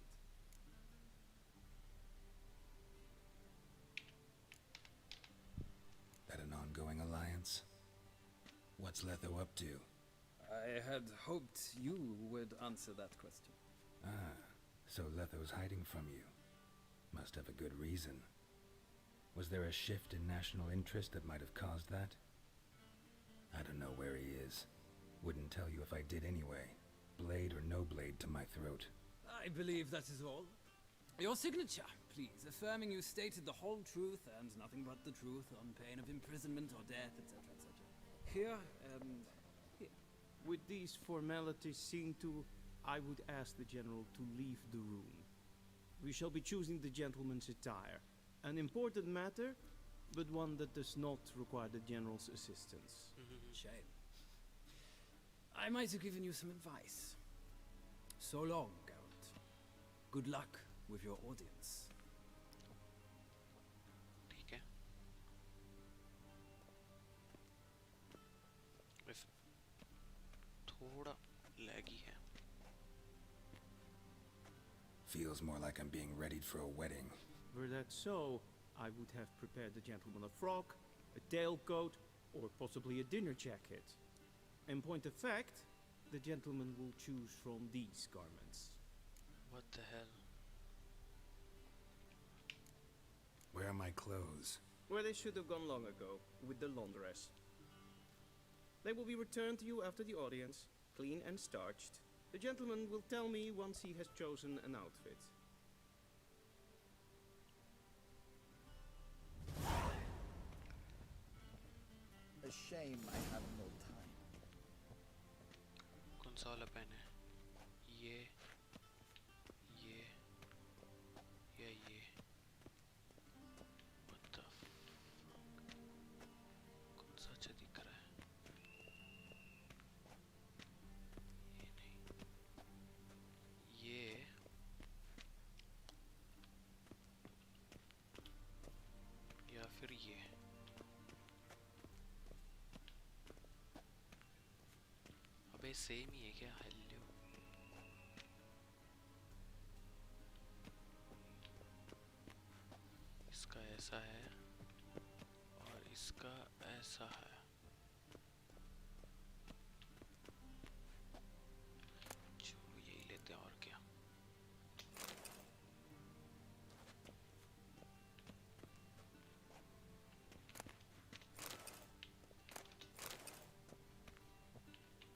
That an ongoing alliance? What's Letho up to? I had hoped you would answer that question. Ah, so Letho's hiding from you. Must have a good reason. Was there a shift in national interest that might have caused that? I don't know where he is. Wouldn't tell you if I did anyway. Blade or no blade to my throat. I believe that is all. Your signature, please, affirming you stated the whole truth and nothing but the truth on pain of imprisonment or death, etc., etc. Here and here. With these formalities seen to, I would ask the General to leave the room. We shall be choosing the gentleman's attire. An important matter, but one that does not require the General's assistance. Shame. I might have given you some advice. So long, Geralt. Good luck with your audience. ठीक है. If थोड़ा laggy है. Feels more like I'm being readied for a wedding. Were that so, I would have prepared the gentleman a frock, a tailcoat, or possibly a dinner jacket. In point of fact, the gentleman will choose from these garments. What the hell? Where are my clothes? Where they should have gone long ago, with the laundress. They will be returned to you after the audience, clean and starched. The gentleman will tell me once he has chosen an outfit. A shame I have no time. कौन सा वाला pen है? ये या ये? What the fuck? कौन सा अच्छा दिख रहा है? ये नहीं. ये या फिर ये. अबे सेम ही है क्या? हेलो. इसका ऐसा है और इसका ऐसा है. चलो यही लेते हैं और क्या.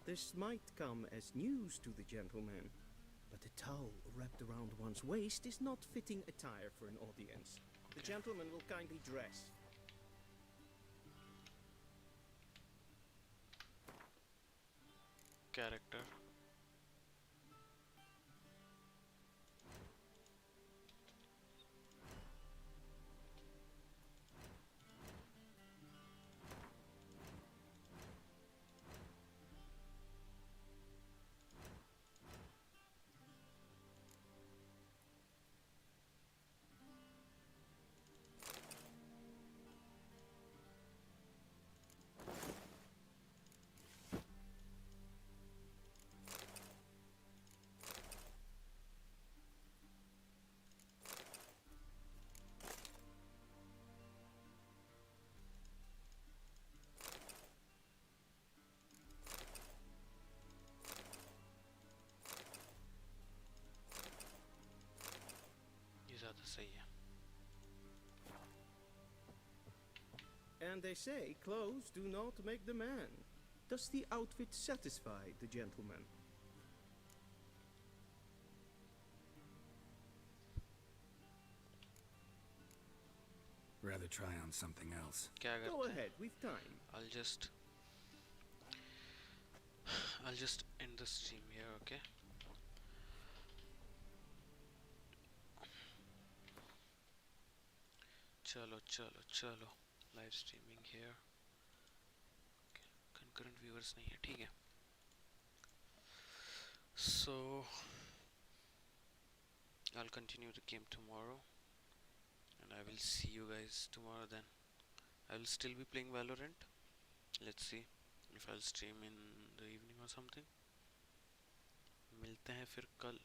This might come as news to the gentleman, but a towel wrapped around one's waist is not fitting attire for an audience. The gentleman will kindly dress. Character. ये ज़्यादा सही है. And they say clothes do not make the man. Does the outfit satisfy the gentleman? Rather try on something else. Go ahead, we've time. I'll just end the stream here, okay? चलो live streaming here. Okay. Concurrent viewers नहीं है, ठीक है? So I'll continue the game tomorrow, and I will see you guys tomorrow. Then I will still be playing Valorant. Let's see if I'll stream in the evening or something. मिलते हैं फिर कल.